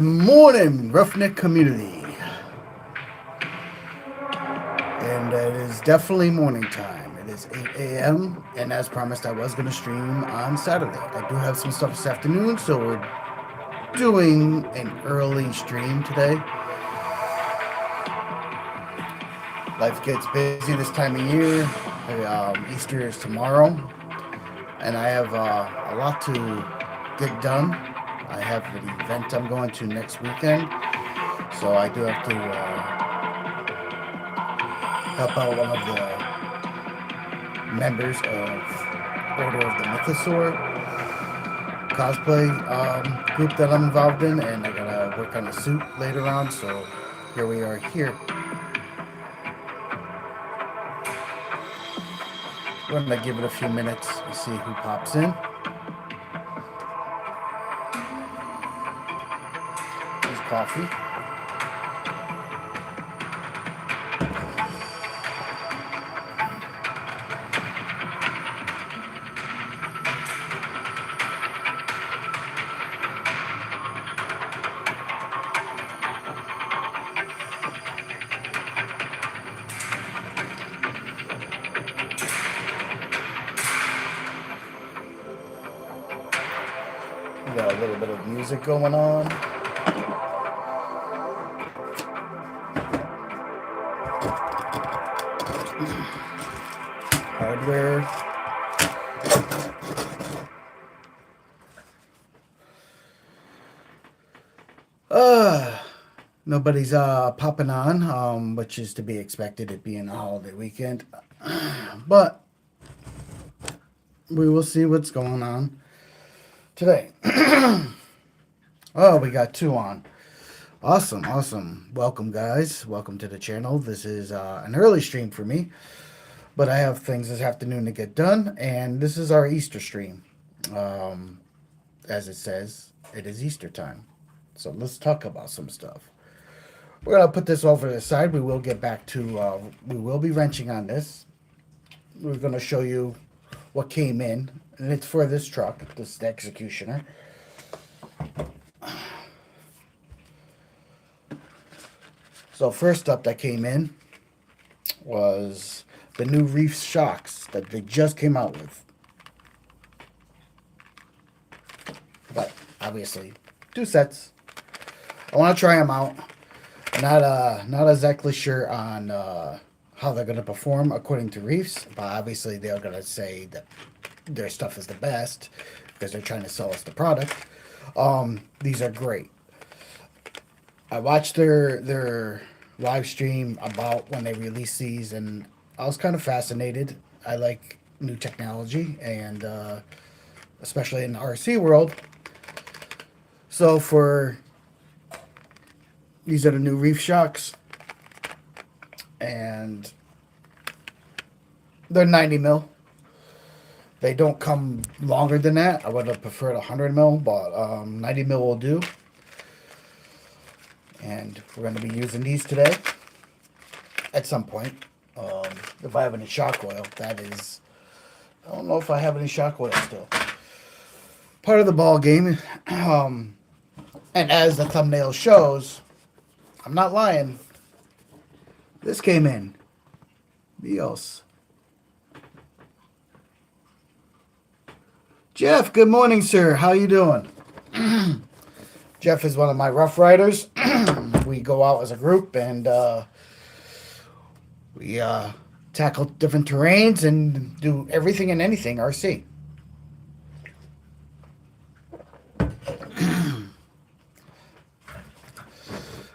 Morning, Roughneck community. And it is definitely morning time. It is 8 a.m. And as promised, I was going to stream on Saturday. I do have some stuff this afternoon, so we're doing an early stream today. Life gets busy this time of year. Easter is tomorrow. And I have a lot to get done. I have an event I'm going to next weekend. So I do have to help out one of the members of Order of the Mythosaur cosplay group that I'm involved in, and I gotta work on a suit later on. So here we are here. We're gonna give it a few minutes and see who pops in. There's coffee. We got a little bit of music going on. Hardware. Nobody's popping on, which is to be expected, it being a holiday weekend. But we will see what's going on today. Oh, we got two on. Awesome, awesome. Welcome, guys. Welcome to the channel. This is an early stream for me, but I have things this afternoon to get done, and this is our Easter stream. As it says, it is Easter time. So let's talk about some stuff. We're going to put this over to the side. We will get back to, we will be wrenching on this. We're going to show you what came in, and it's for this truck, this is the Executioner. So first up that came in was the new reef shocks that they just came out with. But obviously, two sets. I want to try them out. Not exactly sure on how they're going to perform according to Reefs, but obviously they're going to say that their stuff is the best because they're trying to sell us the product. These are great. I watched their live stream about when they released these, and I was kind of fascinated. I like new technology, and especially in the RC world. So these are the new reef shocks, and they're 90 mil. They don't come longer than that. I would have preferred 100 mil, but 90 mil will do. And we're going to be using these today at some point. If I have any shock oil, that is, I don't know if I have any shock oil still. Part of the ball game. And as the thumbnail shows, I'm not lying. This came in. Meus. Jeff, good morning, sir. How you doing? Jeff is one of my Rough Riders. We go out as a group, and we tackle different terrains and do everything and anything RC.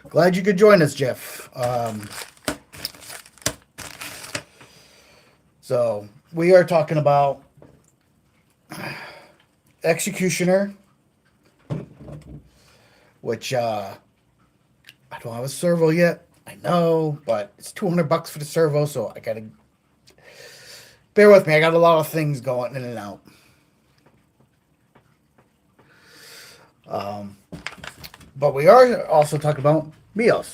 Glad you could join us, Jeff. So we are talking about Executioner, which I don't have a servo yet. I know, but it's $200 for the servo, so I gotta bear with me. I got a lot of things going in and out. But we are also talking about Meos.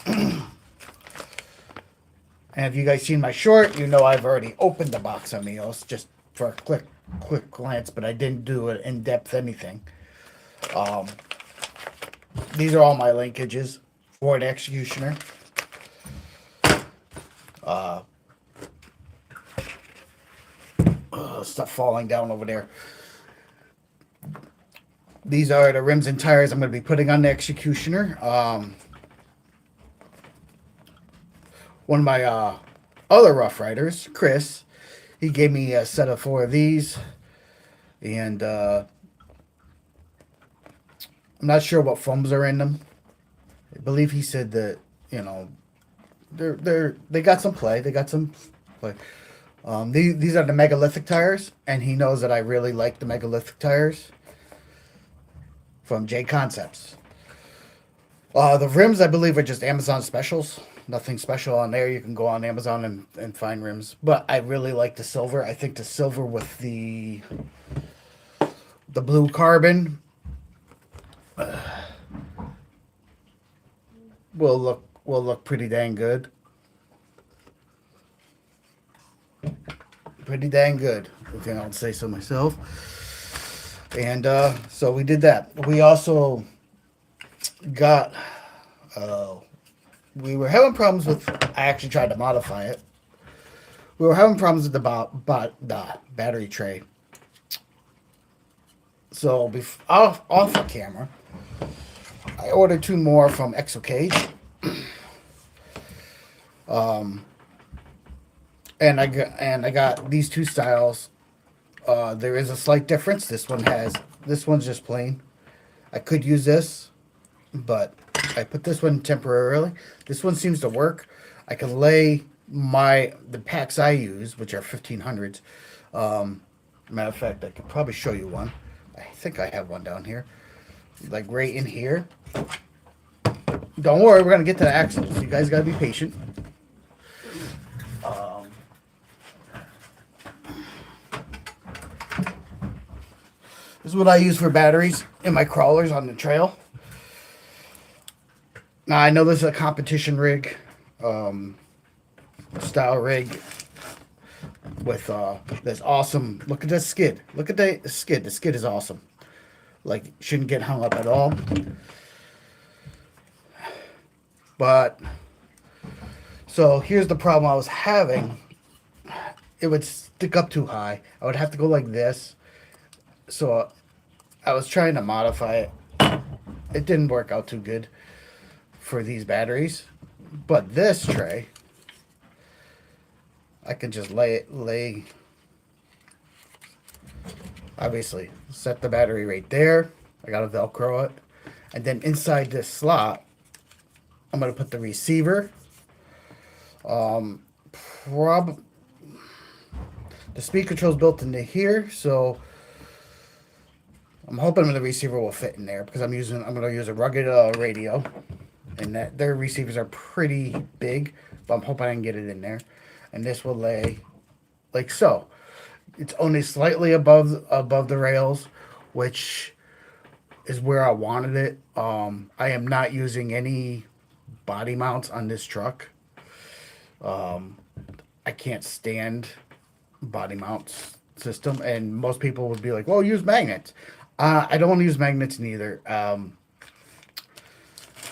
And if you guys seen my short, you know I've already opened the box on Meos just for a quick glance, but I didn't do an in-depth anything. these are all my linkages for an executioner. Stuff falling down over there. These are the rims and tires I'm going to be putting on the executioner. One of my other Rough Riders, Chris, he gave me a set of 4 of these, and I'm not sure what foams are in them. I believe he said that, you know, they got some play. They got some play. These are the megalithic tires, and he knows that I really like the megalithic tires from J Concepts. The rims, I believe, are just Amazon specials. Nothing special on there. You can go on Amazon and find rims. But I really like the silver. I think the silver with the blue carbon will look pretty dang good. Pretty dang good, if I don't say so myself. And so we did that. We also got we were having problems with. I actually tried to modify it. We were having problems with the battery tray. So off the camera, I ordered 2 more from ExoCage. And I got these 2 styles. There is a slight difference. This one's just plain. I could use this, but I put this one temporarily. This one seems to work. I can lay the packs I use, which are 1500s. Matter of fact, I could probably show you one. I think I have one down here, like right in here. Don't worry, we're gonna get to the axles. You guys gotta be patient. This is what I use for batteries in my crawlers on the trail. Now, I know this is a competition rig, style rig with this awesome, look at this skid. Look at the skid. The skid is awesome. Like, shouldn't get hung up at all. But, so here's the problem I was having. It would stick up too high. I would have to go like this. So I was trying to modify it. It didn't work out too good for these batteries. But this tray, I can just lay obviously set the battery right there. I gotta Velcro it. And then inside this slot, I'm gonna put the receiver. The speed control is built into here, so I'm hoping the receiver will fit in there because I'm gonna use a rugged radio, and that their receivers are pretty big, but I'm hoping I can get it in there. And this will lay like so. It's only slightly above the rails, which is where I wanted it. I am not using any body mounts on this truck. I can't stand body mounts system, and most people would be like, well, use magnets. I don't want to use magnets neither,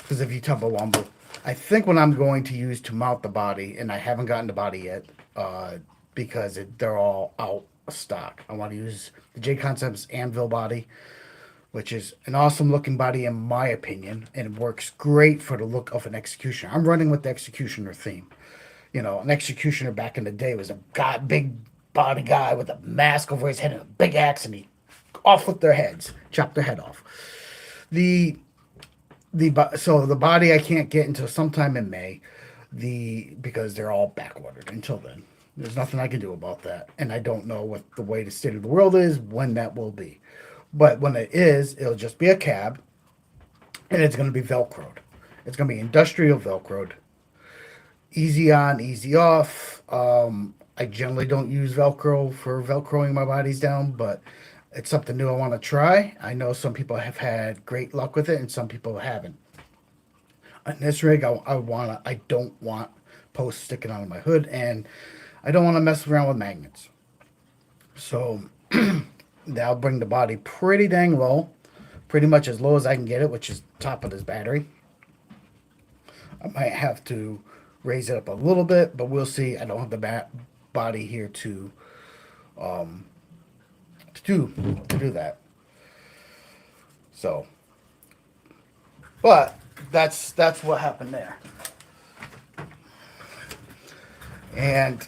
because if you tumble wumble, I think what I'm going to use to mount the body, and I haven't gotten the body yet, because they're all out of stock. I want to use the J Concepts Anvil body, which is an awesome looking body in my opinion, and it works great for the look of an executioner. I'm running with the executioner theme. You know, an executioner back in the day was a big body guy with a mask over his head and a big axe, and he off with their heads, chop their head off. So the body I can't get until sometime in May, because they're all backordered until then. There's nothing I can do about that, and I don't know what the way the state of the world is when that will be. But when it is, it'll just be a cab, and it's going to be Velcroed. It's going to be industrial Velcroed. Easy on, easy off. I generally don't use Velcro for Velcroing my bodies down, but it's something new I want to try. I know some people have had great luck with it, and some people haven't. On this rig, I don't want posts sticking out of my hood, and I don't want to mess around with magnets. So that'll bring the body pretty dang low pretty much as low as I can get it, which is top of this battery. I might have to raise it up a little bit, but we'll see. I don't have the body here to do that. So, but that's what happened there. And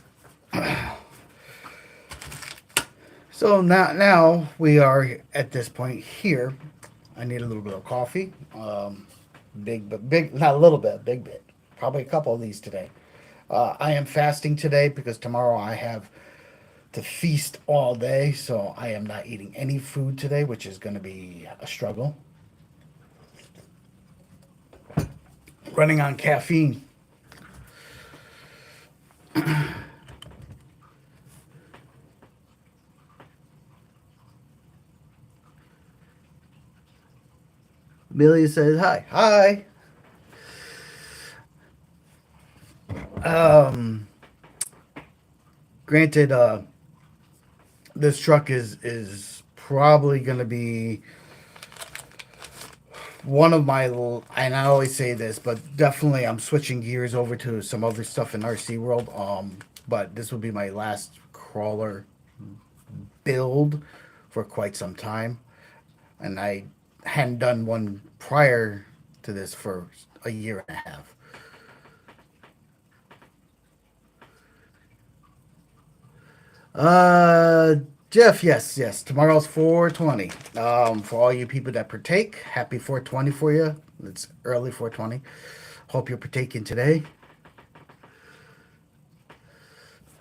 so now we are at this point here. I need a little bit of coffee. Big, not a little bit, big bit. Probably a couple of these today. I am fasting today because tomorrow I have to feast all day, so I am not eating any food today, which is going to be a struggle. Running on caffeine. Amelia says hi. Hi. Um, Granted, this truck is probably going to be one of my, and I always say this, but definitely I'm switching gears over to some other stuff in RC world. But this will be my last crawler build for quite some time, and I hadn't done one prior to this for a year and a half. Uh, Jeff, yes. Tomorrow's 420. For all you people that partake, happy 420 for you. It's early 420. Hope you're partaking today.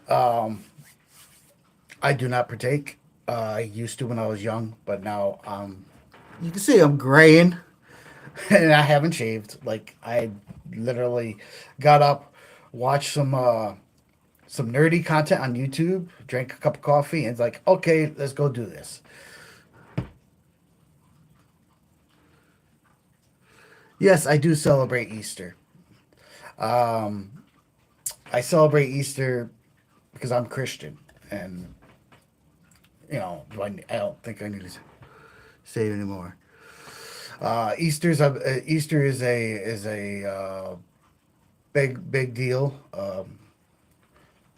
I do not partake. I used to when I was young, but now you can see I'm graying, and I haven't shaved. Like I literally got up, watched some nerdy content on YouTube, drank a cup of coffee, and it's like, okay, let's go do this. Yes, I do celebrate Easter. I celebrate Easter because I'm Christian, and I don't think I need to say it anymore. Easter is a big deal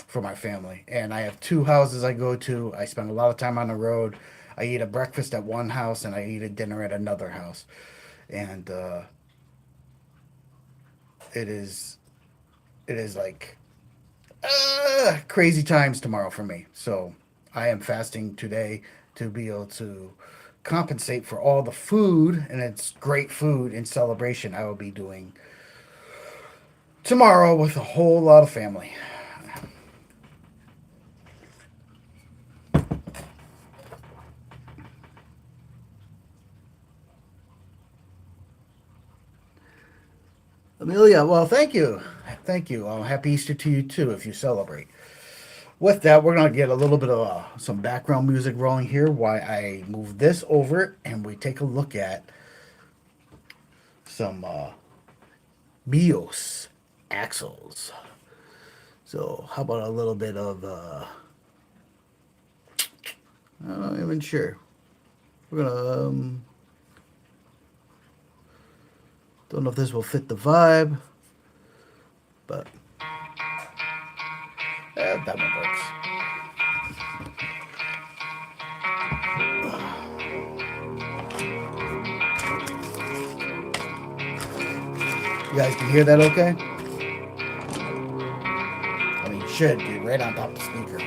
for my family, and I have two houses I go to. I spend a lot of time on the road. I eat a breakfast at one house, and I eat a dinner at another house, and it is it is like crazy times tomorrow for me. So I am fasting today to be able to compensate for all the food, and it's great food in celebration I will be doing tomorrow with a whole lot of family. Amelia, well, thank you. Thank you. Happy Easter to you too if you celebrate. With that, we're going to get a little bit of some background music rolling here while I move this over and we take a look at some Meos axles. So, how about a little bit of, I'm not even sure. We're going to, don't know if this will fit the vibe, but that one works. You guys can hear that okay? I mean, you should be right on top of the speaker.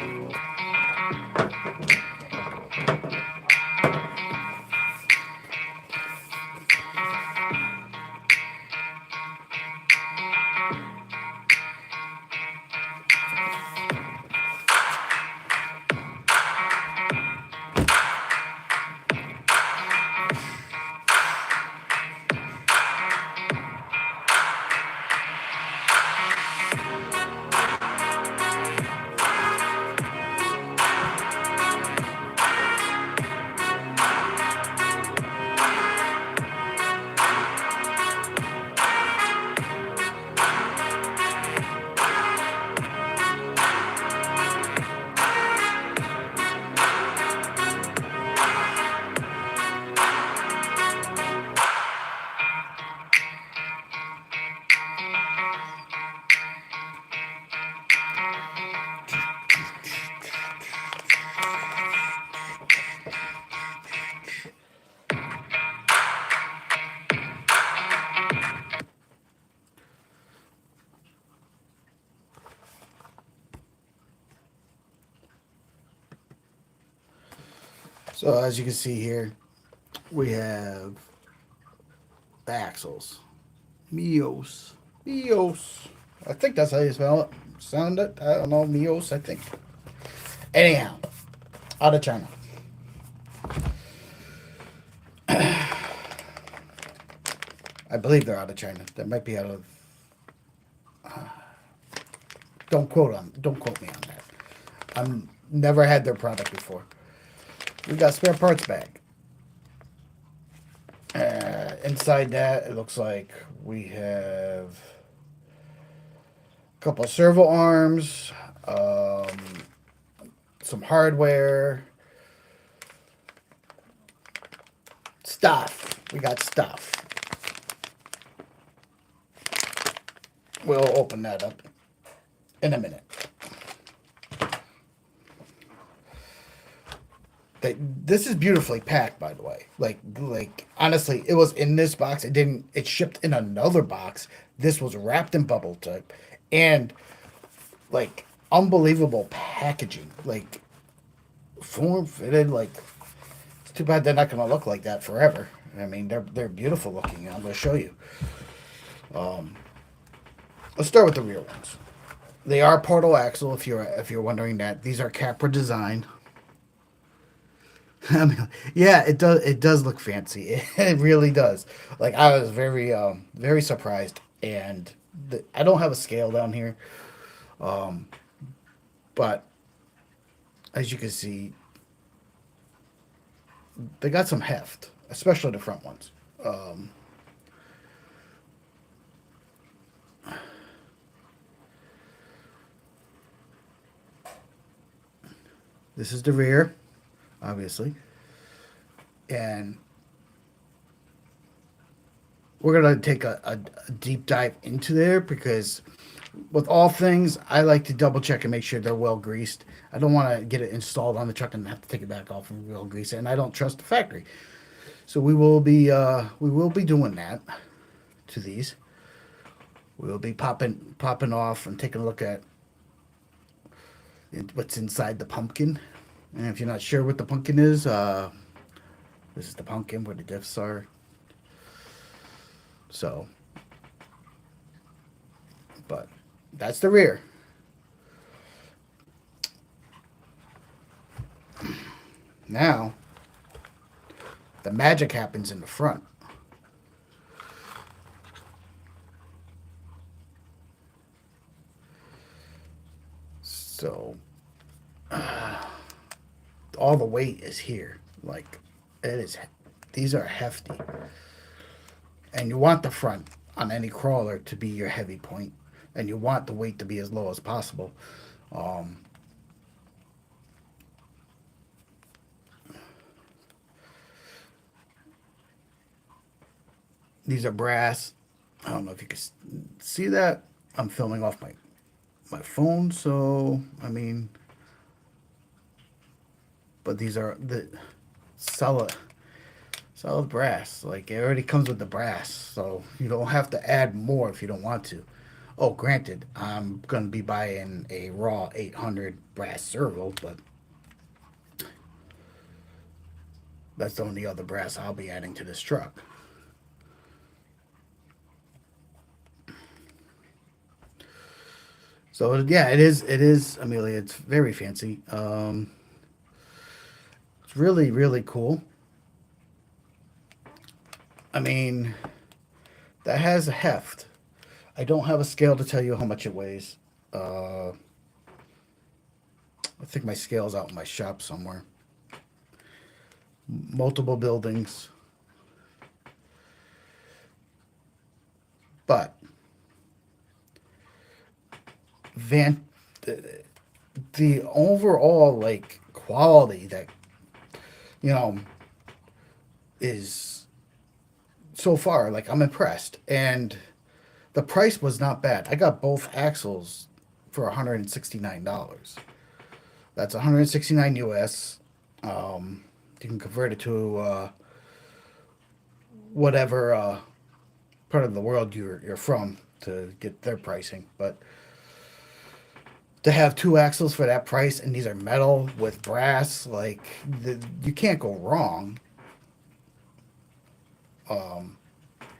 So as you can see here, we have the axles. Meos. Meos. I think that's how you spell it. Sound it? I don't know. Meos, I think. Anyhow, out of China. I believe they're out of China. They might be out of. Don't quote me on that. I'm never had their product before. We got spare parts bag. Inside that, it looks like we have a couple of servo arms, some hardware, stuff. We got stuff. We'll open that up in a minute. This is beautifully packed, by the way. Like honestly, it was in this box. It didn't. It shipped in another box. This was wrapped in bubble tape, and like unbelievable packaging. Like form fitted. Like it's too bad they're not going to look like that forever. I mean, they're beautiful looking. I'm going to show you. Let's start with the rear ones. They are portal axle. If you're wondering that, these are Capra design. I mean, yeah, it does look fancy. It really does. Like I was very surprised, and I don't have a scale down here, but as you can see, they got some heft, especially the front ones. This is the rear, obviously, and we're gonna take a deep dive into there because with all things, I like to double check and make sure they're well greased. I don't want to get it installed on the truck and have to take it back off and real grease it, and I don't trust the factory. So we will be doing that to these. We'll be popping off and taking a look at what's inside the pumpkin. And if you're not sure what the pumpkin is, this is the pumpkin where the diffs are. So, but that's the rear. Now, the magic happens in the front. So, all the weight is here. Like, it is. These are hefty, and you want the front on any crawler to be your heavy point, and you want the weight to be as low as possible. Um, these are brass. I don't know if you can see that. I'm filming off my phone, so I mean, but these are the solid solid brass. Like it already comes with the brass, so you don't have to add more if you don't want to. Oh, granted, I'm gonna be buying a raw 800 brass servo, but that's the only other brass I'll be adding to this truck. So yeah, it is. It is, Amelia. It's very fancy. It's really, really cool. I mean, that has a heft. I don't have a scale to tell you how much it weighs. I think my scale's out in my shop somewhere. Multiple buildings, but Van, the overall like quality that you know is so far like I'm impressed, and the price was not bad. I got both axles for $169. That's 169 US. You can convert it to whatever part of the world you're from to get their pricing. But to have two axles for that price, and these are metal with brass, like you can't go wrong.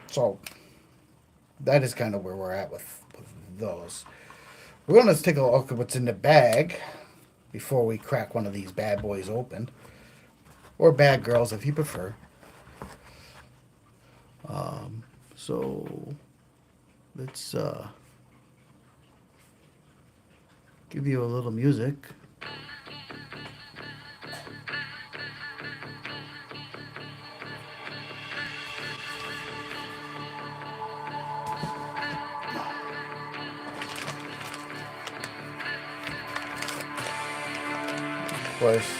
So that is kind of where we're at with those. We're going to take a look at what's in the bag before we crack one of these bad boys open, or bad girls if you prefer. So let's give you a little music. Of course,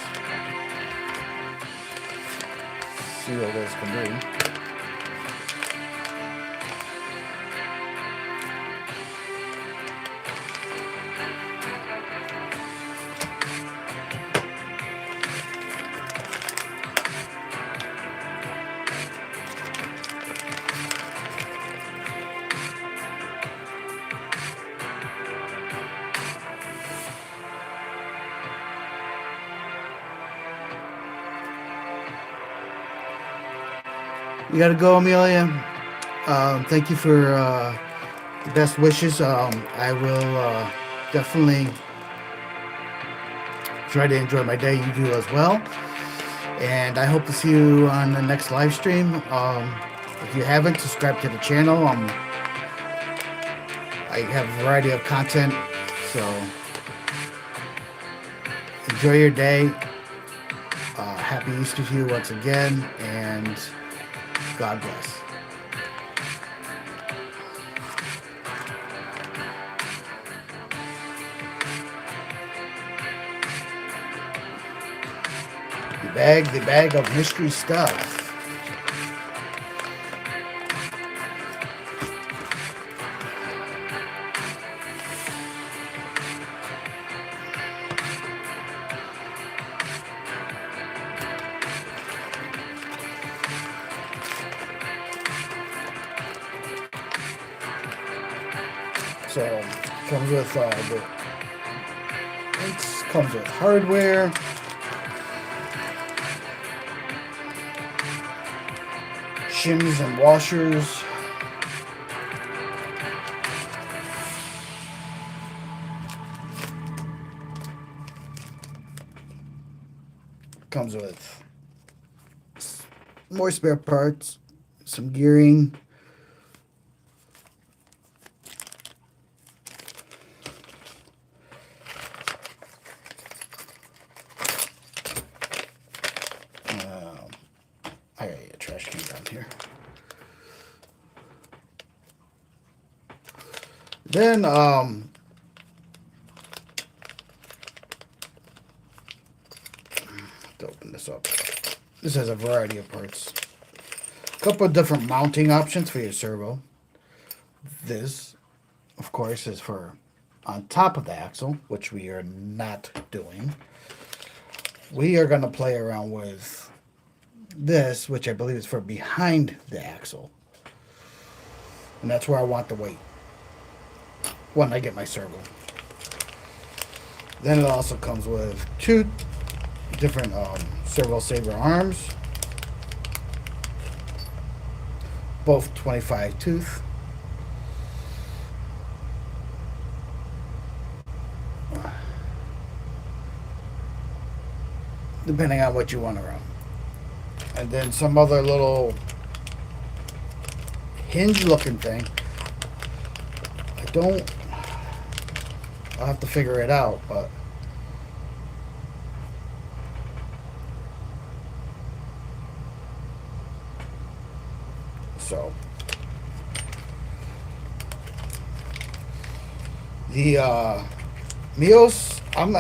see what this can do. You gotta go, Amelia. Thank you for the best wishes. I will definitely try to enjoy my day. You do as well. And I hope to see you on the next live stream. If you haven't, subscribe to the channel. I have a variety of content. So enjoy your day. Happy Easter to you once again. And God bless. The bag of mystery stuff. So comes with it comes with hardware. Shims and washers. Comes with more spare parts, some gearing. I gotta get a trash can down here. Then, to open this up. This has a variety of parts. A couple of different mounting options for your servo. This, of course, is for on top of the axle, which we are not doing. We are going to play around with this, which I believe is for behind the axle. And that's where I want the weight when I get my servo. Then it also comes with two different servo saver arms, both 25 tooth. Depending on what you want around. And then some other little hinge looking thing. I'll have to figure it out, but so the Meos, I'm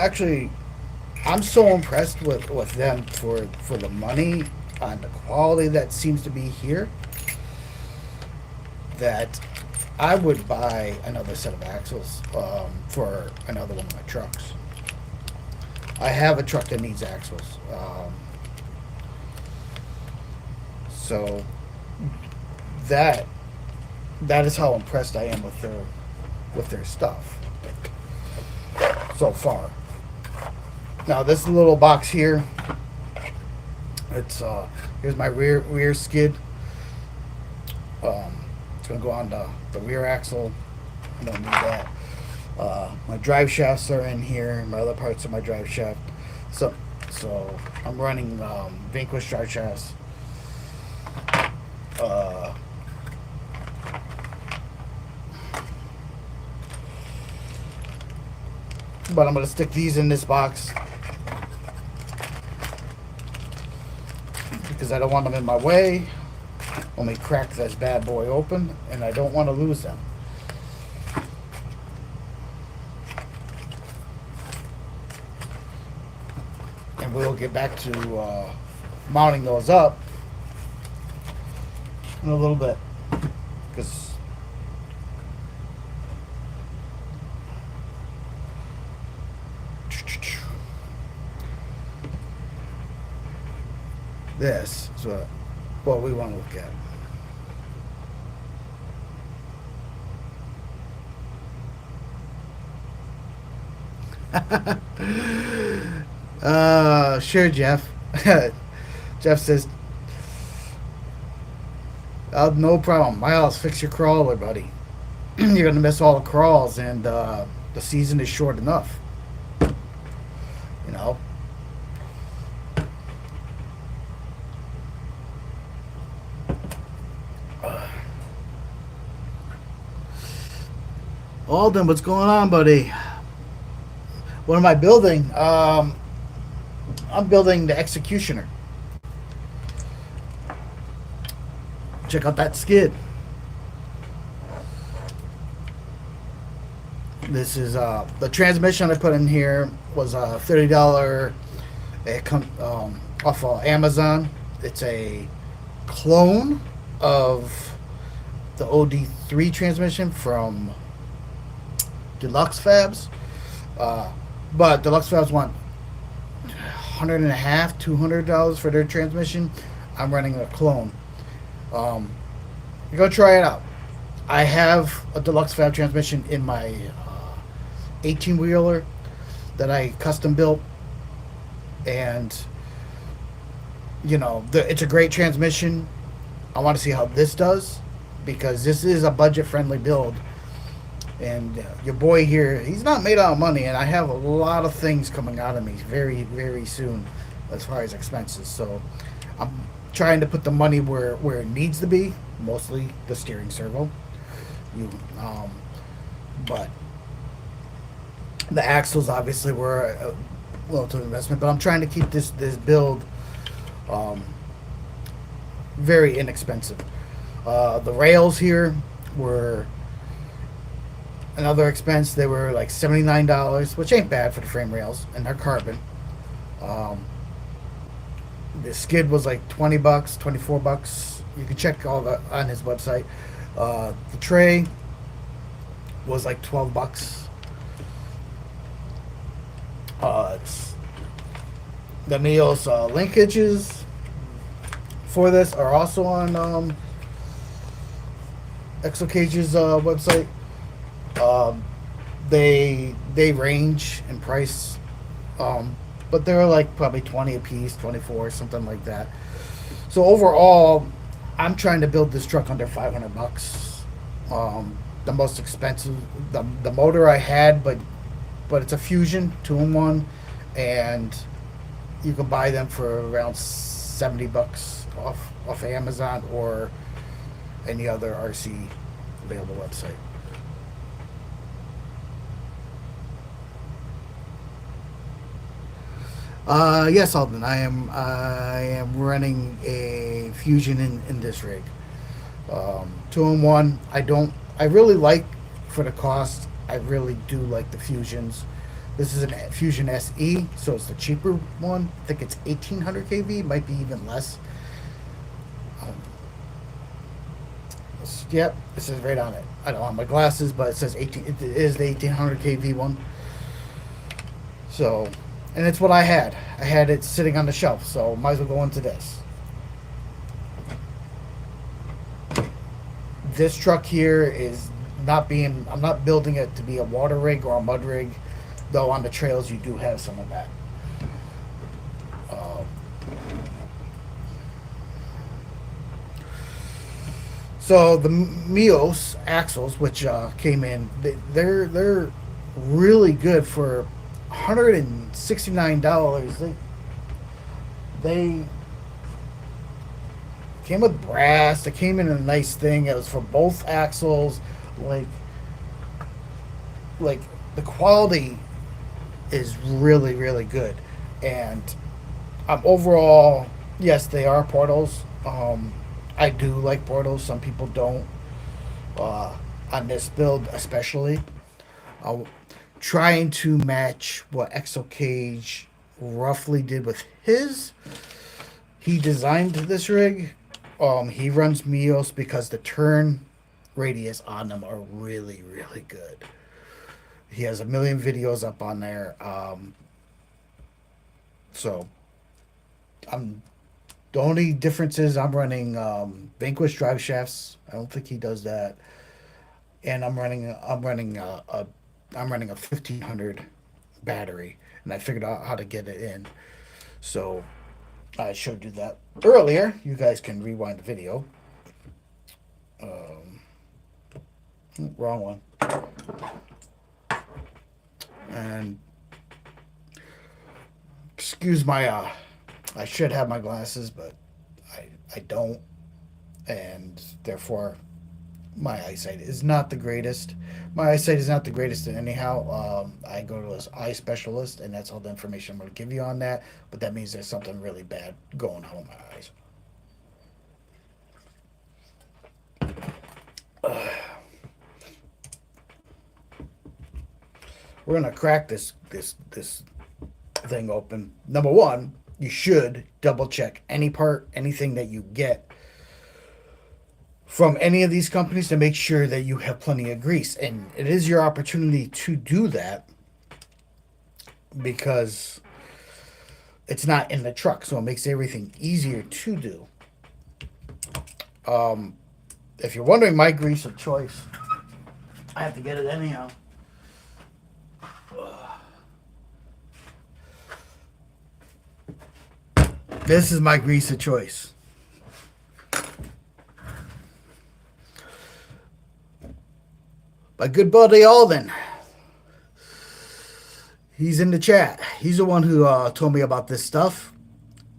so impressed with them for the money and the quality that seems to be here, that I would buy another set of axles for another one of my trucks. I have a truck that needs axles. So that is how impressed I am with their stuff. So so far. Now this little box here, it's here's my rear skid. It's gonna go on the rear axle. I don't need that. My drive shafts are in here. My other parts of my drive shaft. So I'm running Vanquish drive shafts. But I'm gonna stick these in this box because I don't want them in my way. Let me crack this bad boy open, and I don't want to lose them. And we'll get back to mounting those up in a little bit, because this is what we want to look at. Sure, Jeff. Jeff says, no problem. Miles, fix your crawler, buddy. You're gonna miss all the crawls, and the season is short enough. You know. Alden, what's going on, buddy? What am I building? I'm building the Executioner. Check out that skid. This is the transmission I put in here was a $30. It comes off of Amazon. It's a clone of the OD3 transmission from Deluxe Fabs. But Deluxe Fabs want $150, $200 for their transmission. I'm running a clone. Go try it out. I have a Deluxe Fab transmission in my 18-wheeler that I custom built, and you know, it's a great transmission. I want to see how this does, because this is a budget-friendly build. And your boy here, he's not made out of money, and I have a lot of things coming out of me very, very soon as far as expenses. So I'm trying to put the money where it needs to be, mostly the steering servo. But the axles obviously were a little too investment, but I'm trying to keep this build very inexpensive. The rails here were another expense. They were like $79, which ain't bad for the frame rails, and they're carbon. The skid was like $20, $24. You can check all that on his website. The tray was like $12. It's the Meus linkages for this are also on Exocage's website. They range in price, but they're like probably 20 a piece, 24, something like that. So overall, I'm trying to build this truck under $500. The most expensive, the motor I had, but it's a Fusion 2-in-1, and you can buy them for around $70 off Amazon or any other RC available website. Yes, Alden. I am running a Fusion in this rig. 2-in-1. I really like, for the cost, I really do like the Fusions. This is a Fusion SE, so it's the cheaper one. I think it's 1800 kV, might be even less. Yep, it says right on it. I don't have my glasses, but it says 18. It is the 1800 kV one. So, and it's what I had. I had it sitting on the shelf, so might as well go into this. This truck here is not being, I'm not building it to be a water rig or a mud rig. though on the trails you do have some of that. Um, so the Meos axles, which came in, they're really good for $169. They came with brass. They came in a nice thing. It was for both axles. Like like the quality is really really good, and overall, yes, they are portals. I do like portals. Some people don't. On this build, especially, uh, trying to match what Exo Cage roughly did with his. He designed this rig. He runs Meos because the turn radius on them are really really good. He has a million videos up on there. So I'm the only difference is I'm running Vanquish drive shafts. I don't think he does that, and I'm running a 1500 battery, and I figured out how to get it in. So I showed you that earlier. You guys can rewind the video. Um, Wrong one. And excuse my I should have my glasses, but I don't, and therefore my eyesight is not the greatest. My eyesight is not the greatest anyhow. I go to an eye specialist, and that's all the information I'm going to give you on that. But that means there's something really bad going on with my eyes. We're gonna crack this thing open. Number one, you should double check anything that you get from any of these companies to make sure that you have plenty of grease. And it is your opportunity to do that because it's not in the truck, so it makes everything easier to do. If you're wondering my grease of choice, I have to get it anyhow. This is my grease of choice. My good buddy Alden. He's in the chat. He's the one who told me about this stuff.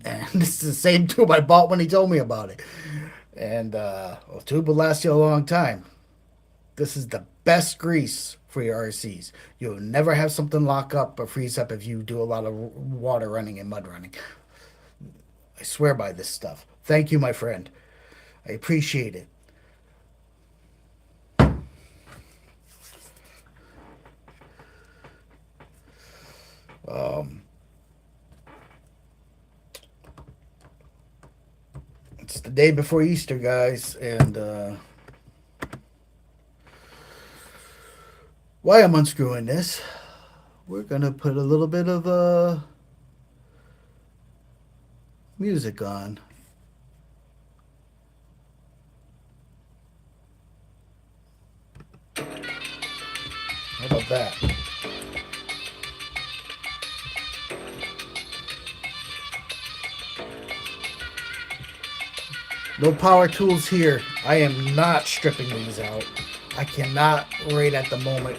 And this is the same tube I bought when he told me about it. And a tube will last you a long time. This is the best grease for your RCs. You'll never have something lock up or freeze up if you do a lot of water running and mud running. I swear by this stuff. Thank you, my friend. I appreciate it. It's the day before Easter, guys, and why I'm unscrewing this, we're gonna put a little bit of music on. How about that? No power tools here. I am not stripping these out. I cannot right at the moment.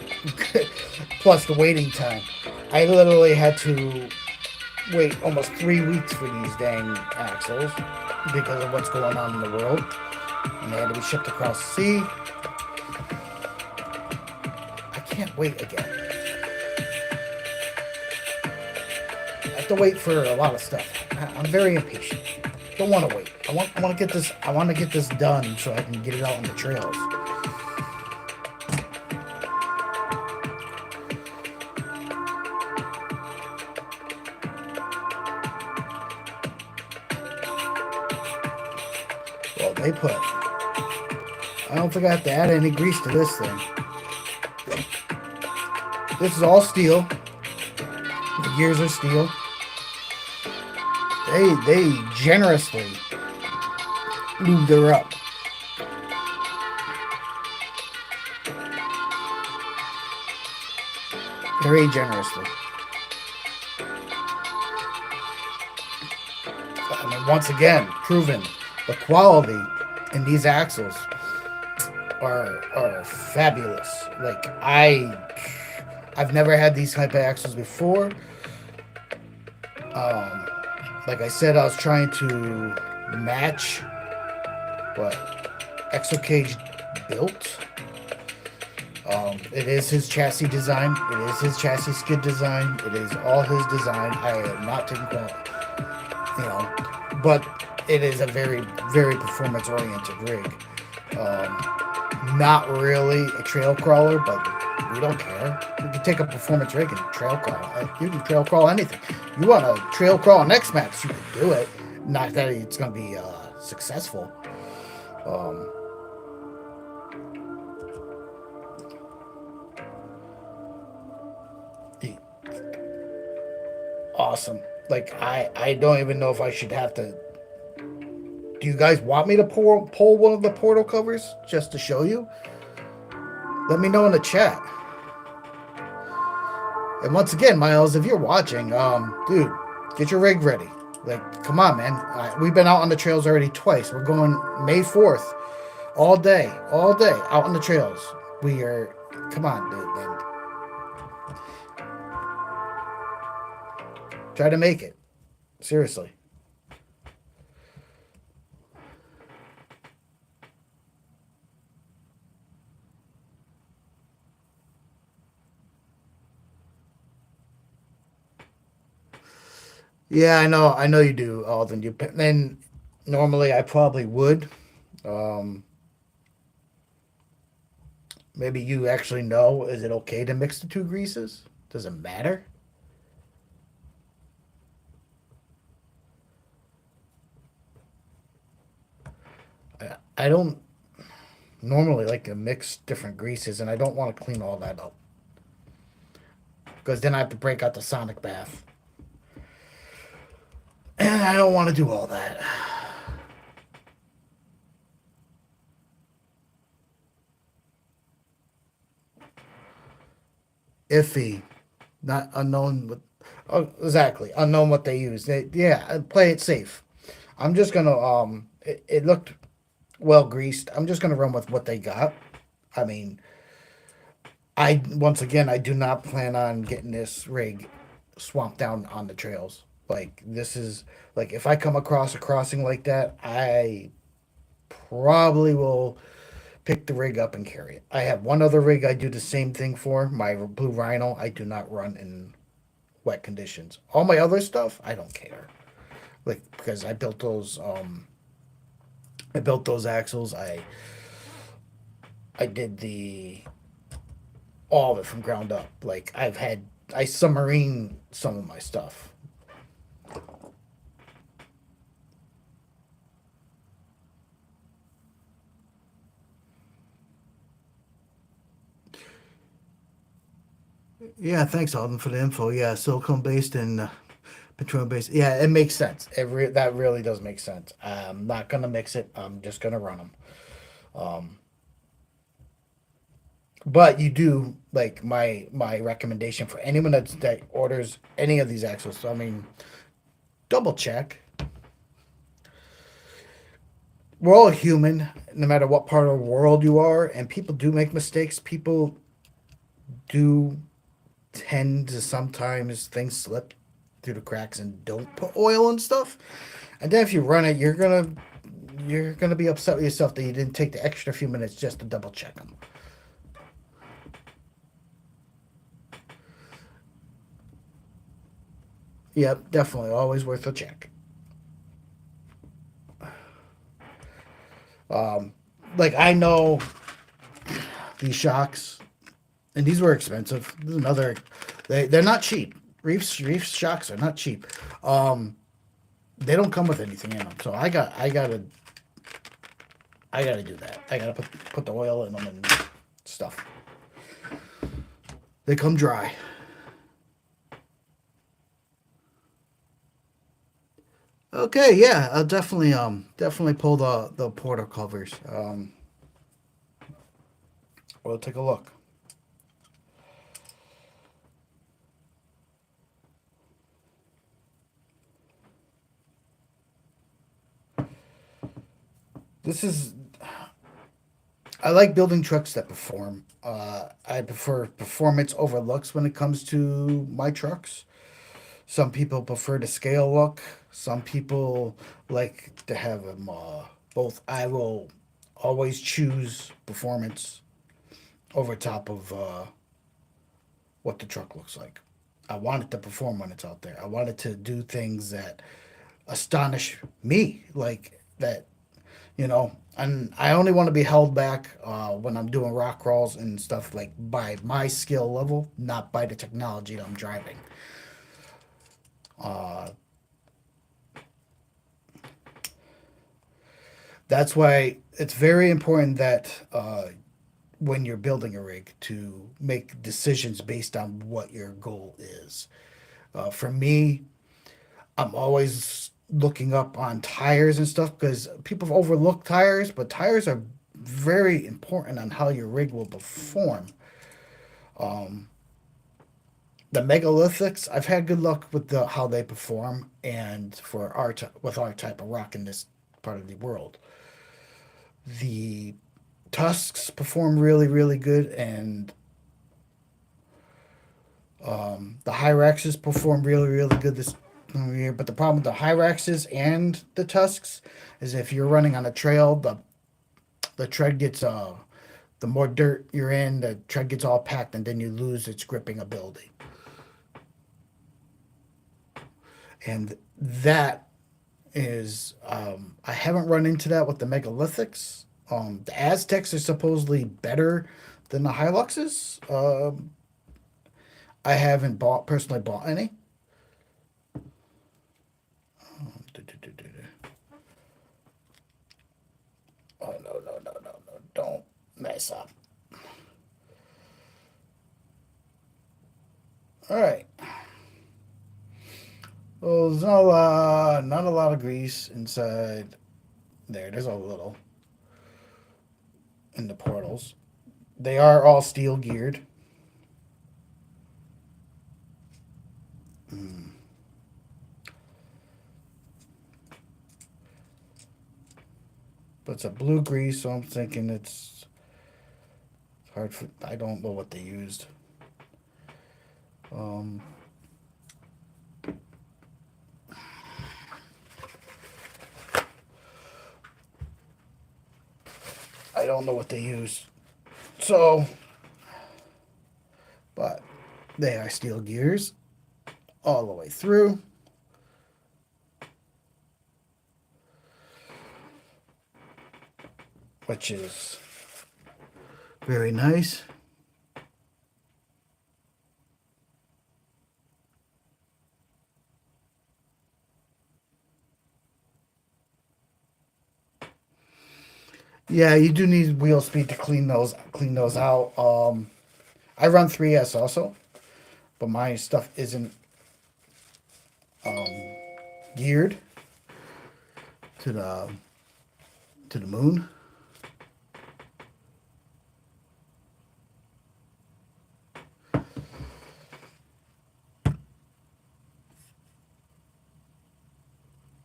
Plus the waiting time. I literally had to wait almost 3 weeks for these dang axles because of what's going on in the world. And they had to be shipped across the sea. I can't wait again. I have to wait for a lot of stuff. I'm very impatient. Don't want to wait. I want to get this. I want to get this done so I can get it out on the trails. Well, they put. I don't think I have to add any grease to this thing. This is all steel. The gears are steel. They generously moved her up. very generously. I mean, once again, proven the quality in these axles are fabulous. Like I've never had these type of axles before. Um, like I said, I was trying to match what Exocage built. It is his chassis design. It is his chassis skid design. It is all his design. I am not taking credit, you know, but it is a very, very performance oriented rig. Not really a trail crawler, but we don't care. You can take a performance rig and trail crawl. You can trail crawl anything. You want to trail crawl an X Max, you can do it. Not that it's going to be successful. Um, awesome. Like I don't even know if I should have to. Do you guys want me to pull one of the portal covers just to show you? Let me know in the chat. And once again, Miles, if you're watching, dude, get your rig ready. Like, come on, man. We've been out on the trails already twice. We're going May 4th, all day, out on the trails. We are, come on, dude, man. Try to make it. Seriously. Yeah, I know you do, Alden. Then normally I probably would. Um, maybe you actually know. Is it okay to mix the two greases? Does it matter? I don't normally like to mix different greases, and I don't want to clean all that up because then I have to break out the sonic bath, and I don't want to do all that. Iffy, not unknown. Oh, exactly, unknown what they use. Yeah, play it safe. I'm just gonna it looked well greased. I'm just gonna run with what they got. I mean, I once again I do not plan on getting this rig swamped down on the trails. Like this is like if I come across a crossing like that, I probably will pick the rig up and carry it. I have one other rig I do the same thing for. My Blue Rhino, I do not run in wet conditions. All my other stuff, I don't care. Like because I built those axles. I did the all of it from ground up. Like I submarine some of my stuff. Yeah, thanks Alden for the info. Yeah, silicone based and petroleum based. Yeah, it makes sense. That really does make sense. I'm not gonna mix it. I'm just gonna run them. Um, but you do like my recommendation for anyone that orders any of these axles. So, I mean, double check. We're all human, no matter what part of the world you are, and people do make mistakes. People do tend to sometimes things slip through the cracks and don't put oil and stuff. And then if you run it, you're gonna be upset with yourself that you didn't take the extra few minutes just to double check them. Yep, definitely, always worth a check. Um, like I know these shocks, and these were expensive. This is another, they're not cheap. Reefs shocks are not cheap. Um, they don't come with anything in them, so I gotta do that. I gotta put the oil in them and stuff. They come dry. Okay, yeah, I'll definitely pull the portal covers. We'll take a look. this is I like building trucks that perform. I prefer performance over looks when it comes to my trucks. Some people prefer the scale look. Some people like to have them both. I will always choose performance over top of what the truck looks like. I want it to perform when it's out there. I want it to do things that astonish me, like that, And I only want to be held back when I'm doing rock crawls and stuff like by my skill level, not by the technology that I'm driving. Uh, that's why it's very important that when you're building a rig to make decisions based on what your goal is. For me, I'm always looking up on tires and stuff because people overlook tires, but tires are very important on how your rig will perform. Um, the megalithics, I've had good luck with how they perform, and for with our type of rock in this part of the world, the tusks perform really really good, and the Hyraxes perform really really good this year. But the problem with the Hyraxes and the tusks is if you're running on a trail, the tread gets the more dirt you're in, the tread gets all packed, and then you lose its gripping ability. And that is, I haven't run into that with the megalithics. The Aztecs are supposedly better than the Hiluxes. I haven't personally bought any. Oh no no no no no! Don't mess up. All right. Well, there's not a lot of grease inside there. There's a little in the portals. They are all steel geared. Mm. But it's a blue grease, so I'm thinking it's hard for. I don't know what they used. Um, I don't know what they used. So, but they are steel gears all the way through. Which is very nice. Yeah, you do need wheel speed to clean those out. I run 3S also, but my stuff isn't geared to the moon.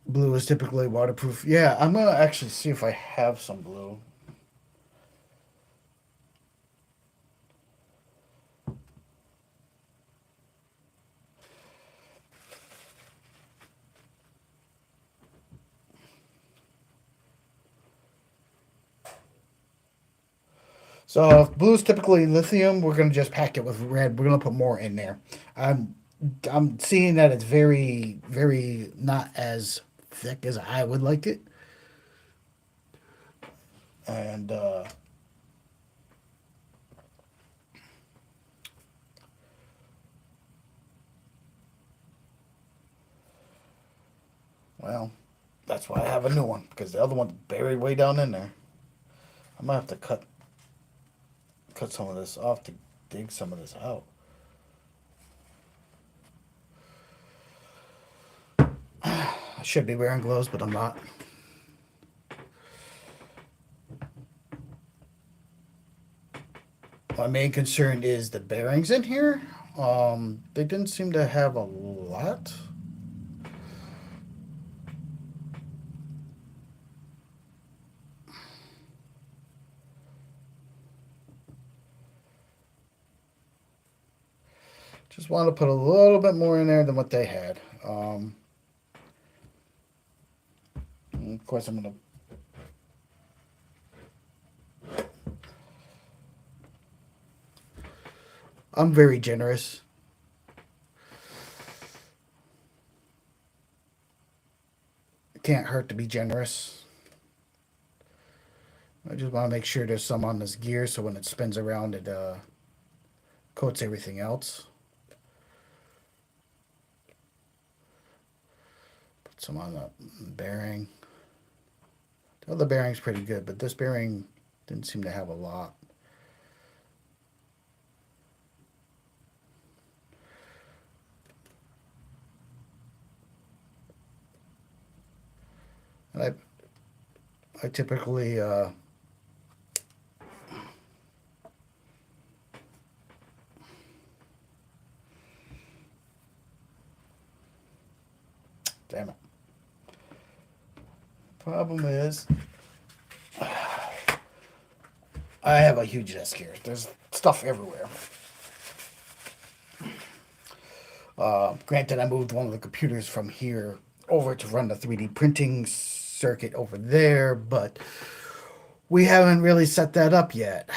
Blue is typically waterproof. Yeah, I'm gonna actually see if I have some blue. So if blue's typically lithium, we're gonna just pack it with red. We're gonna put more in there. I'm I'm seeing that it's very very not as thick as I would like it, and well, that's why I have a new one because the other one's buried way down in there. I might have to cut some of this off to dig some of this out. I should be wearing gloves, but I'm not. My main concern is the bearings in here. They didn't seem to have a lot. Just want to put a little bit more in there than what they had. Of course, I'm very generous. It can't hurt to be generous. I just want to make sure there's some on this gear so when it spins around, it coats everything else. Put some on the bearing. The other bearing's pretty good, but this bearing didn't seem to have a lot. And I typically damn it. Problem is, I have a huge desk here. There's stuff everywhere. Granted, I moved one of the computers from here over to run the 3D printing circuit over there, but we haven't really set that up yet.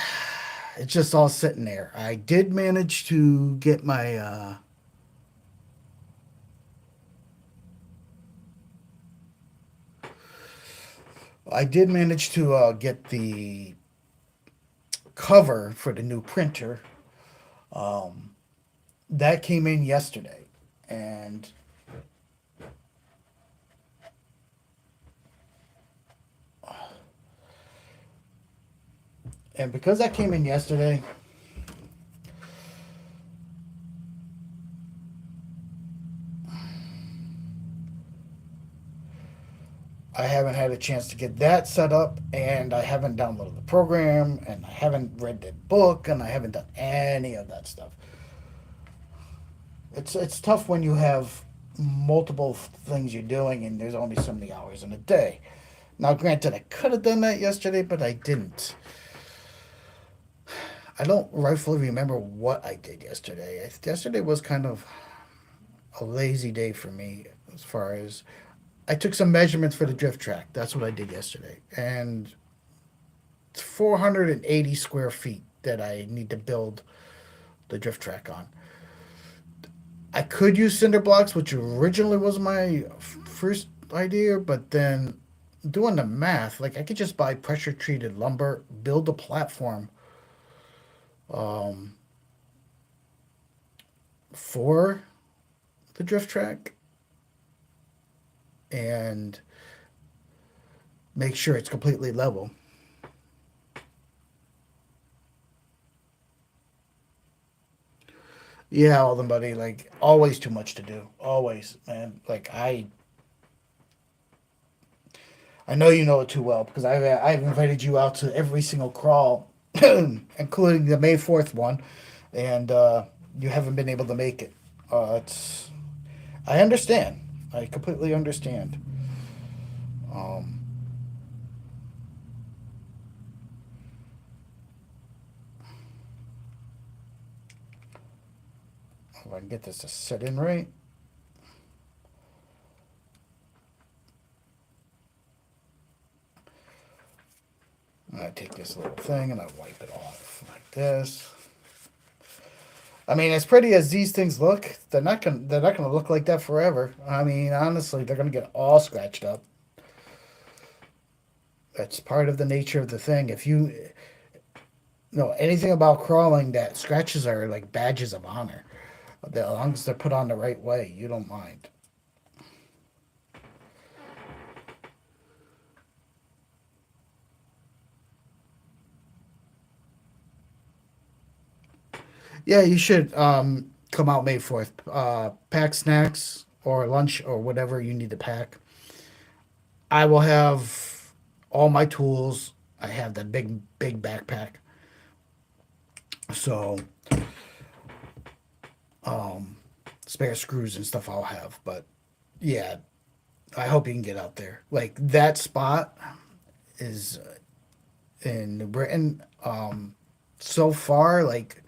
It's just all sitting there. I did manage to get my get the cover for the new printer. That came in yesterday, and because that came in yesterday, I haven't had a chance to get that set up, and I haven't downloaded the program, and I haven't read the book, and I haven't done any of that stuff. It's tough when you have multiple things you're doing, and there's only so many hours in a day. Now, granted, I could have done that yesterday, but I didn't. I don't rightfully remember what I did yesterday. Yesterday was kind of a lazy day for me as far as I took some measurements for the drift track. That's what I did yesterday. And it's 480 square feet that I need to build the drift track on. I could use cinder blocks, which originally was my first idea, but then doing the math, like I could just buy pressure treated lumber, build a platform um, for the drift track, and make sure it's completely level. Yeah, Alden, buddy. Like always, too much to do. Always, man. Like I know you know it too well because I've invited you out to every single crawl, including the May 4th one, and you haven't been able to make it. It's I understand. I completely understand. Um, if I can get this to set in right, I take this little thing and I wipe it off like this. I mean, as pretty as these things look, they're not gonna look like that forever. I mean, honestly, they're gonna get all scratched up. That's part of the nature of the thing. If you know anything about crawling, that scratches are like badges of honor. As long as they're put on the right way, you don't mind. Yeah, you should come out May 4th. Pack snacks or lunch or whatever you need to pack. I will have all my tools. I have that big backpack. So um, spare screws and stuff I'll have. But yeah, I hope you can get out there. Like that spot is in New Britain. So far, like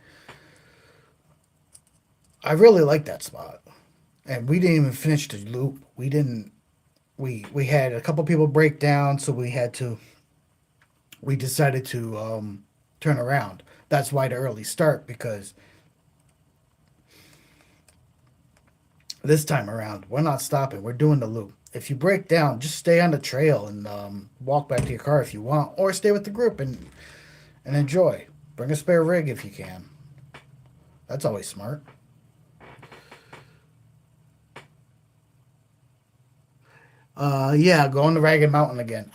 I really like that spot. And we didn't even finish the loop. We didn't. We had a couple people break down, so we had to. We decided to turn around. That's why the early start, because this time around we're not stopping. We're doing the loop. If you break down, just stay on the trail and walk back to your car if you want, or stay with the group and enjoy. Bring a spare rig if you can. That's always smart. Yeah, going to Ragged Mountain again.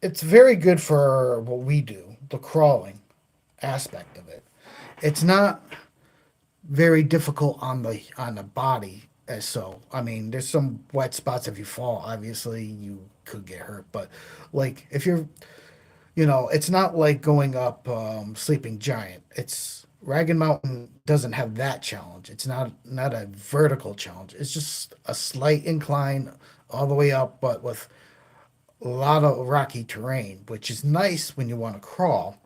It's very good for what we do, the crawling aspect of it. It's not very difficult on the body as so. I mean, there's some wet spots if you fall. Obviously, you could get hurt, but like if you're, it's not like going up Sleeping Giant. It's Ragged Mountain doesn't have that challenge. It's not a vertical challenge. It's just a slight incline all the way up, but with a lot of rocky terrain, which is nice when you want to crawl.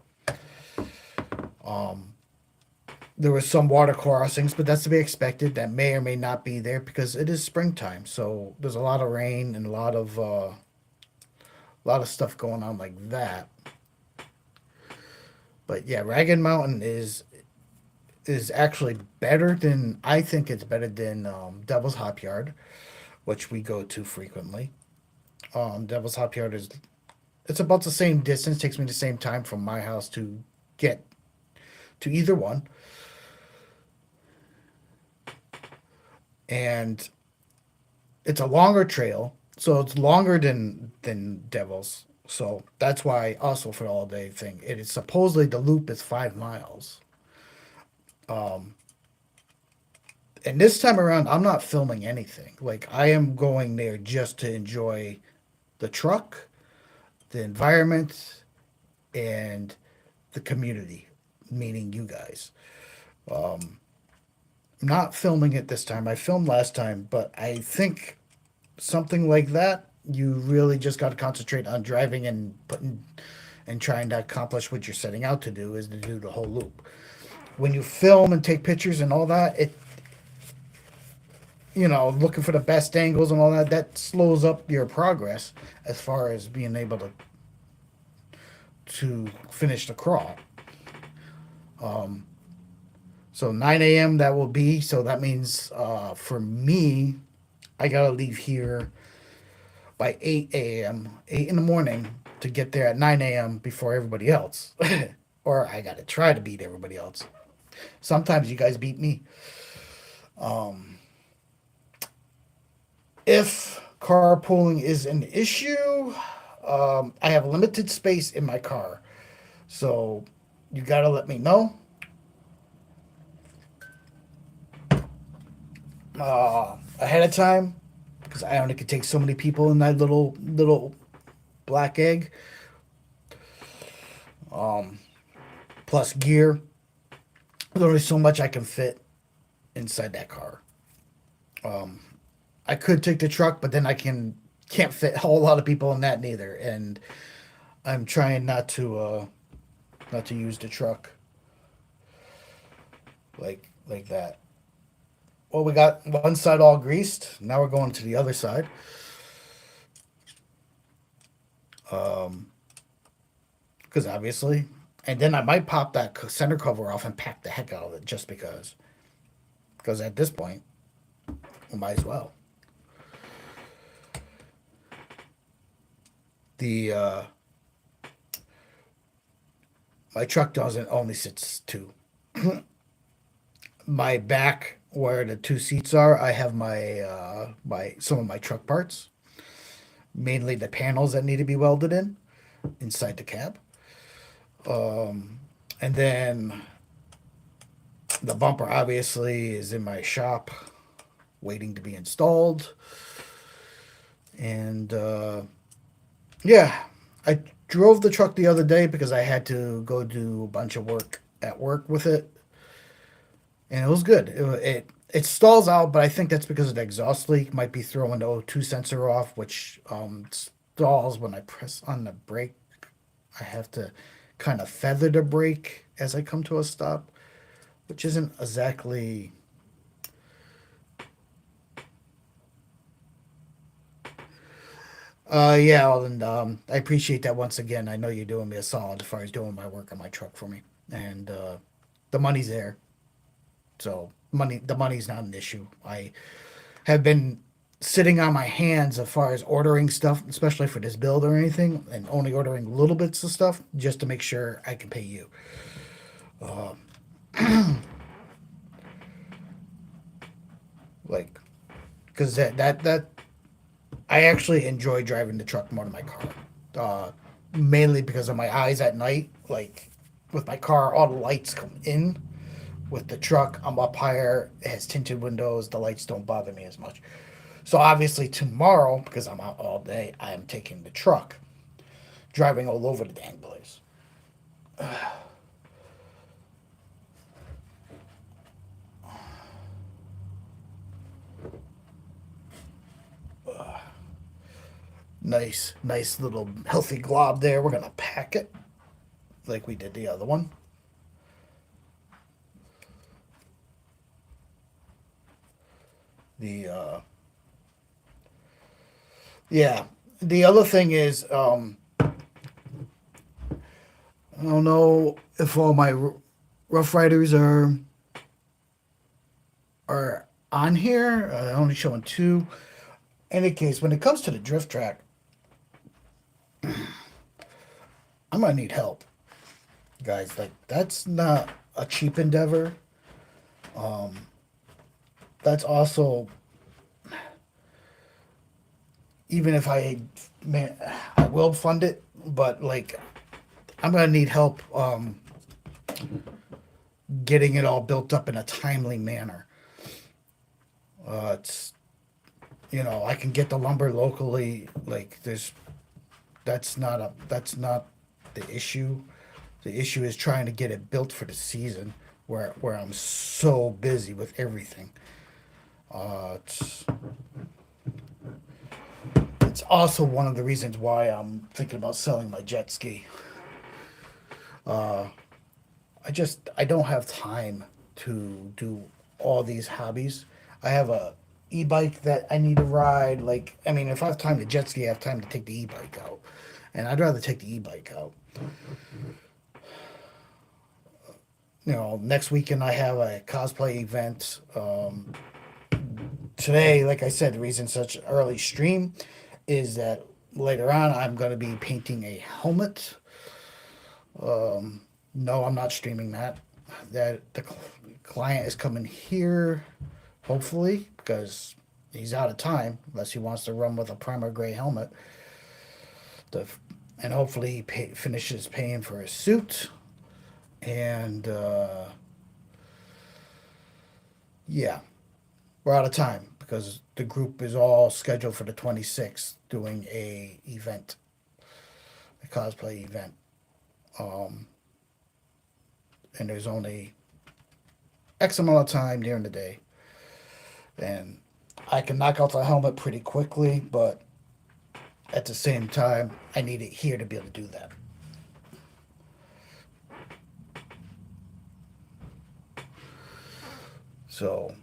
There was some water crossings, but that's to be expected. That may or may not be there because it is springtime, so there's a lot of rain and a lot of stuff going on like that. But yeah, Ragged Mountain is actually better than I think it's better than Devil's Hop Yard, which we go to frequently. Devil's Hop Yard is it's about the same distance. Takes me the same time from my house to get to either one, and it's a longer trail, so it's longer than Devil's. So that's why also for the all day thing, it is supposedly the loop is 5 miles. And this time around, I'm not filming anything. Like I am going there just to enjoy the truck, the environment, and the community, meaning you guys. I'm not filming it this time. I filmed last time, but I think something like that, you really just got to concentrate on driving and putting and trying to accomplish what you're setting out to do is to do the whole loop. When you film and take pictures and all that, looking for the best angles and all that, that slows up your progress as far as being able to finish the crawl. So 9 a.m. that will be. So that means for me, I gotta leave here by 8 a.m., 8 in the morning to get there at 9 a.m. before everybody else. Or I got to try to beat everybody else. Sometimes you guys beat me. If carpooling is an issue, I have limited space in my car. So you got to let me know. Ahead of time because I only could take so many people in that little black egg. Plus gear. There's only so much I can fit inside that car. I could take the truck, but then can't fit a whole lot of people in that neither. And I'm trying not to use the truck like that. Well, we got one side all greased. Now we're going to the other side. Because obviously, and then I might pop that center cover off and pack the heck out of it just because. Because at this point, we might as well. The My truck doesn't only sits two. My back where the two seats are, I have my some of my truck parts, mainly the panels that need to be welded in inside the cab. And then the bumper obviously is in my shop waiting to be installed. And yeah, I drove the truck the other day because I had to go do a bunch of work at work with it, and it was good. It stalls out, but I think that's because of the exhaust leak. Might be throwing the O2 sensor off, which stalls when I press on the brake. I have to kind of feather the brake as I come to a stop, which isn't exactly. Yeah, well, and I appreciate that once again. I know you're doing me a solid as far as doing my work on my truck for me, and the money's there, so the money's not an issue. I have been sitting on my hands as far as ordering stuff, especially for this build or anything, and only ordering little bits of stuff just to make sure I can pay you. Like, because that I actually enjoy driving the truck more than my car. Uh, Mainly because of my eyes at night. Like with my car, all the lights come in. With the truck, I'm up higher. It has tinted windows. The lights don't bother me as much. So obviously tomorrow, because I'm out all day, I am taking the truck, driving all over the dang place. Nice, nice little healthy glob there. We're gonna pack it like we did the other one. The Yeah. The other thing is, I don't know if all my Rough Riders are on here. Only showing two. In any case, when it comes to the drift track, I'm gonna need help, guys. Like that's not a cheap endeavor. That's also, even if man, I will fund it, but like I'm gonna need help getting it all built up in a timely manner. It's I can get the lumber locally. Like that's not the issue. The issue is trying to get it built for the season, where I'm so busy with everything. It's also one of the reasons why I'm thinking about selling my jet ski. I don't have time to do all these hobbies. I have a e-bike that I need to ride. Like, I mean, if I have time to jet ski, I have time to take the e-bike out, and I'd rather take the e-bike out. Next weekend I have a cosplay event. Today, like I said, the reason such early stream is that later on I'm going to be painting a helmet. No, I'm not streaming that. That the client is coming here, hopefully, because he's out of time unless he wants to run with a primer gray helmet. The, and hopefully he finishes paying for his suit. And yeah, we're out of time because the group is all scheduled for the 26th doing a cosplay event. Um, and there's only X amount of time during the day. And I can knock out the helmet pretty quickly, but at the same time, I need it here to be able to do that. So,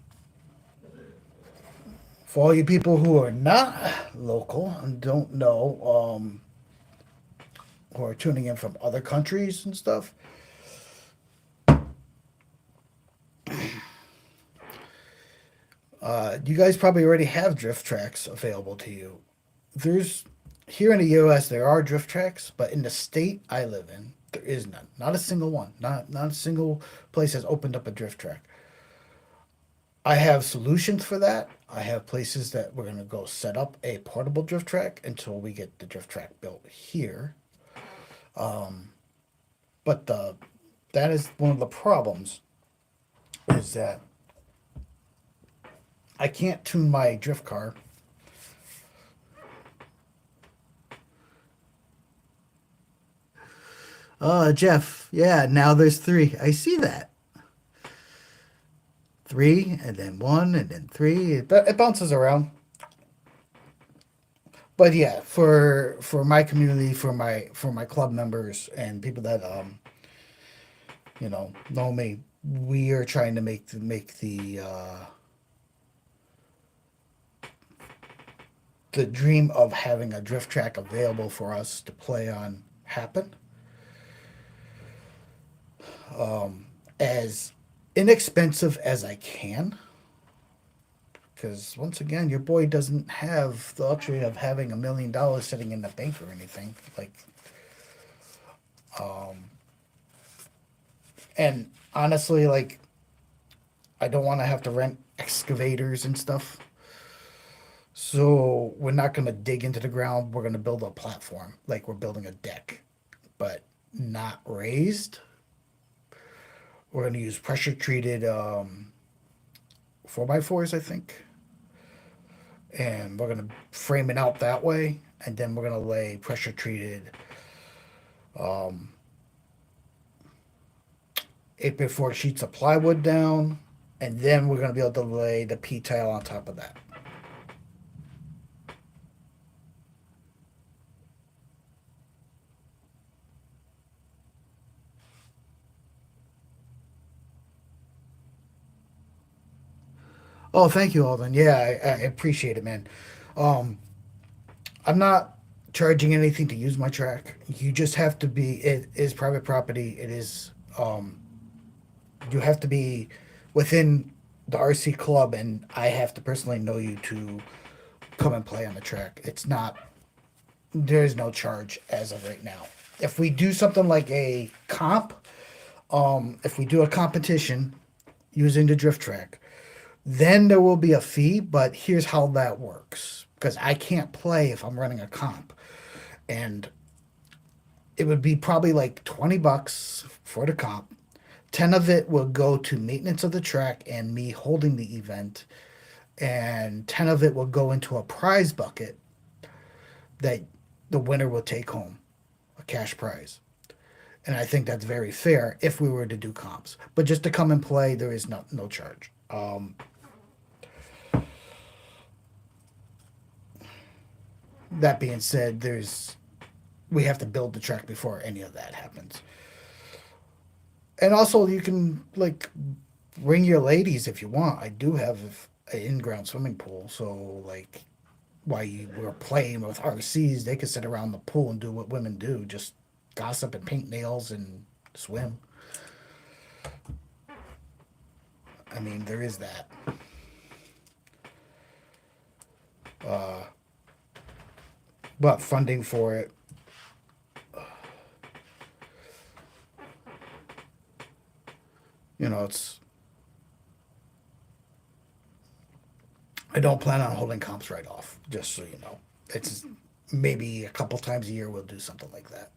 for all you people who are not local and don't know, who are tuning in from other countries and stuff, you guys probably already have drift tracks available to you. There's Here in the U.S. there are drift tracks, but in the state I live in, there is none. Not a single one. Not a single place has opened up a drift track. I have solutions for that. I have places that we're gonna go set up a portable drift track until we get the drift track built here. But that is one of the problems is that I can't tune my drift car. Jeff, yeah, now there's three. I see that. Three, and then one, and then three. It bounces around. But yeah, for my community, for my club members and people that know me, we are trying to make the dream of having a drift track available for us to play on happen as inexpensive as I can. Because once again, your boy doesn't have the luxury of having $1 million sitting in the bank or anything. And honestly, I don't want to have to rent excavators and stuff. So we're not going to dig into the ground. We're going to build a platform, like we're building a deck, but not raised. We're going to use pressure treated 4x4s, I think, and we're going to frame it out that way. And then we're going to lay pressure treated 8x4 sheets of plywood down, and then we're going to be able to lay the P tile on top of that. Oh, thank you, Alden. Yeah, I appreciate it, man. Um, I'm not charging anything to use my track. You just have to be. It is private property. It is. You have to be within the RC club, and I have to personally know you to come and play on the track. It's not. There is no charge as of right now. If we do something like a comp, if we do a competition using the drift track, then there will be a fee. But here's how that works, because I can't play if I'm running a comp, and it would be probably like $20 for the comp. 10 of it will go to maintenance of the track and me holding the event, and 10 of it will go into a prize bucket that the winner will take home, a cash prize. And I think that's very fair if we were to do comps. But just to come and play, there is no charge. That being said, we have to build the track before any of that happens. And also, you can bring your ladies if you want. I do have an in-ground swimming pool, so while you were playing with RCs, they could sit around the pool and do what women do, just gossip and paint nails and swim. I mean, there is that. But funding for it, it's. I don't plan on holding comps right off, just so you know. It's maybe a couple times a year we'll do something like that.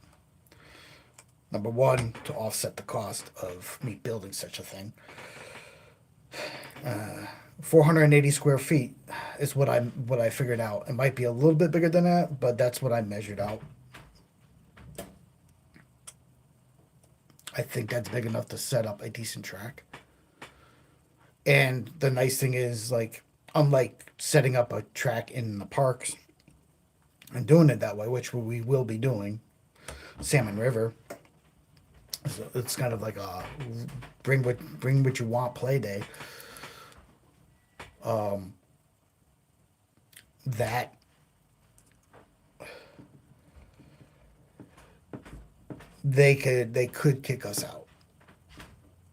Number one, to offset the cost of me building such a thing. 480 square feet is what I figured out. It might be a little bit bigger than that, but that's what I measured out. I think that's big enough to set up a decent track. And the nice thing is, unlike setting up a track in the parks and doing it that way, which we will be doing, Salmon River. So it's kind of like a bring what you want play day. That they could kick us out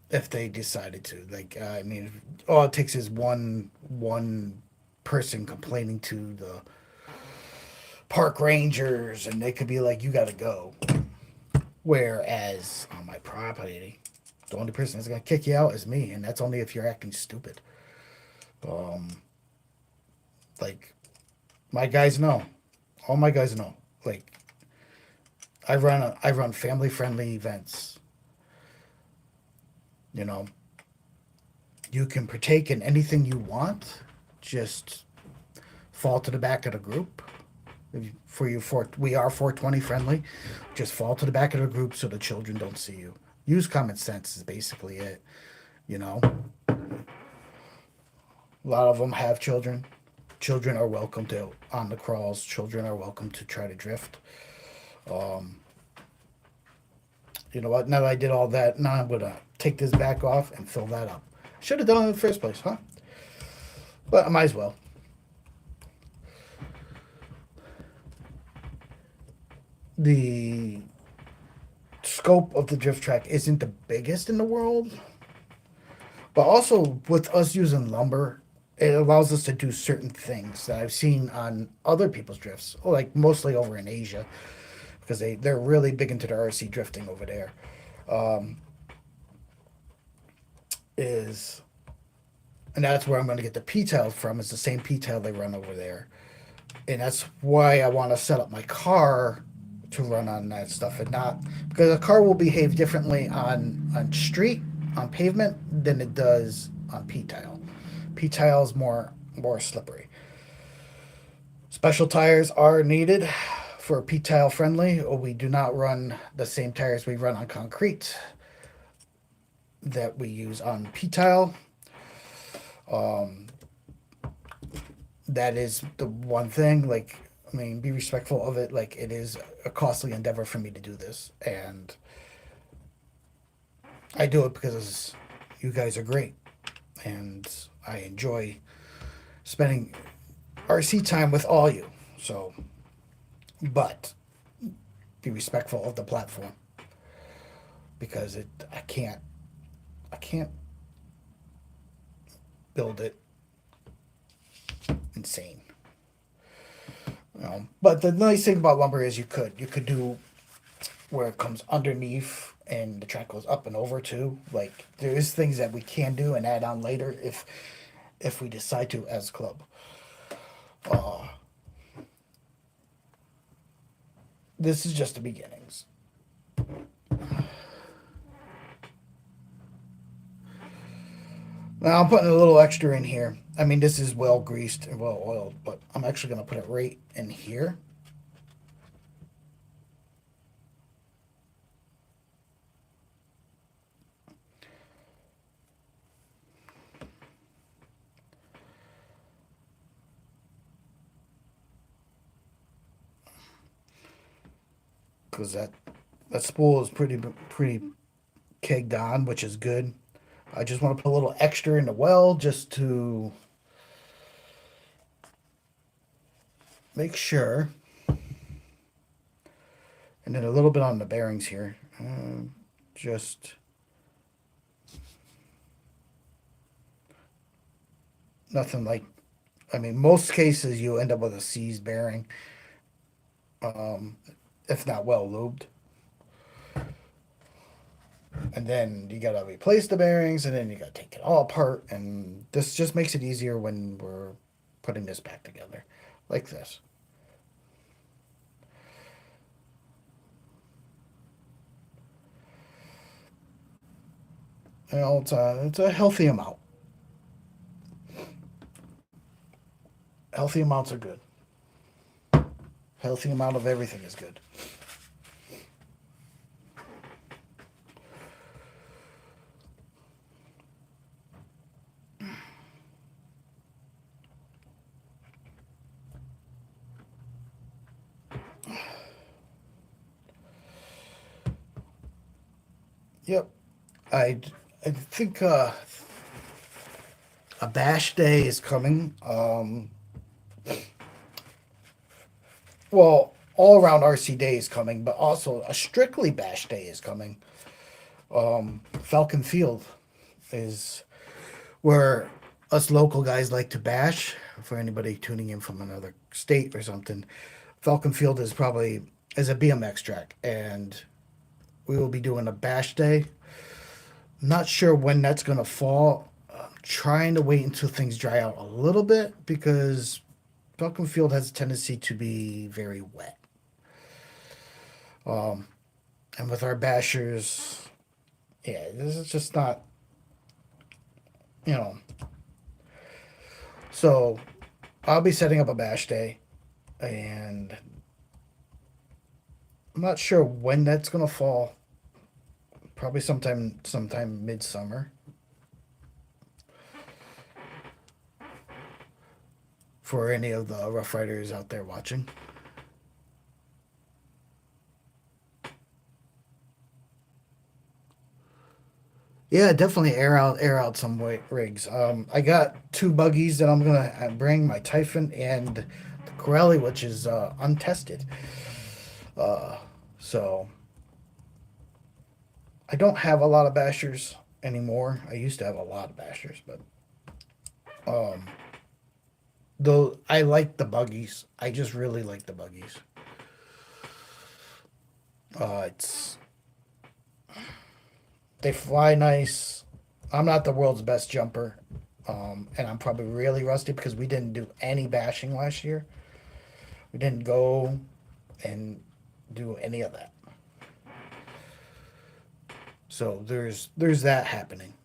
if they decided to. I mean, all it takes is one person complaining to the park rangers, and they could be like, "You got to go." Whereas on my property, the only person that's gonna kick you out is me, and that's only if you're acting stupid. Um, like my guys know, all my guys know. Like I run family friendly events. You know, you can partake in anything you want. Just fall to the back of the group. We are 420 friendly. Just fall to the back of the group so the children don't see you. Use common sense is basically it. You know, a lot of them have children. Children are welcome to on the crawls. Children are welcome to try to drift. Um, you know what? Now that I did all that, now I'm gonna take this back off and fill that up. Should have done it in the first place, huh? But I might as well. The scope of the drift track isn't the biggest in the world, but also with us using lumber, it allows us to do certain things that I've seen on other people's drifts, like mostly over in Asia, because they're really big into the RC drifting over there. Um, is and that's where I'm going to get the P-tail from. Is the same P-tail they run over there, and that's why I want to set up my car to run on that stuff, and not because a car will behave differently on street on pavement than it does on P-tail. P-tail is more slippery. Special tires are needed for P-tail friendly. We do not run the same tires we run on concrete that we use on P-tail. Um, that is the one thing. Like, I mean, be respectful of it. Like, it is a costly endeavor for me to do this, and I do it because you guys are great, and I enjoy spending RC time with all you. So, but be respectful of the platform because I can't build it insane. But the nice thing about lumber is you could do where it comes underneath and the track goes up and over too. Like there is things that we can do and add on later if we decide to as a club. Uh, this is just the beginnings. Now I'm putting a little extra in here. I mean, this is well greased and well oiled, but I'm actually going to put it right in here. Because that spool is pretty kegged on, which is good. I just want to put a little extra in the well just to make sure. And then a little bit on the bearings here. Just nothing like, I mean, most cases you end up with a seized bearing, um, if not well lubed. And then you gotta replace the bearings, and then you gotta take it all apart. And this just makes it easier when we're putting this back together, like this. You know, it's a healthy amount. Healthy amounts are good. Healthy amount of everything is good. Yep. I I think a bash day is coming. Well, all around RC day is coming, but also a strictly bash day is coming. Falcon Field is where us local guys like to bash. For anybody tuning in from another state or something, Falcon Field is a BMX track, and we will be doing a bash day. Not sure when that's gonna fall. I'm trying to wait until things dry out a little bit because Falcon Field has a tendency to be very wet. Um, and with our bashers, yeah, this is just not, you know. So I'll be setting up a bash day, and I'm not sure when that's gonna fall. Probably sometime midsummer. for any of the Rough Riders out there watching. Yeah, definitely air out some rigs. I got two buggies that I'm gonna bring, my Typhon and the Corelli, which is untested. Uh, so I don't have a lot of bashers anymore. I used to have a lot of bashers, but um, though I like the buggies. I just really like the buggies. It's They fly nice. I'm not the world's best jumper, and I'm probably really rusty because we didn't do any bashing last year. We didn't go and do any of that. So there's that happening.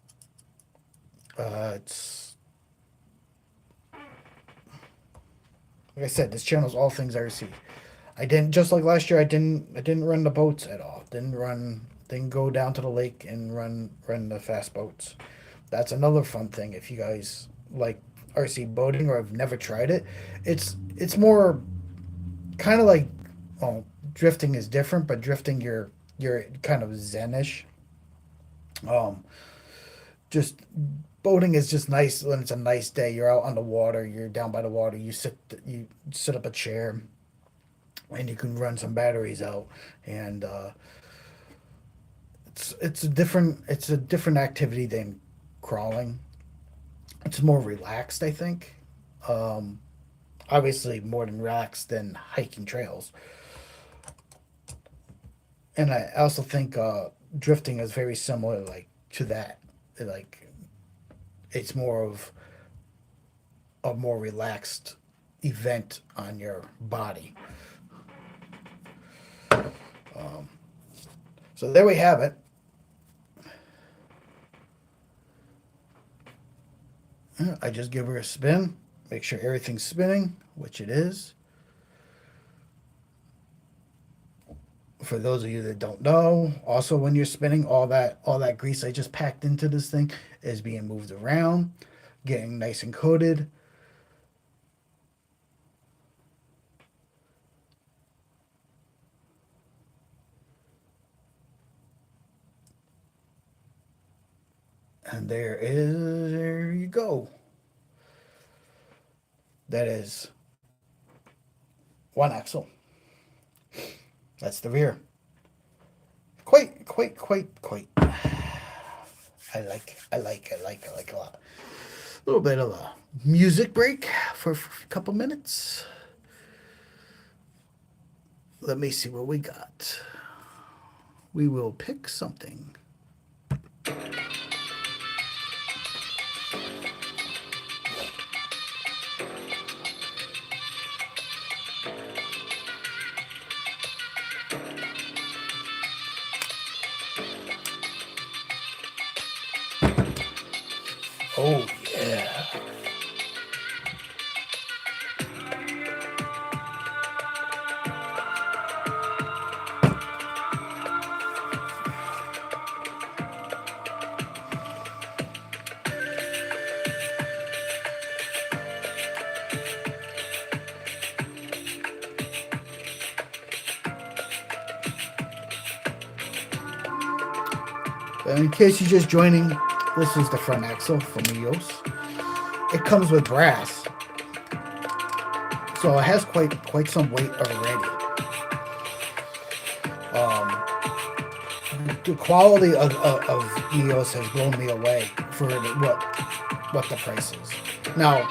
It's like I said, this channel's all things RC. I didn't just like last year. I didn't run the boats at all. Didn't go down to the lake and run the fast boats. That's another fun thing. If you guys like RC boating or have never tried it, it's more kind of like, well, drifting is different, but drifting you're kind of zenish. Um, just boating is just nice when it's a nice day. You're out on the water. You're down by the water. You sit up a chair and you can run some batteries out, and it's a different activity than crawling. It's more relaxed, I think. Um, Obviously more than relaxed than hiking trails. And I also think drifting is very similar, like to that. Like it's more of a more relaxed event on your body. Um, so there we have it. I just give her a spin, make sure everything's spinning, which it is. For those of you that don't know, also when you're spinning, all that grease I just packed into this thing is being moved around, getting nice and coated. And there you go. That is one axle. That's the rear. Quite. I like a lot. A little bit of a music break for a couple minutes. Let me see what we got. We will pick something. Oh, yeah. And in case you're just joining, this is the front axle from Meus. It comes with brass, so it has quite some weight already. Um, the quality of Meus has blown me away for what the price is. Now,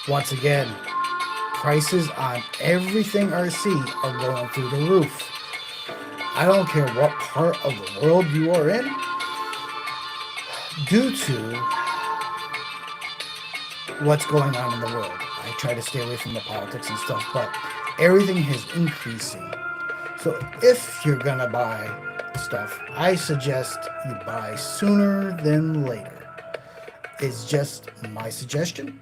once again, prices on everything RC are going through the roof. I don't care what part of the world you are in, due to what's going on in the world. I try to stay away from the politics and stuff, but everything is increasing. So if you're gonna buy stuff, I suggest you buy sooner than later. It's just my suggestion.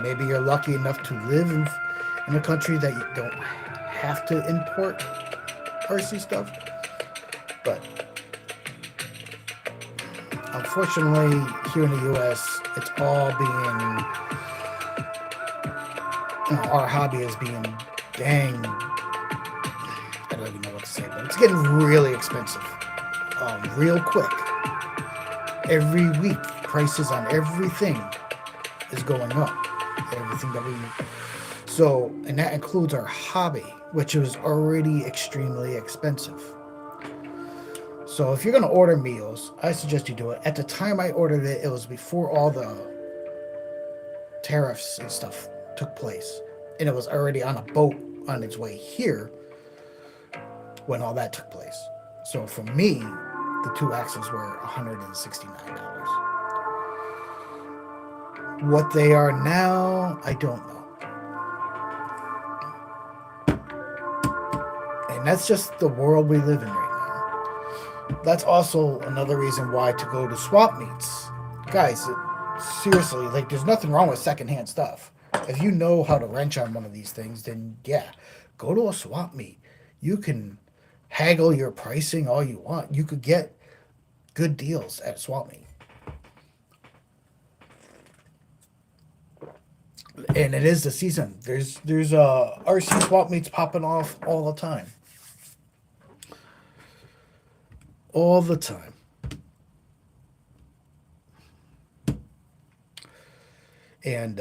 Maybe you're lucky enough to live in a country that you don't have to import RC stuff, but unfortunately here in the US it's all being our hobby is being dang. I don't even know what to say, but it's getting really expensive, real quick. Every week, prices on everything is going up. Everything that we so, and that includes our hobby, which was already extremely expensive. So, if you're going to order meals, I suggest you do it. At the time I ordered it, it was before all the tariffs and stuff took place, and it was already on a boat on its way here when all that took place. So, for me, the two axles were $169. What they are now, I don't know. And that's just the world we live in right now. That's also another reason why to go to swap meets. Guys, seriously, like there's nothing wrong with secondhand stuff. If you know how to wrench on one of these things, then yeah, go to a swap meet. You can haggle your pricing all you want. You could get good deals at swap meet. And it is the season. There's RC swap meets popping off all the time. All the time. And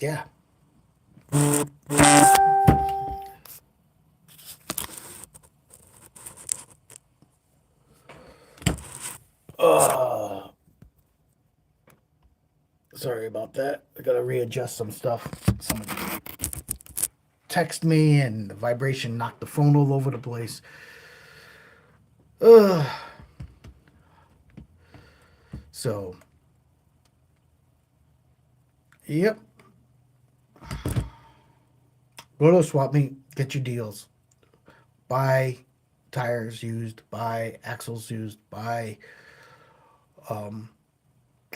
yeah. Uh, Sorry about that. I gotta readjust some stuff. Somebody text me and the vibration knocked the phone all over the place. Ugh. So, yep. Go to a swap meet, get your deals. Buy tires used, buy axles used, buy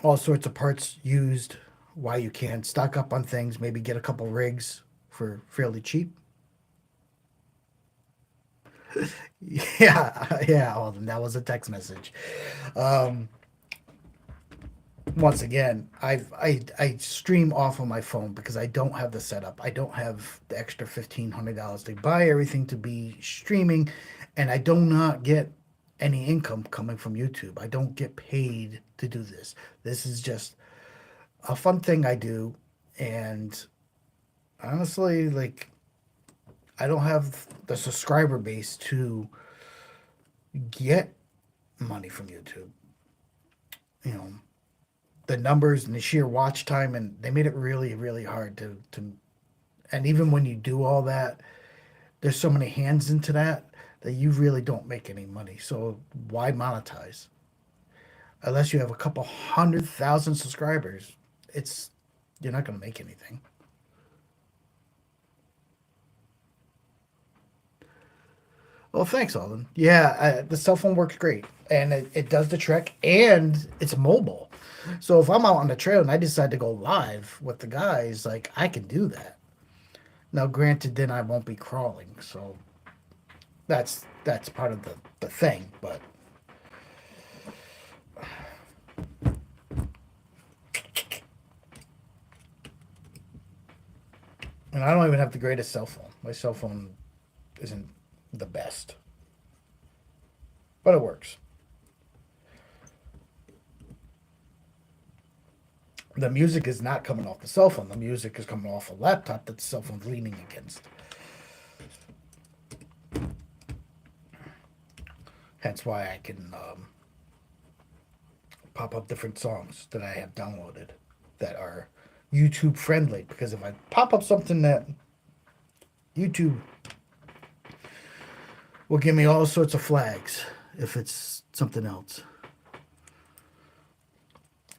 all sorts of parts used while you can. Stock up on things, maybe get a couple rigs for fairly cheap. Yeah, yeah, Alden, that was a text message. Um, Once again, I stream off on my phone because I don't have the setup. I don't have the extra $1,500 to buy everything to be streaming, and I do not get any income coming from YouTube. I don't get paid to do this. This is just a fun thing I do, and honestly, like I don't have the subscriber base to get money from YouTube. You know, the numbers and the sheer watch time, and they made it really, really hard to. And even when you do all that, there's so many hands into that you really don't make any money. So why monetize? Unless you have a couple 100,000 subscribers, it's you're not going to make anything. Well, thanks, Alden. Yeah, the cell phone works great, and it does the trick, and it's mobile. So if I'm out on the trail and I decide to go live with the guys, like I can do that. Now, granted, then I won't be crawling, so that's part of the thing. But and I don't even have the greatest cell phone. My cell phone isn't the best, but it works. The music is not coming off the cell phone. The music is coming off a laptop that the cell phone's leaning against. Hence why I can pop up different songs that I have downloaded that are YouTube friendly. Because if I pop up something that YouTube will give me all sorts of flags if it's something else.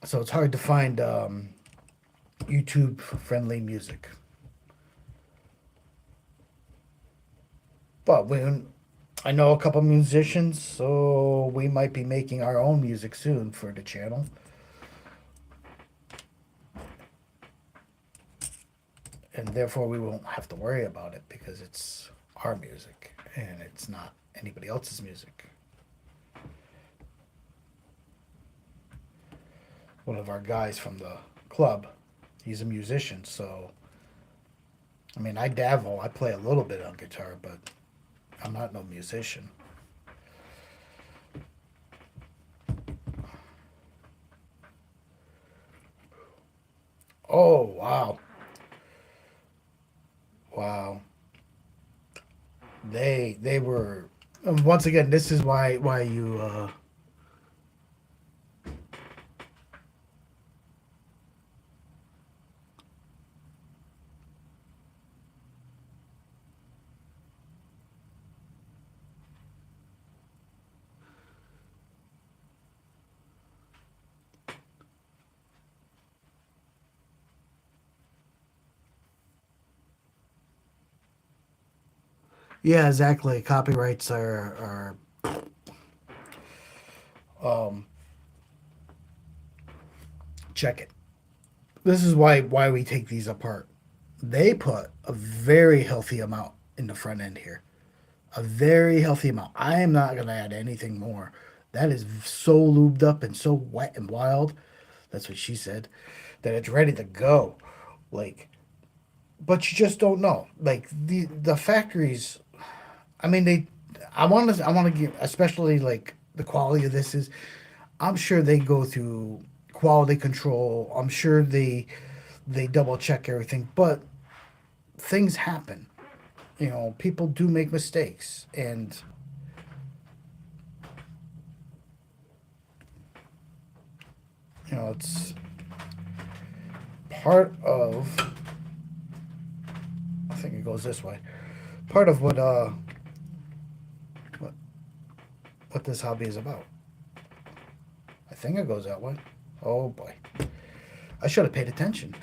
So it's hard to find YouTube friendly music. But when I know a couple musicians, so we might be making our own music soon for the channel. And therefore we won't have to worry about it because it's our music and it's not anybody else's music. One of our guys from the club, He's a musician, so I mean, I dabble. I play a little bit on guitar, but I'm not no musician. Oh wow, wow. They were once again. This is why you yeah, exactly. Copyrights are check it. This is why we take these apart. They put a very healthy amount in the front end here. A very healthy amount. I am not gonna add anything more. That is so lubed up and so wet and wild. That's what she said. That it's ready to go. Like, but you just don't know. Like the factories. I mean, they. I want to give, especially like the quality of this is. I'm sure they go through quality control. I'm sure they double check everything, but things happen. You know, people do make mistakes, and you know it's part of. I think it goes this way. Part of what what this hobby is about. I think it goes that way. Oh boy, I should have paid attention.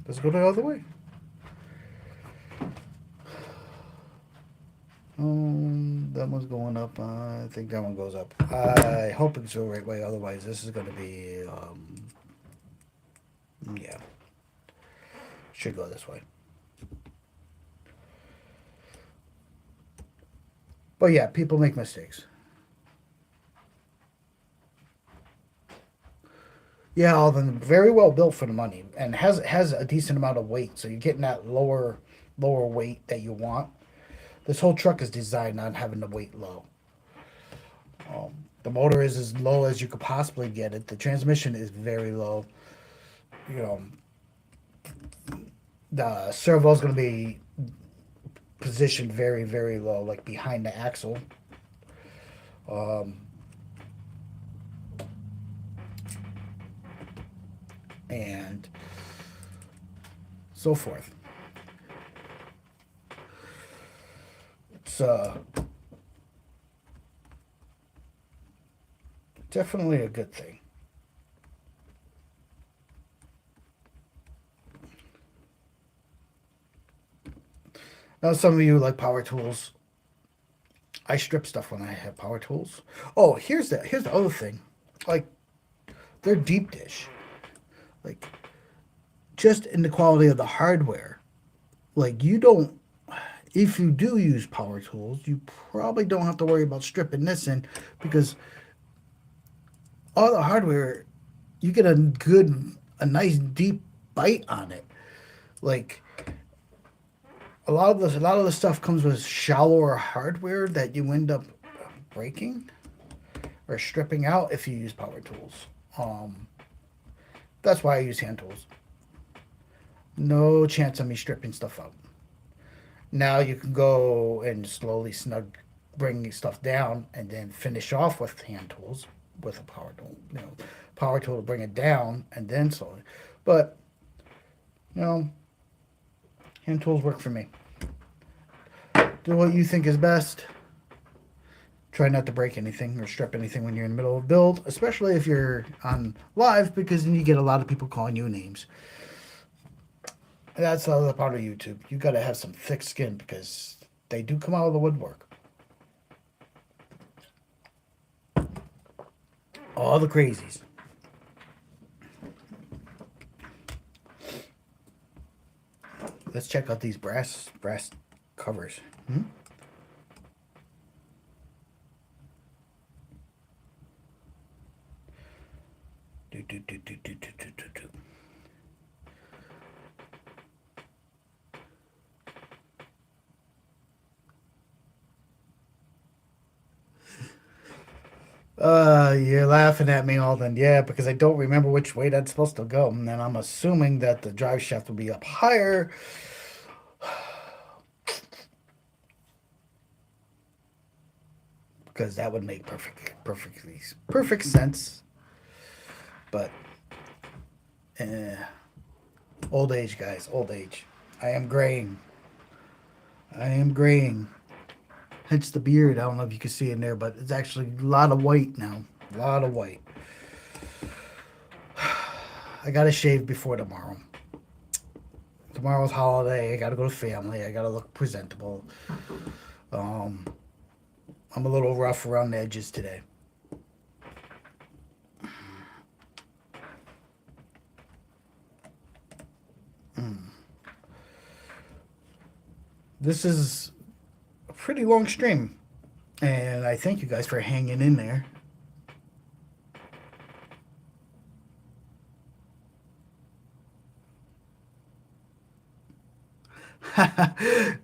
Let's go the other way. That one's going up. I think that one goes up. I hope it's the right way. Otherwise, this is going to be, yeah, should go this way. But yeah, people make mistakes. Yeah, all of them very well built for the money, and has a decent amount of weight, so you're getting that lower weight that you want. This whole truck is designed on having the weight low. The motor is as low as you could possibly get it. The transmission is very low. You know, the servo is going to be positioned very low, like behind the axle, and so forth. It's definitely a good thing. Now, some of you like power tools. I strip stuff when I have power tools. Oh, here's the other thing. Like they're deep dish. Like just in the quality of the hardware. Like you don't if you do use power tools, you probably don't have to worry about stripping this in because all the hardware you get a nice deep bite on it. Like a lot of the stuff comes with shallower hardware that you end up breaking or stripping out if you use power tools. Um, that's why I use hand tools. No chance of me stripping stuff out. Now you can go and slowly snug bring stuff down and then finish off with hand tools with a power tool. You know, power tool to bring it down and then slowly. But you know, hand tools work for me. Do what you think is best. Try not to break anything or strip anything when you're in the middle of a build, especially if you're on live, because then you get a lot of people calling you names. And that's the other part of YouTube. You got to have some thick skin because they do come out of the woodwork. All the crazies. Let's check out these brass covers. Hmm? Do, do, do, do, do, do, do, do. You're laughing at me, Alden. Yeah, because I don't remember which way that's supposed to go. And then I'm assuming that the drive shaft will be up higher. Because that would make perfect sense. But eh, old age, guys, old age. I am graying. I am graying. Hence the beard. I don't know if you can see in there, but it's actually a lot of white now. A lot of white. I gotta shave before tomorrow. Tomorrow's holiday. I gotta go to family. I gotta look presentable. Um, I'm a little rough around the edges today. This is a pretty long stream, and I thank you guys for hanging in there.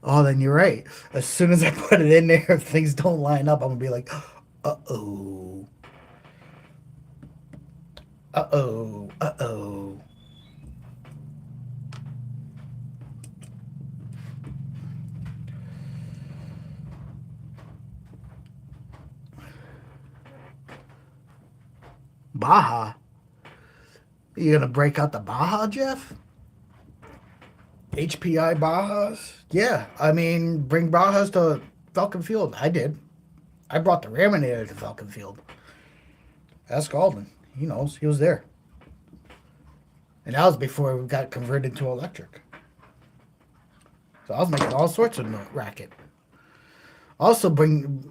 Oh, then you're right. As soon as I put it in there, if things don't line up, I'm gonna be like, uh oh, uh oh, uh oh. Baja. You gonna break out the Baja, Jeff? HPI Bajas? Yeah, I mean, bring Bajas to Falcon Field. I did. I brought the Raminator to Falcon Field. Ask Alden. He knows. He was there. And that was before we got converted to electric. So I was making all sorts of racket. Also bring.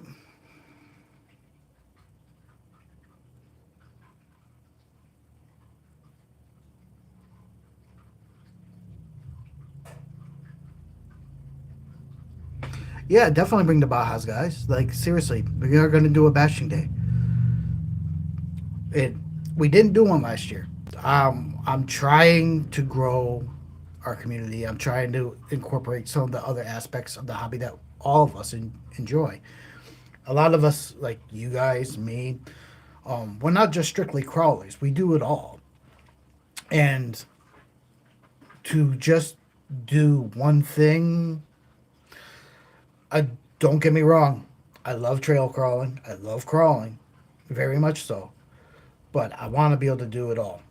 Yeah, definitely bring the Bajas, guys. Like, seriously, we are going to do a bashing day. It. We didn't do one last year. I'm trying to grow our community. I'm trying to incorporate some of the other aspects of the hobby that all of us enjoy. A lot of us, like you guys, me, we're not just strictly crawlers. We do it all. And to just do one thing, I don't get me wrong. I love trail crawling. I love crawling, very much so. But I want to be able to do it all,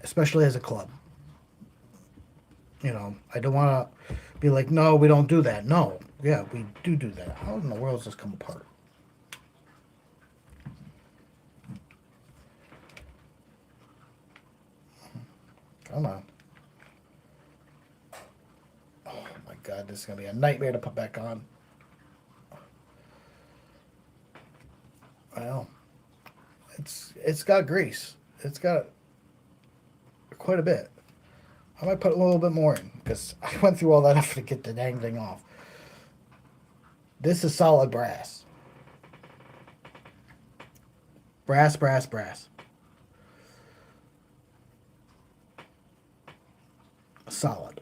especially as a club. I don't want to be like, no, we don't do that. No, yeah, we do that. How in the world does this come apart? Come on. Oh my God, this is gonna be a nightmare to put back on. Well, it's got grease. It's got quite a bit. I might put a little bit more in because I went through all that effort to get the dang thing off. This is solid brass. Brass, brass, brass. Solid.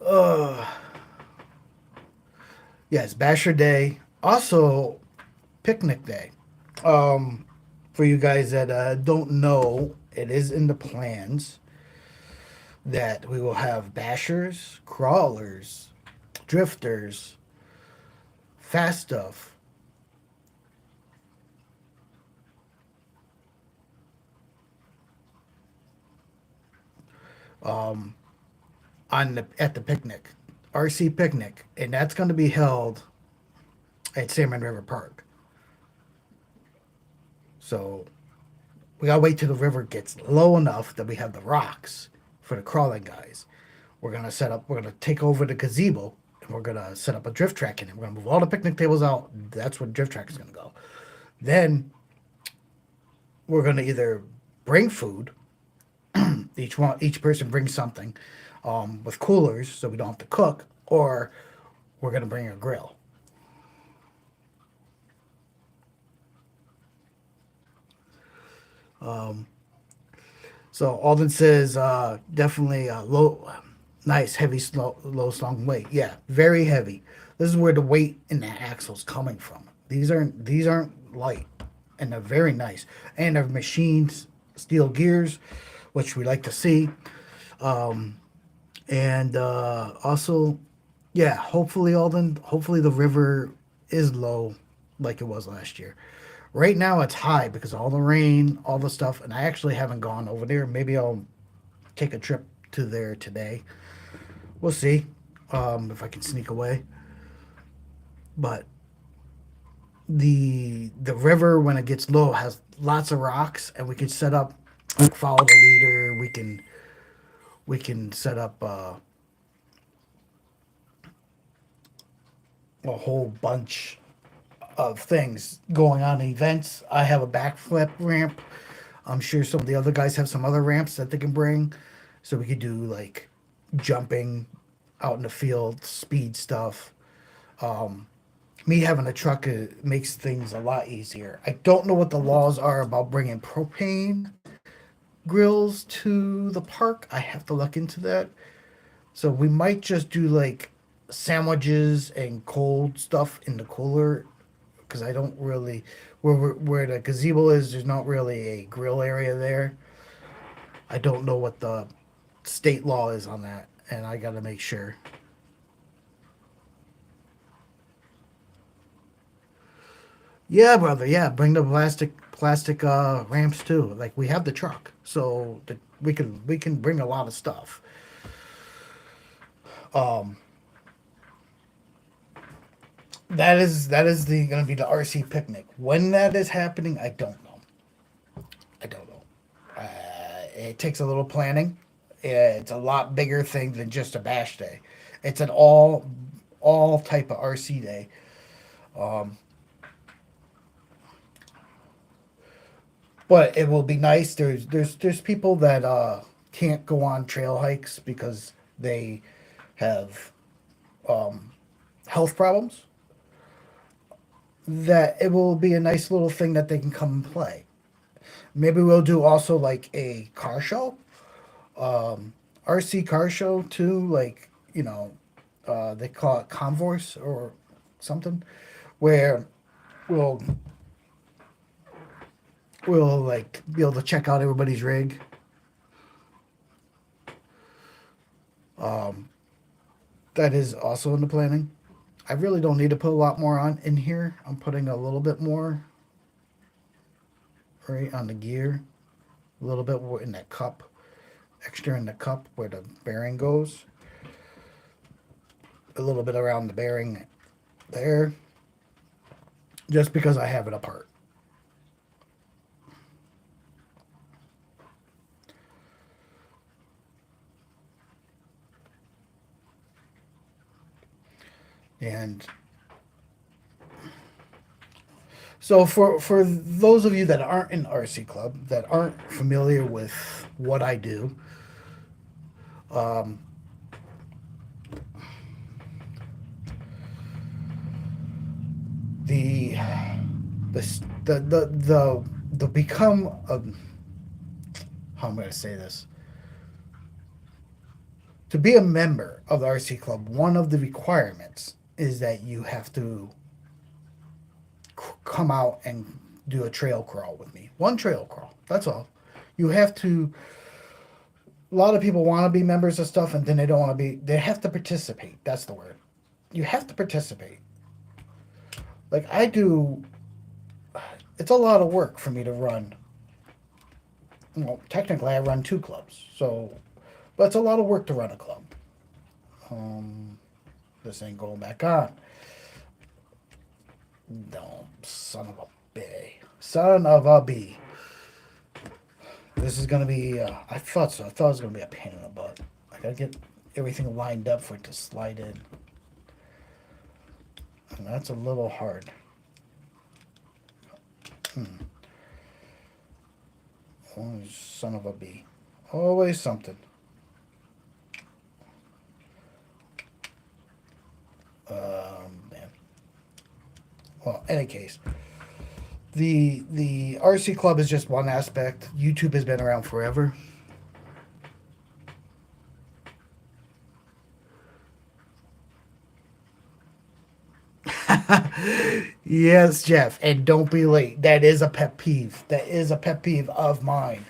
Uh, yes, Basher Day. Also, Picnic Day. Um, for you guys that don't know, it is in the plans that we will have bashers, crawlers, drifters, fast stuff. Um, on the at the picnic, RC picnic, and that's going to be held at Salmon River Park. So we gotta wait till the river gets low enough that we have the rocks for the crawling guys. We're gonna set up. We're gonna take over the gazebo, and we're gonna set up a drift track in it. We're gonna move all the picnic tables out. That's where the drift track is gonna go. Then we're gonna either bring food. Each person brings something, with coolers, so we don't have to cook, or we're gonna bring a grill. So Alden says definitely low. Nice, heavy, slow, low slung weight. Yeah, very heavy. This is where the weight in the axle's coming from. These aren't light, and they're very nice. And they're machined steel gears, which we like to see. And also, yeah, hopefully the river is low like it was last year. Right now it's high because of all the rain, all the stuff, and I actually haven't gone over there. Maybe I'll take a trip to there today. We'll see if I can sneak away. But the river when it gets low has lots of rocks, and we can set up like follow the leader. We can set up a whole bunch of things going on events. I have a backflip ramp. I'm sure some of the other guys have some other ramps that they can bring, so we could do like jumping out in the field, speed stuff. Me having a truck makes things a lot easier. I don't know what the laws are about bringing propane grills to the park. I have to look into that. So we might just do like sandwiches and cold stuff in the cooler because I don't really where the gazebo is. There's not really a grill area there. I don't know what the state law is on that, and I got to make sure. Yeah, brother. Yeah, bring the plastic ramps too. Like we have the truck, so we can bring a lot of stuff. That is the going to be the RC picnic. When that is happening, I don't know. I don't know. It takes a little planning. It's a lot bigger thing than just a bash day. It's an all type of RC day. But it will be nice. There's people that can't go on trail hikes because they have health problems. That it will be a nice little thing that they can come and play. Maybe we'll do also like a car show, RC car show too. Like they call it convoys or something, where we'll we'll like be able to check out everybody's rig. That is also in the planning. I really don't need to put a lot more on in here. I'm putting a little bit more right on the gear, a little bit more in that cup, extra in the cup where the bearing goes, a little bit around the bearing there, just because I have it apart. And so for those of you that aren't in RC Club, that aren't familiar with what I do, the the become a, how am I going to say this? To be a member of the RC Club, one of the requirements is that you have to come out and do a trail crawl with me. One trail crawl. That's all. You have to. A lot of people want to be members of stuff, and then they don't want to be. They have to participate. That's the word. You have to participate. Like I do. It's a lot of work for me to run. Well, technically, I run two clubs, so, but it's a lot of work to run a club. Um, this ain't going back on. No, son of a b. Son of a b. This is gonna be. I thought so. I thought it was gonna be a pain in the butt. I gotta get everything lined up for it to slide in, and that's a little hard. Oh, son of a b. Always something. Man. Well, any case, the RC Club is just one aspect. YouTube has been around forever. Yes, Jeff, and don't be late. That is a pet peeve. That is a pet peeve of mine.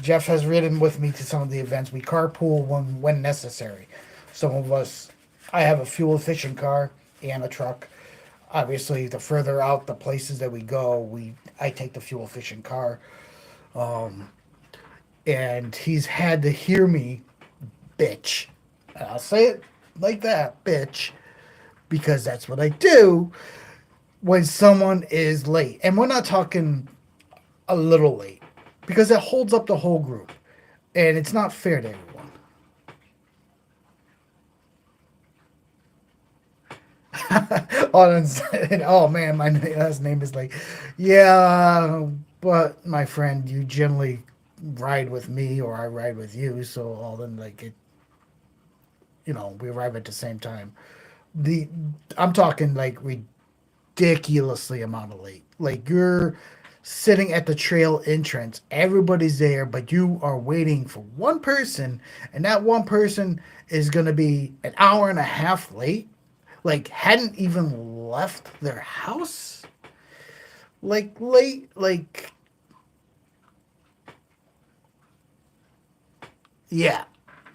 Jeff has ridden with me to some of the events. We carpool when necessary. Some of us, I have a fuel efficient car and a truck. Obviously, the further out the places that we go, I take the fuel efficient car. And he's had to hear me bitch. And I'll say it like that, bitch, because that's what I do when someone is late. And we're not talking a little late, because it holds up the whole group. And it's not fair to everyone. Oh man, my last name is like, yeah, but my friend, you generally ride with me or I ride with you, so all then like it, we arrive at the same time. The I'm talking like ridiculously amount of late. Like you're sitting at the trail entrance, everybody's there, but you are waiting for one person, and that one person is going to be an hour and a half late. Like hadn't even left their house. Like late, like yeah,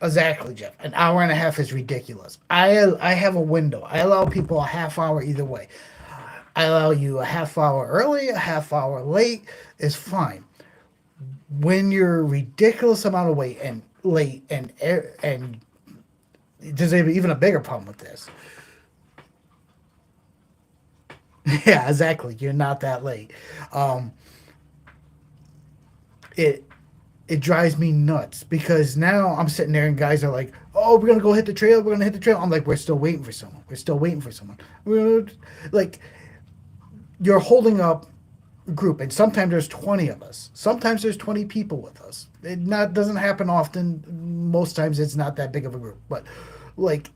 exactly, Jeff. An hour and a half is ridiculous. I have a window. I allow people a half hour either way. I allow you a half hour early, a half hour late is fine. When you're ridiculous amount of weight and late and there's even a bigger problem with this. Yeah, exactly. You're not that late. Um, it it drives me nuts because now I'm sitting there and guys are like, "Oh, we're gonna go hit the trail. We're gonna hit the trail." I'm like, "We're still waiting for someone. We're still waiting for someone." Like you're holding up a group, and sometimes there's 20 of us. Sometimes there's 20 people with us. It not doesn't happen often. Most times it's not that big of a group, but like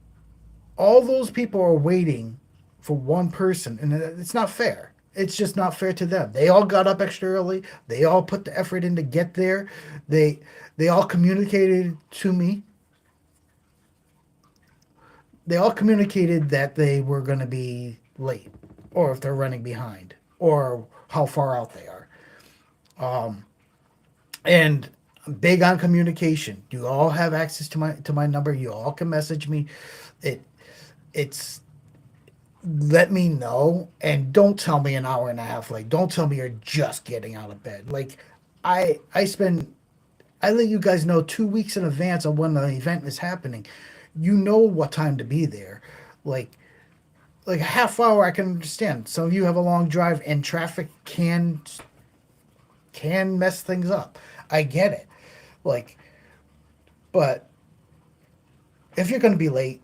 all those people are waiting for one person, and it's not fair. It's just not fair to them. They all got up extra early. They all put the effort in to get there. They they all communicated to me. They all communicated that they were going to be late, or if they're running behind, or how far out they are. And I'm big on communication. You all have access to my number. You all can message me. It it's let me know, and don't tell me an hour and a half late. Don't tell me you're just getting out of bed. Like I spend I let you guys know 2 weeks in advance of when the event is happening. You know what time to be there. Like like a half hour I can understand. Some of you have a long drive and traffic can mess things up. I get it. Like but if you're going to be late,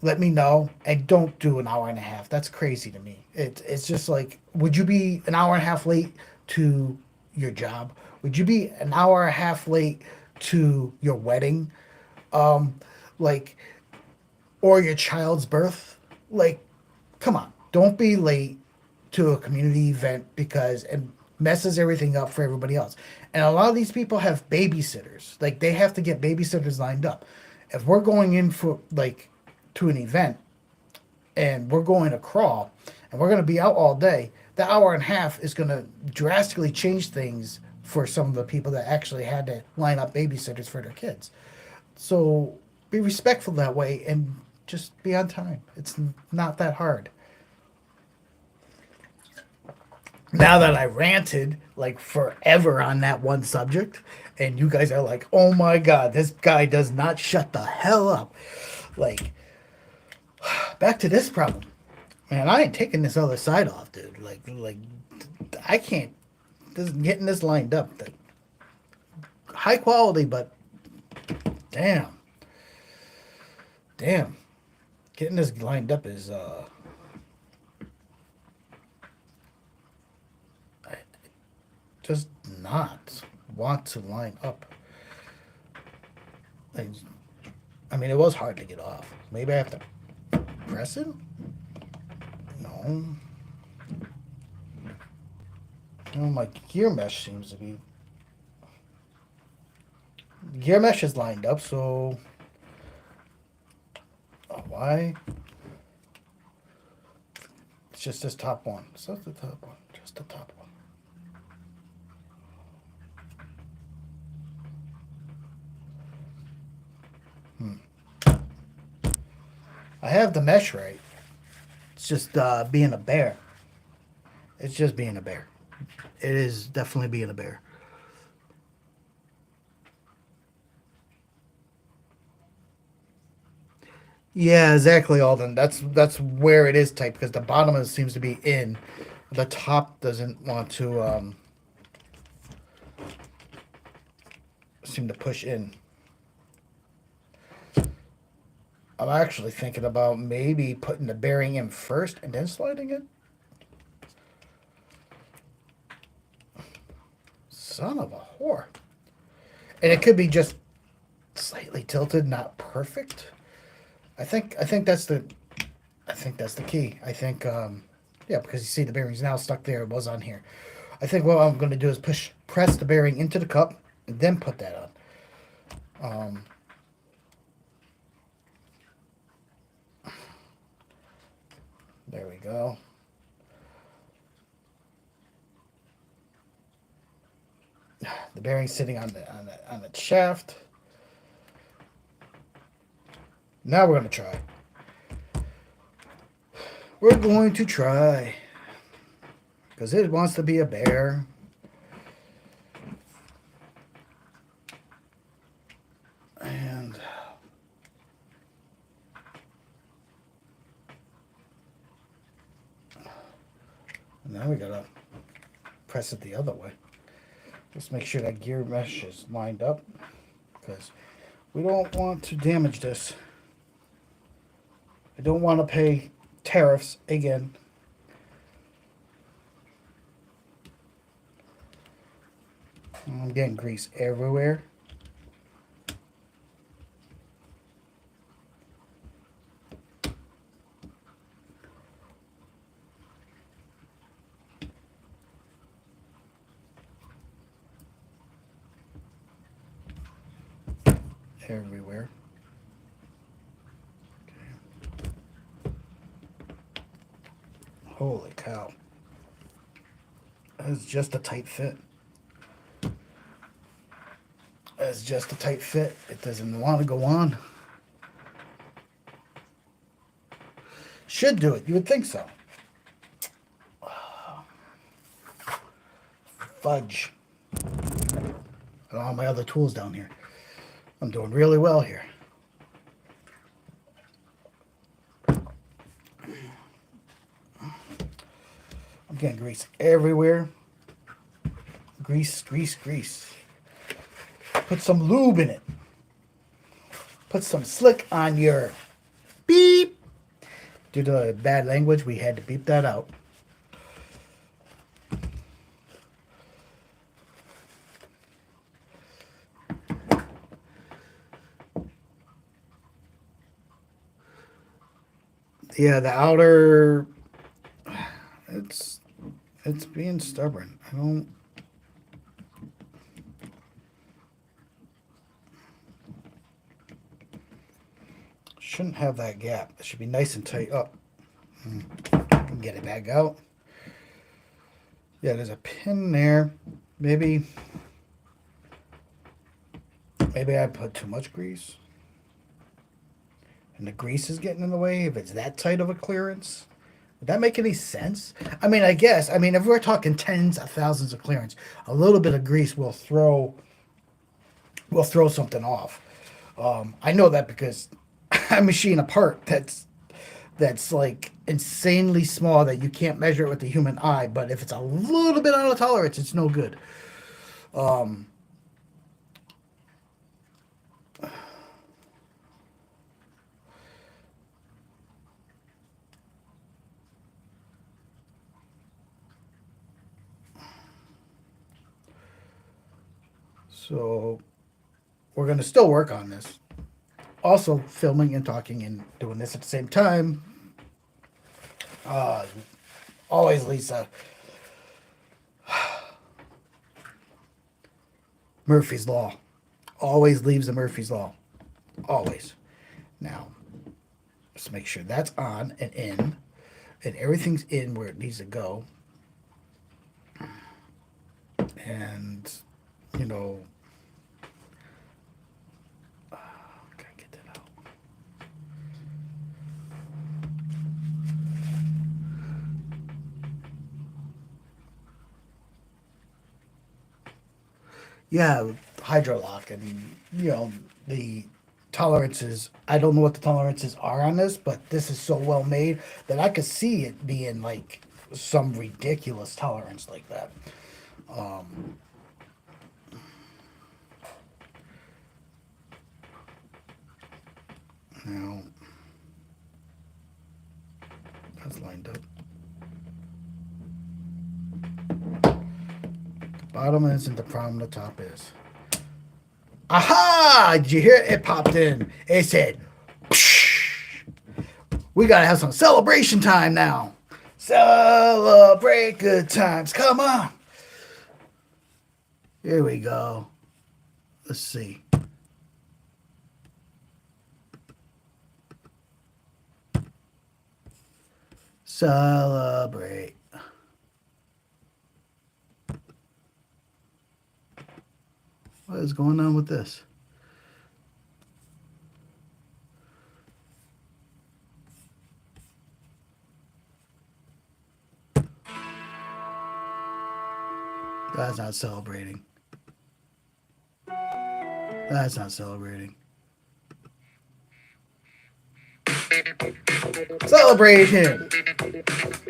let me know and don't do an hour and a half. That's crazy to me. It's just like, would you be an hour and a half late to your job? Would you be an hour and a half late to your wedding? Like, or your child's birth? Like, come on. Don't be late to a community event because it messes everything up for everybody else. And a lot of these people have babysitters. Like they have to get babysitters lined up. If we're going in for like to an event and we're going to crawl and we're going to be out all day, the hour and a half is going to drastically change things for some of the people that actually had to line up babysitters for their kids. So be respectful that way and just be on time. It's not that hard. Now that I ranted like forever on that one subject, and you guys are like, oh my God, this guy does not shut the hell up. Like, back to this problem. Man, I ain't taking this other side off, dude. Like, I can't. Getting this lined up. High quality, but damn, damn, getting this lined up is just not want to line up. I, I mean, it was hard to get off. Maybe I have to press it. No, oh, my gear mesh seems to be gear mesh is lined up. So why? It's just this top one. So that's the top one. Just the top one. I have the mesh right. It's just being a bear. It's just being a bear. It is definitely being a bear. Yeah, exactly, Alden. That's where it is tight because the bottom of it seems to be in. The top doesn't want to seem to push in. I'm actually thinking about maybe putting the bearing in first and then sliding it. Son of a whore. And it could be just slightly tilted, not perfect. I think that's the key. I think yeah, because you see the bearing's now stuck there. It was on here. I think what I'm going to do is press the bearing into the cup and then put that on. There we go. The bearing's sitting on the shaft. Now we're going to try. We're going to try. Because it wants to be a bear. And now we gotta press it the other way. Let's make sure that gear mesh is lined up. Because we don't want to damage this. I don't want to pay tariffs again. I'm getting grease everywhere. Everywhere. Okay. Holy cow. That's just a tight fit. That's just a tight fit. It doesn't want to go on. Should do it. You would think so. Fudge. I don't have my other tools down here. I'm doing really well here. I'm getting grease everywhere. Grease, grease, grease. Put some lube in it. Put some slick on your beep. Due to bad language, we had to beep that out. Yeah, the outer, it's being stubborn. I don't. Shouldn't have that gap. It should be nice and tight up. Get it back out. Yeah, there's a pin there. Maybe I put too much grease. And the grease is getting in the way if it's that tight of a clearance. Would that make any sense? I mean, I guess. I mean, if we're talking tens of thousands of clearance, a little bit of grease will throw something off. I know that because I machine a part that's like insanely small that you can't measure it with the human eye. But if it's a little bit out of tolerance, it's no good. So we're going to still work on this. Also filming and talking and doing this at the same time. Always, Lisa. Murphy's Law. Always leaves the Murphy's Law. Always. Now, let's make sure that's on and in. and everything's in where it needs to go. And, you know, gotta get that out. Yeah, hydrolock, and the tolerances. I don't know what the tolerances are on this, but this is so well made that I could see it being like some ridiculous tolerance like that. Um, now that's lined up. The bottom isn't the problem. The top is. Aha! Did you hear it? It popped in. It said, "Psh, we gotta have some celebration time now. Celebrate good times. Come on." Here we go. Let's see. Celebrate. What is going on with this? That's not celebrating. That's not celebrating. Celebrate him.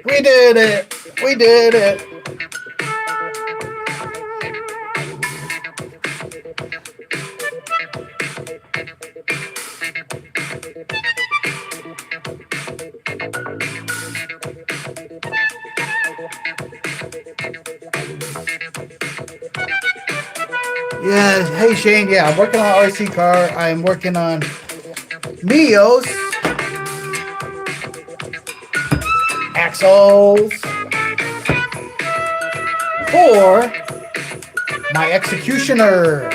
We did it. We did it. Yeah, hey Shane, yeah, I'm working on RC car. I'm working on Meos, axles for my executioner.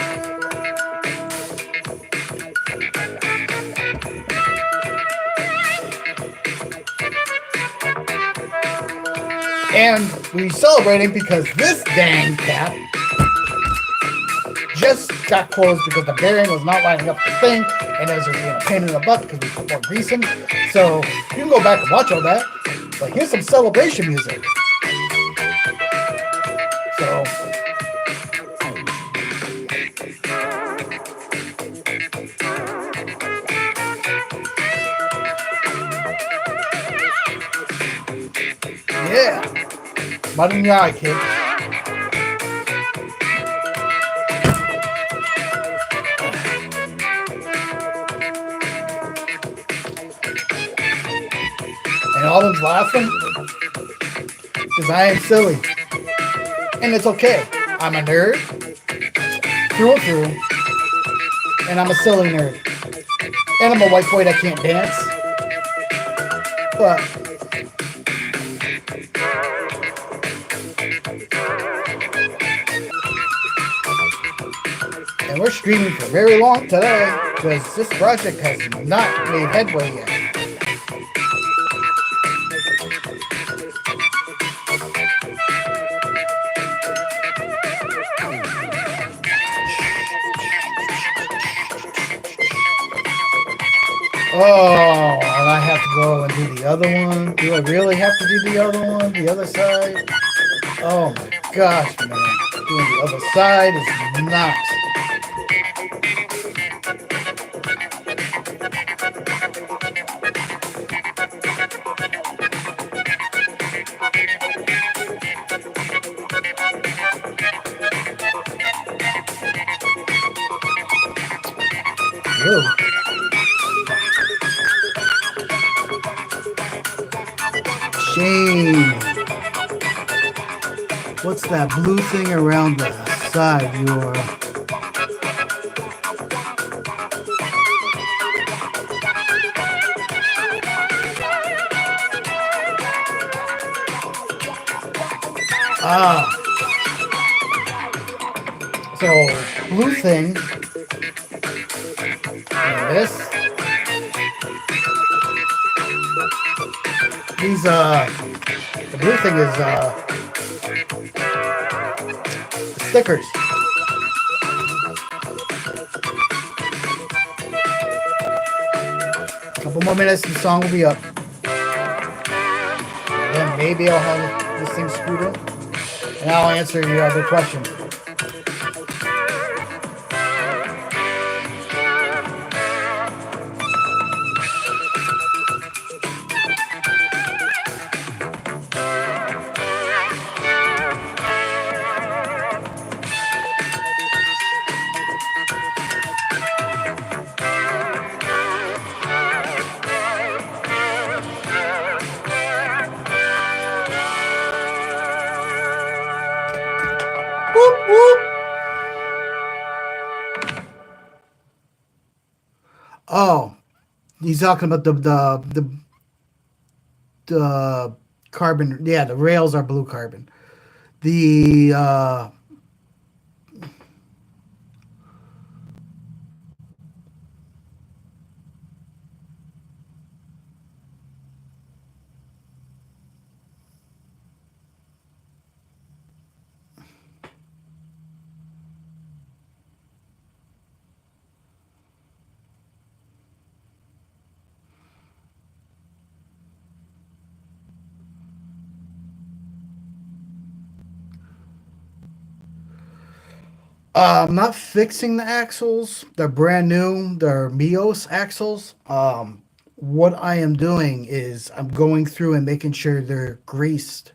And we're celebrating because this dang cap just got closed because the bearing was not lining up the thing, and it was just being a pain in the butt because we put more grease in. So you can go back and watch all that. But here's some celebration music. So yeah, mud in the eye, kid. And Alden's laughing because I am silly. And it's okay. I'm a nerd through and through. And I'm a silly nerd. And I'm a white boy that can't dance. But and we're streaming for very long today because this project has not made headway yet. Oh, and I have to go and do the other one. Do I really have to do the other one? The other side? Oh my gosh, man. Doing the other side is not. Ew. Shame. What's that blue thing around the side? Your so blue thing. And this These the blue thing is stickers. A couple more minutes, and the song will be up. And then maybe I'll have this thing screwed in, and I'll answer your other questions. Whoop whoop. Oh, he's talking about the carbon. Yeah, the rails are blue carbon. The I'm not fixing the axles. They're brand new. They're Meos axles. What I am doing is I'm going through and making sure they're greased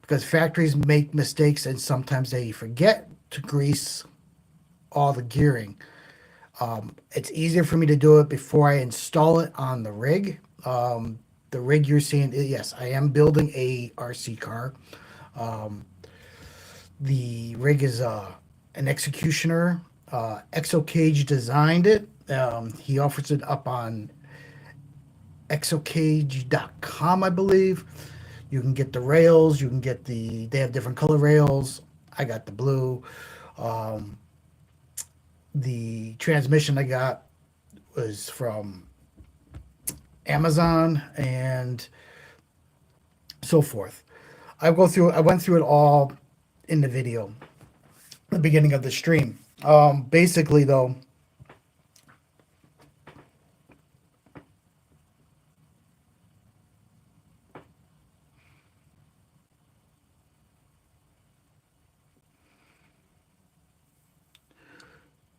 because factories make mistakes and sometimes they forget to grease all the gearing. It's easier for me to do it before I install it on the rig. The rig you're seeing, yes, I am building a RC car. The rig is an executioner. Exo Cage designed it. He offers it up on exocage.com, I believe. You can get the rails. You can get they have different color rails. I got the blue. Um, the transmission I got was from Amazon and so forth. I went through it all in the video, the beginning of the stream. Basically, though,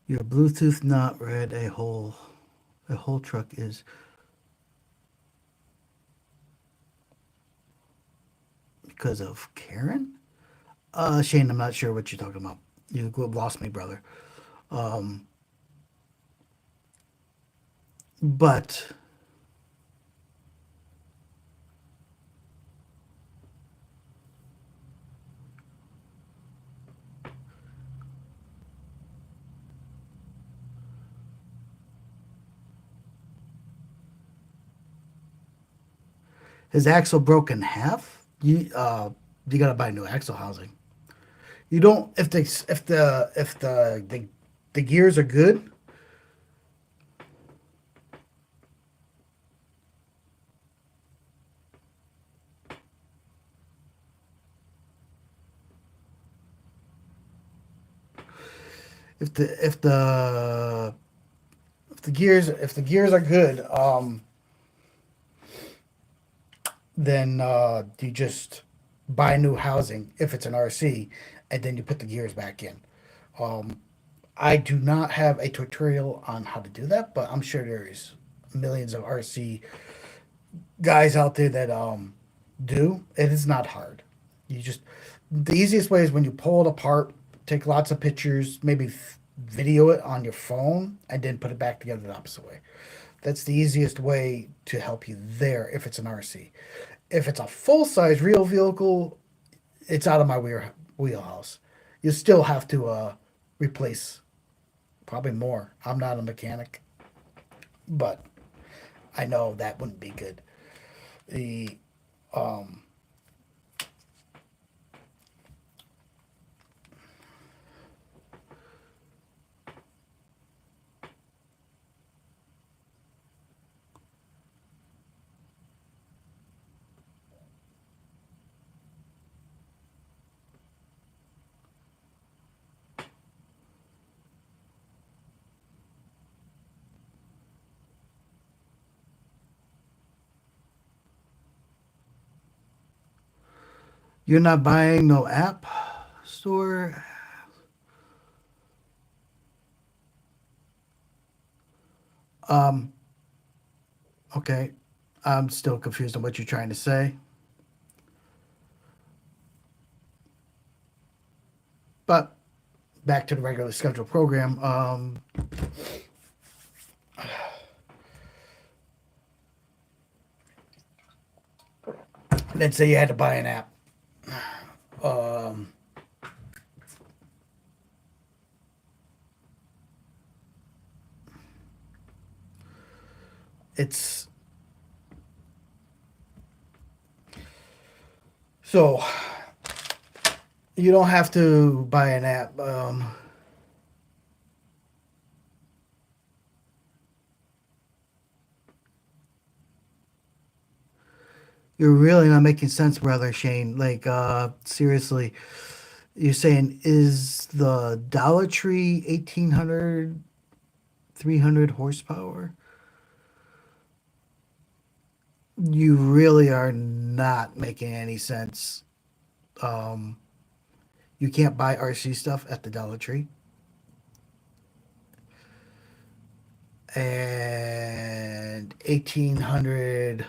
your Bluetooth not read a whole truck is because of Karen. Shane, I'm not sure what you're talking about. You lost me, brother. Um, but his axle broke in half. You gotta buy new axle housing. You don't if the gears are good. If the if the if the gears are good, then you just buy new housing if it's an RC, and then you put the gears back in. Um, I do not have a tutorial on how to do that, but I'm sure there's millions of RC guys out there that do. It is not hard. You just the easiest way is when you pull it apart, take lots of pictures, maybe video it on your phone, and then put it back together the opposite way. That's the easiest way to help you there if it's an RC. If it's a full size real vehicle, it's out of my wheelhouse. You still have to replace probably more. I'm not a mechanic, but I know that wouldn't be good. The um, You're not buying no app store? Um, okay. I'm still confused on what you're trying to say. But back to the regularly scheduled program. Let's say you had to buy an app. Um, it's so you don't have to buy an app. You're really not making sense, brother Shane. Like, seriously, you're saying is the Dollar Tree 1800, 300 horsepower? You really are not making any sense. Um, you can't buy RC stuff at the Dollar Tree. And 1800,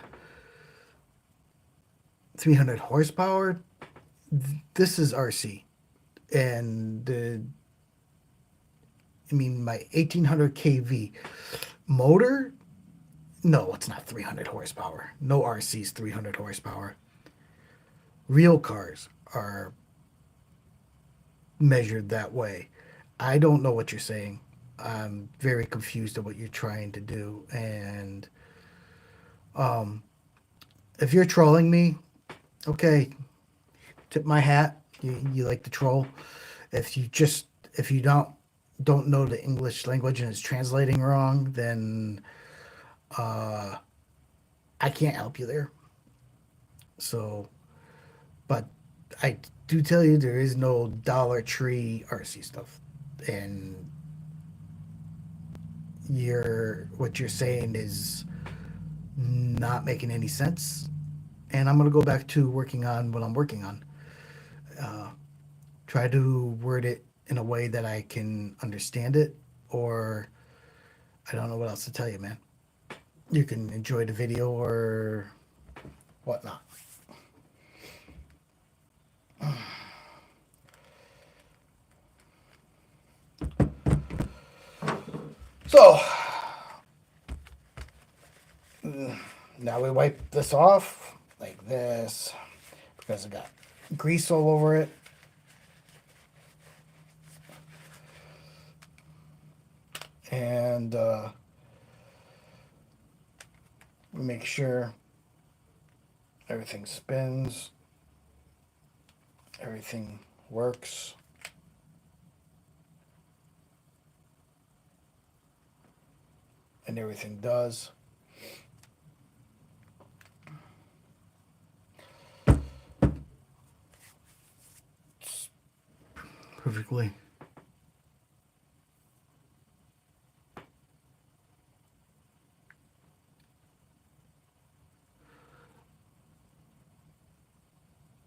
300 horsepower, this is RC. And I mean, my 1800 kV motor, no, it's not 300 horsepower. No RC's 300 horsepower. Real cars are measured that way. I don't know what you're saying. I'm very confused at what you're trying to do. And um, if you're trolling me, okay, tip my hat. You like to troll. If you don't know the English language and it's translating wrong, then uh, I can't help you there. So, but I do tell you there is no Dollar Tree RC stuff, and what you're saying is not making any sense. And I'm gonna go back to working on what I'm working on. Uh, Try to word it in a way that I can understand it, or I don't know what else to tell you, man. You can enjoy the video or whatnot. So now we wipe this off like this because it got grease all over it. And we make sure everything spins, everything works. And everything does. Perfectly.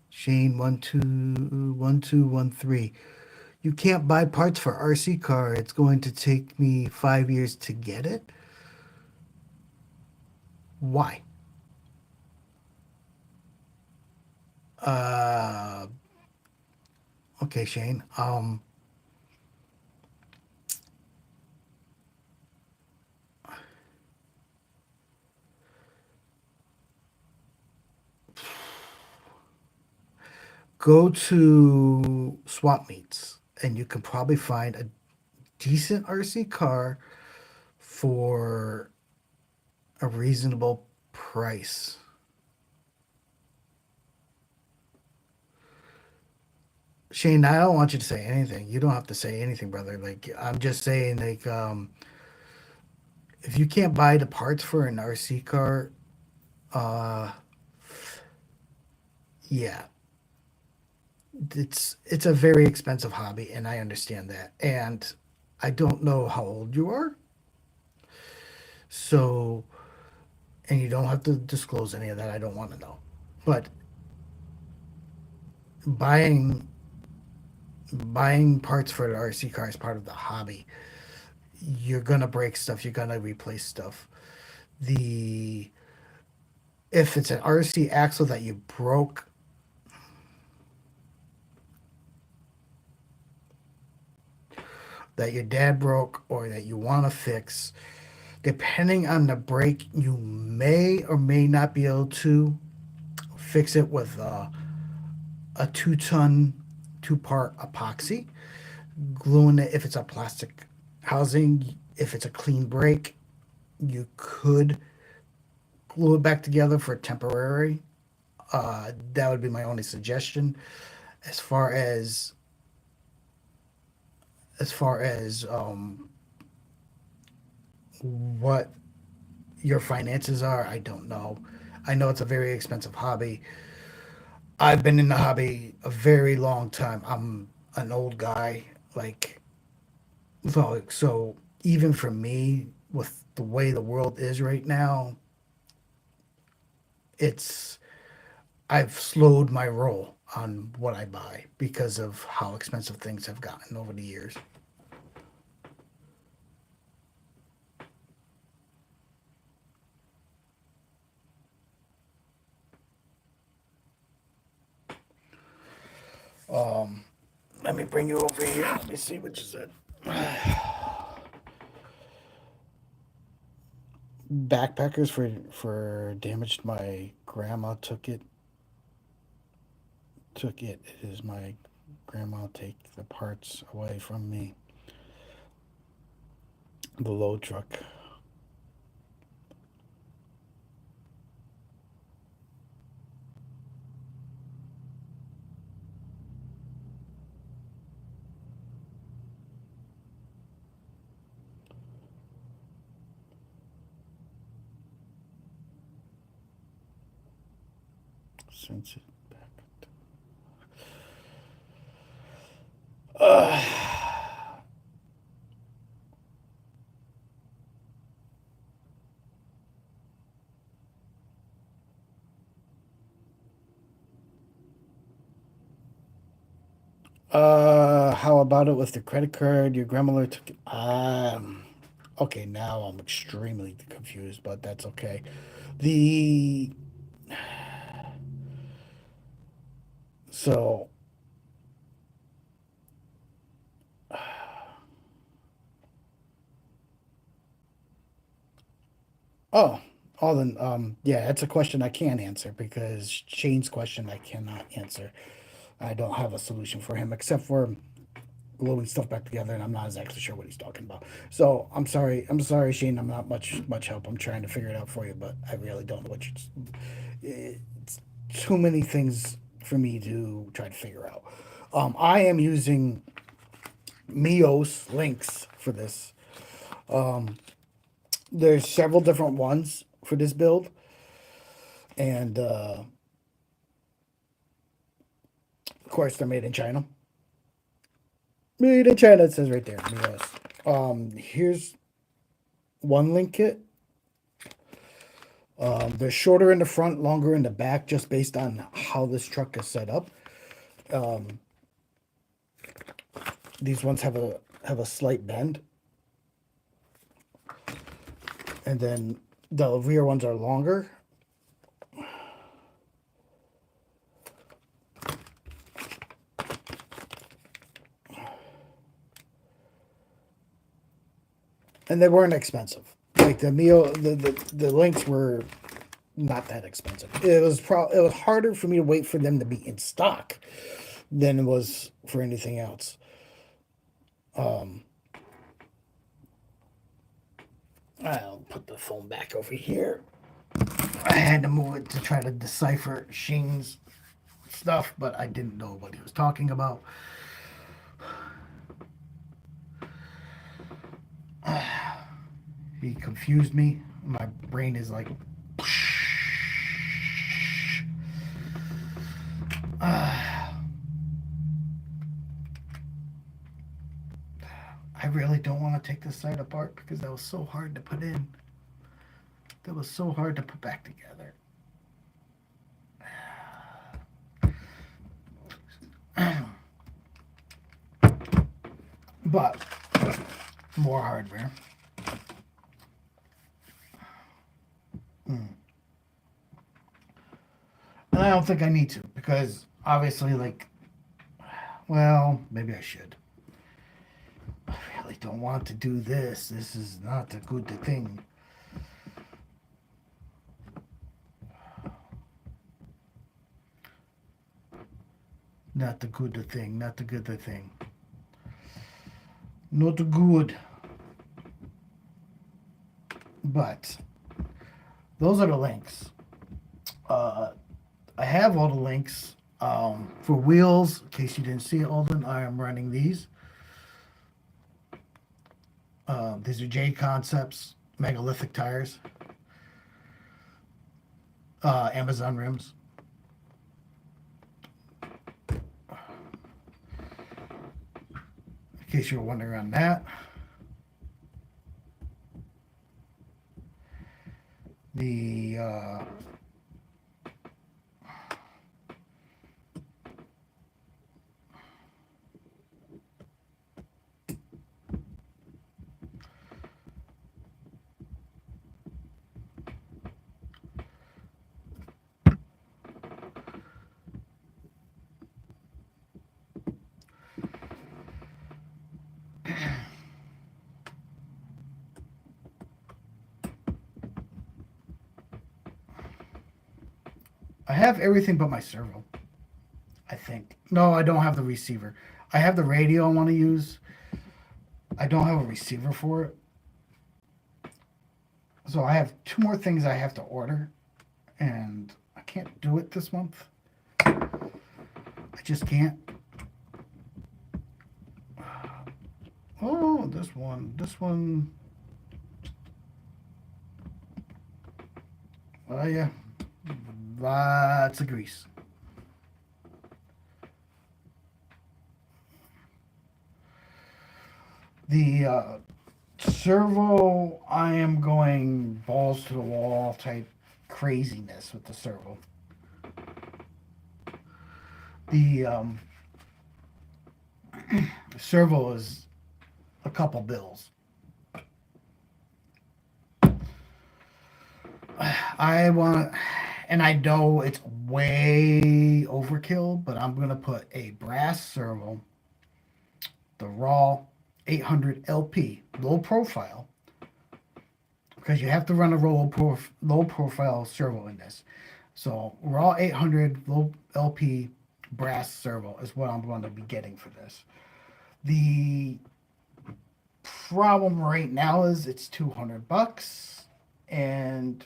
Shane 121213. You can't buy parts for RC car. It's going to take me 5 years to get it. Why? Uh, okay, Shane. Go to swap meets, and you can probably find a decent RC car for a reasonable price. Shane, I don't want you to say anything. You don't have to say anything, brother. Like I'm just saying, like if you can't buy the parts for an RC car, uh, yeah, it's a very expensive hobby, and I understand that. And I don't know how old you are, so and you don't have to disclose any of that. I don't want to know, but buying buying parts for the RC car is part of the hobby. You're gonna break stuff. You're gonna replace stuff. The If it's an RC axle that you broke, that your dad broke, or that you want to fix, depending on the break, you may or may not be able to fix it with a 2 ton, 2 part epoxy, gluing it if it's a plastic housing. If it's a clean break, you could glue it back together for temporary. That would be my only suggestion. As far as what your finances are, I don't know. I know it's a very expensive hobby. I've been in the hobby a very long time. I'm an old guy, like so even for me, with the way the world is right now, it's I've slowed my roll on what I buy because of how expensive things have gotten over the years. Let me bring you over here. Let me see what you said. Backpackers for damaged. My grandma took it. It is my grandma take the parts away from me. The load truck. Since it back. How about it with the credit card? Your grandmother took it. Okay, now I'm extremely confused, but that's okay. The so oh, all then yeah, that's a question I can't answer because Shane's question I cannot answer. I don't have a solution for him except for gluing stuff back together, and I'm not exactly sure what he's talking about. So I'm sorry. I'm sorry, Shane. I'm not much help. I'm trying to figure it out for you, but I really don't know what you. It's too many things for me to try to figure out. I am using Meos links for this. There's several different ones for this build, and of course they're made in China. Made in China, it says right there. Meos. Here's one link kit. They're shorter in the front, longer in the back, just based on how this truck is set up. Um, these ones have a slight bend, and then the rear ones are longer. And they weren't expensive. Like the links were not that expensive. It was harder for me to wait for them to be in stock than it was for anything else. Um, I'll put the phone back over here. I had to move it to try to decipher Sheen's stuff, but I didn't know what he was talking about. He confused me. My brain is like. I really don't want to take this side apart because that was so hard to put in. That was so hard to put back together. But more hardware. And I don't think I need to because obviously, like, well, maybe I should. I really don't want to do this. This is not a good thing. Not the good thing. Not the good thing. Not good. But those are the links. I have all the links for wheels. In case you didn't see it, Alden, I am running these. These are J Concepts megalithic tires. Amazon rims. In case you were wondering on that. The I have everything but my servo. I think. No, I don't have the receiver. I have the radio I want to use. I don't have a receiver for it. So I have two more things I have to order, and I can't do it this month. I just can't. Oh, this one. This one. Oh, yeah. Lots of grease. The servo, I am going balls to the wall type craziness with the servo. The servo is a couple bills. I want, and I know it's way overkill, but I'm gonna put a brass servo, the raw 800 LP, low profile, because you have to run a low profile servo in this. So raw 800 low LP brass servo is what I'm going to be getting for this. The problem right now is it's $200, and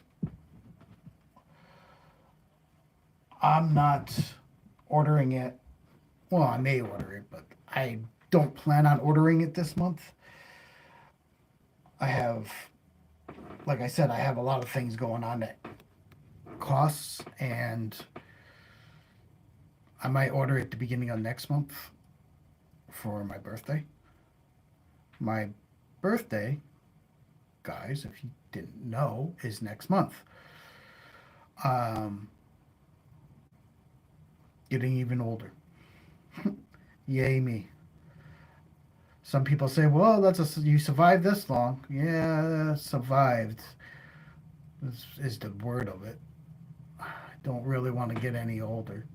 I'm not ordering it. Well, I may order it, but I don't plan on ordering it this month. I have, like I said, I have a lot of things going on that costs, and I might order it the beginning of next month for my birthday. My birthday, guys, if you didn't know, is next month. Getting even older. Yay me. Some people say, "Well, you survived this long." Yeah, survived is the word of it. I don't really want to get any older.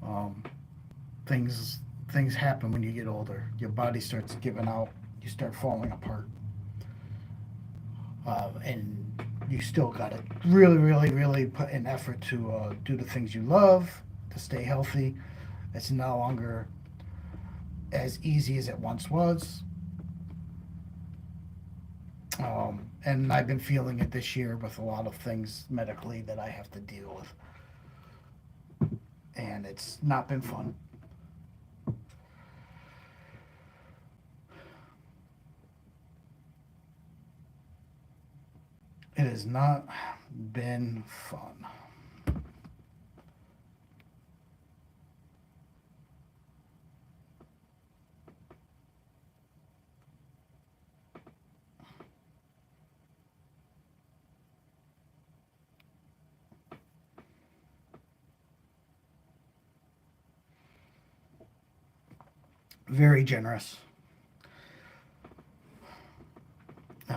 Um, things things happen when you get older. Your body starts giving out. You start falling apart, and you still got to really, really, really put in effort to do the things you love to stay healthy. It's no longer as easy as it once was. And I've been feeling it this year with a lot of things medically that I have to deal with. And it's not been fun. It has not been fun. Very generous.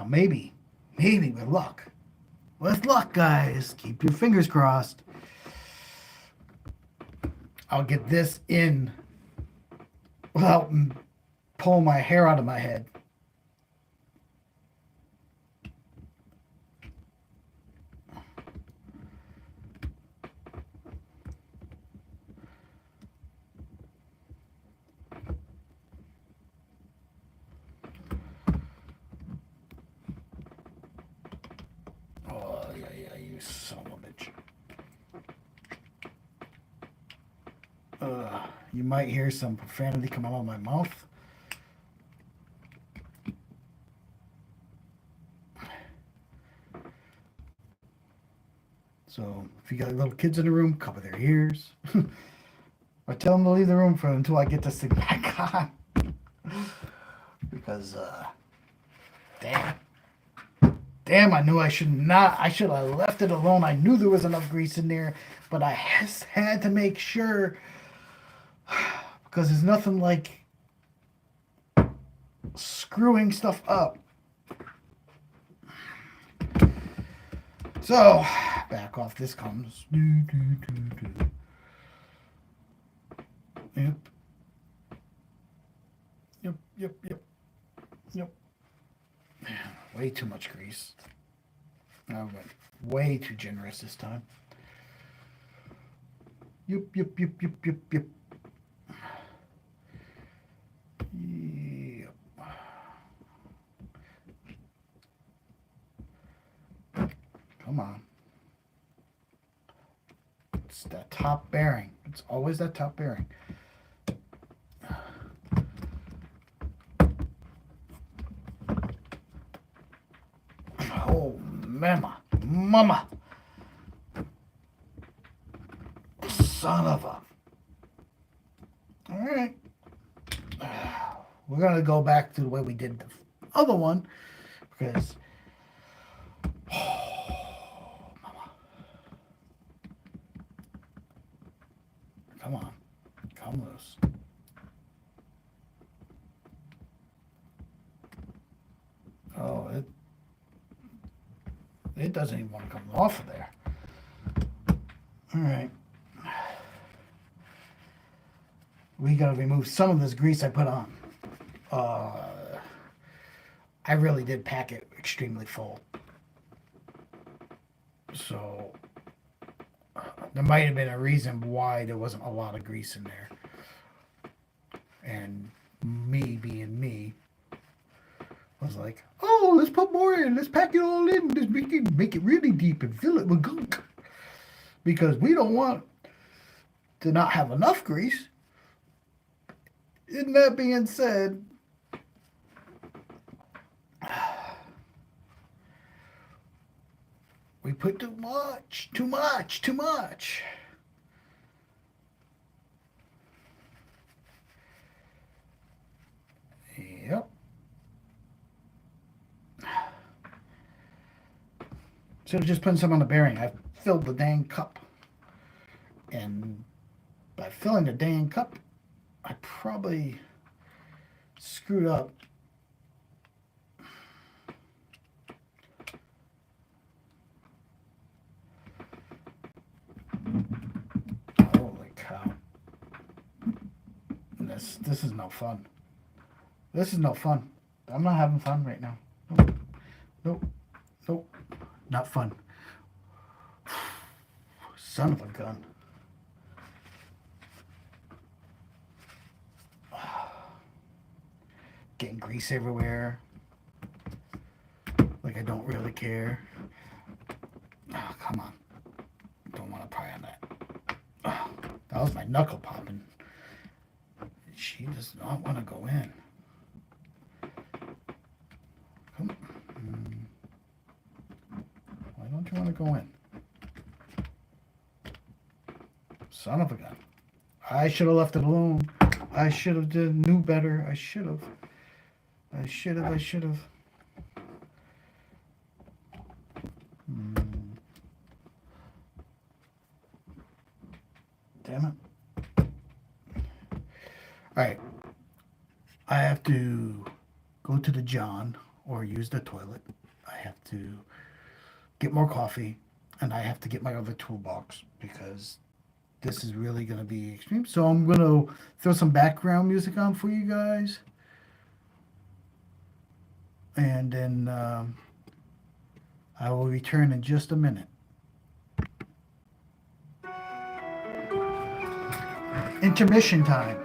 maybe with luck. With luck, guys. Keep your fingers crossed. I'll get this in without pulling my hair out of my head. Oh, yeah, you son of a bitch. You might hear some profanity come out of my mouth. So if you got little kids in the room, cover their ears. Or tell them to leave the room until I get this thing back on. Because, damn, I knew I should not. I should have left it alone. I knew there was enough grease in there, but I just had to make sure. Because there's nothing like screwing stuff up. So, back off this comes. Yep. Man, way too much grease. I went way too generous this time. Yep. Yep. Come on. It's that top bearing. It's always that top bearing. Oh, mama. Son of a. All right. We're going to go back to the way we did the other one because. Oh, mama. Come on. Come loose. Oh, it doesn't even want to come off of there. All right. We got to remove some of this grease I put on. I really did pack it extremely full. So there might have been a reason why there wasn't a lot of grease in there. And me being me was like, oh, let's put more in. Let's pack it all in. Let's make it really deep and fill it with gunk. Because we don't want to not have enough grease. And that being said, we put too much. Yep. Should have just put some on the bearing. I filled the dang cup. And by filling the dang cup, I probably screwed up. Holy cow. This is no fun. This is no fun. I'm not having fun right now. Nope. Not fun. Son of a gun. Getting grease everywhere. Like I don't really care. Oh, come on. Don't want to pry on that. Oh, that was my knuckle popping. She does not want to go in. Come on. Why don't you want to go in? Son of a gun. I should have left it alone. I should have knew better. I should have. Damn it. Alright. I have to go to the John or use the toilet. have to get more coffee, and I have to get my other toolbox because this is really going to be extreme. So I'm going to throw some background music on for you guys. And then I will return in just a minute. Intermission time.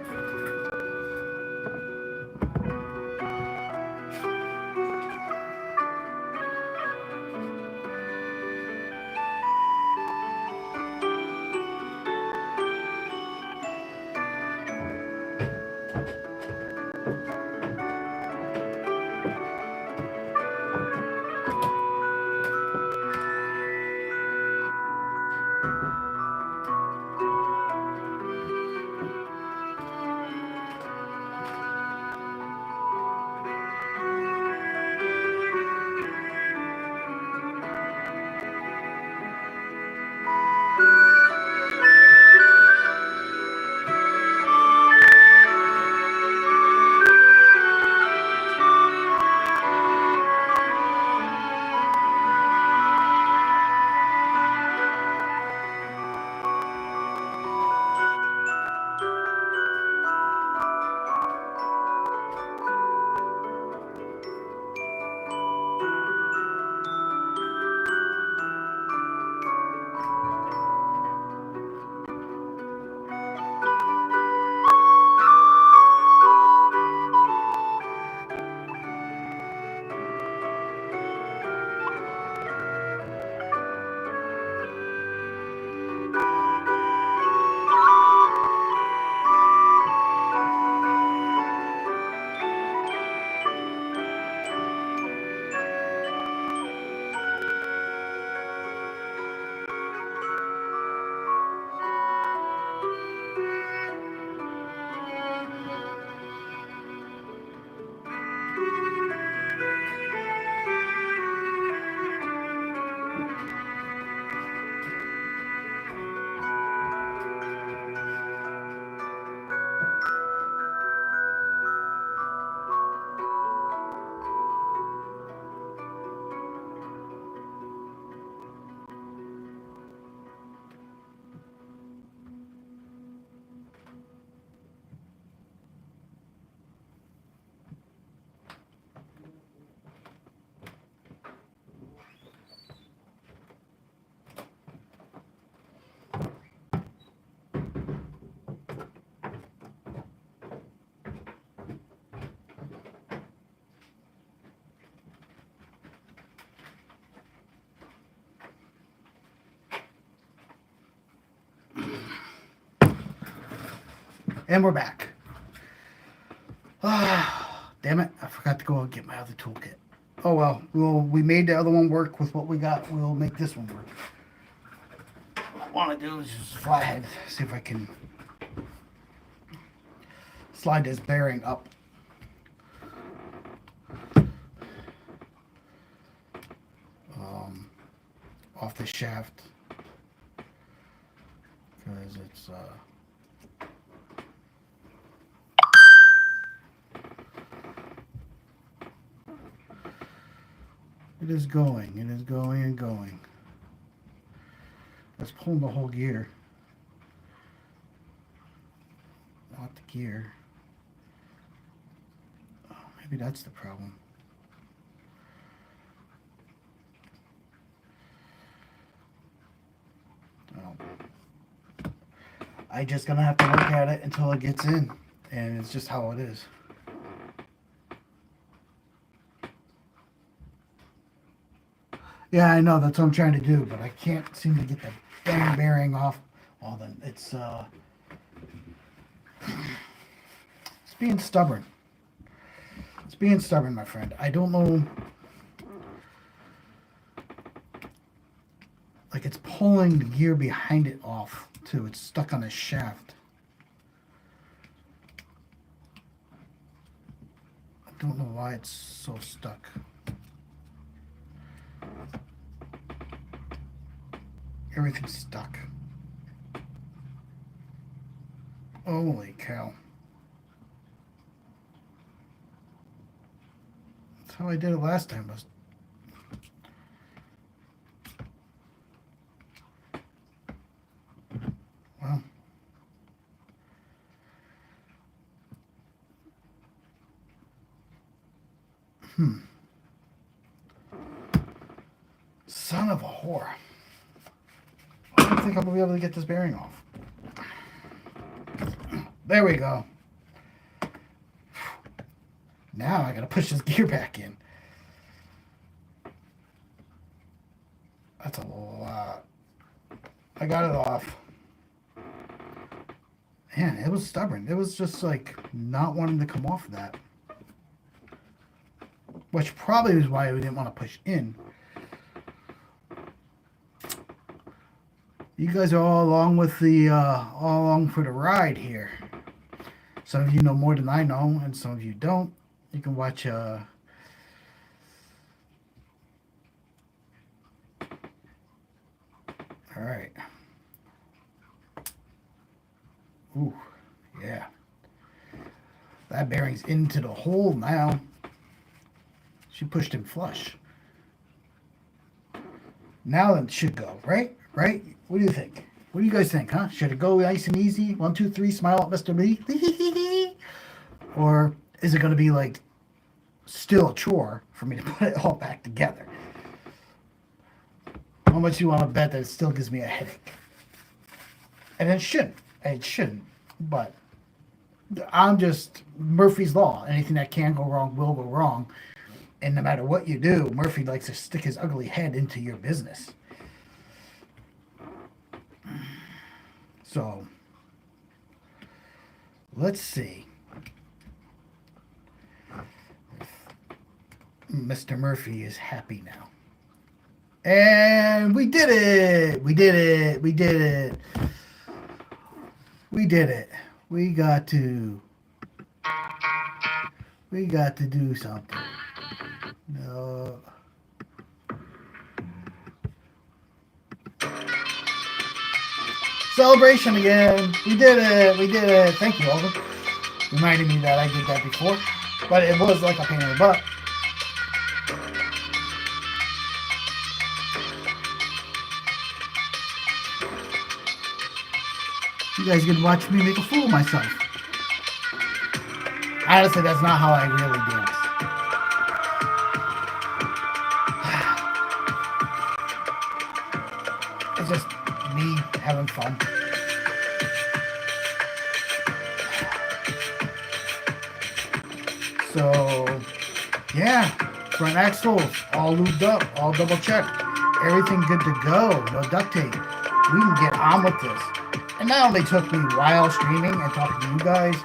And we're back. Ah, damn it. I forgot to go and get my other toolkit. Oh well, we made the other one work with what we got. We'll make this one work. What I want to do is just fly ahead, see if I can slide this bearing up. Off the shaft. Because it's it is going and going. It's pulling the whole gear. Not the gear. Oh, maybe that's the problem. Oh. I just gonna have to look at it until it gets in. And it's just how it is. Yeah, I know, that's what I'm trying to do, but I can't seem to get the dang bearing off. Well then, it's being stubborn. It's being stubborn, my friend. I don't know. Like, it's pulling the gear behind it off, too. It's stuck on a shaft. I don't know why it's so stuck. Everything's stuck. Holy cow. That's how I did it last time. Son of a whore. I don't think I'm going to be able to get this bearing off. There we go. Now I got to push this gear back in. That's a lot. I got it off. Man, it was stubborn. It was just like not wanting to come off of that. Which probably is why we didn't want to push in. You guys are all along with the all along for the ride here. Some of you know more than I know, and some of you don't. You can watch all right. Ooh, yeah. That bearing's into the hole now. She pushed him flush. Now it should go, right? Right? What do you think? What do you guys think, huh? Should it go nice and easy? 1, 2, 3, smile at Mr. B? Or is it going to be like still a chore for me to put it all back together? How much do you want to bet that it still gives me a headache? And it shouldn't. It shouldn't. But I'm just Murphy's Law. Anything that can go wrong will go wrong. And no matter what you do, Murphy likes to stick his ugly head into your business. So, let's see. Mr. Murphy is happy now. And we did it! We did it! We did it! We did it. We got to do something. No. Celebration again. We did it. We did it. Thank you, Alvin. Reminding me that I did that before. But it was like a pain in the butt. You guys can watch me make a fool of myself. Honestly, that's not how I really dance. It's just me having fun. So, yeah, front axles all lubed up, all double checked. Everything good to go, no duct tape. We can get on with this. And that only took me while streaming and talking to you guys.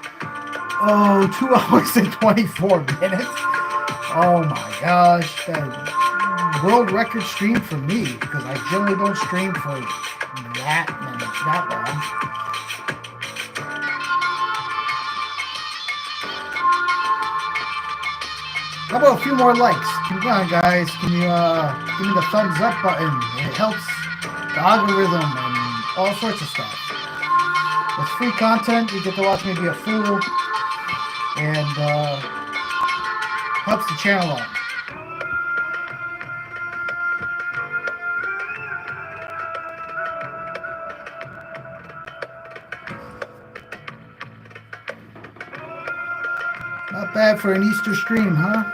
2 hours and 24 minutes. Oh my gosh. That world record stream for me, because I generally don't stream for that long. How about a few more likes? Come on, guys. Can you give me the thumbs up button? It helps the algorithm and all sorts of stuff. It's free content. You get to watch me be a fool. And helps the channel out. Not bad for an Easter stream, huh?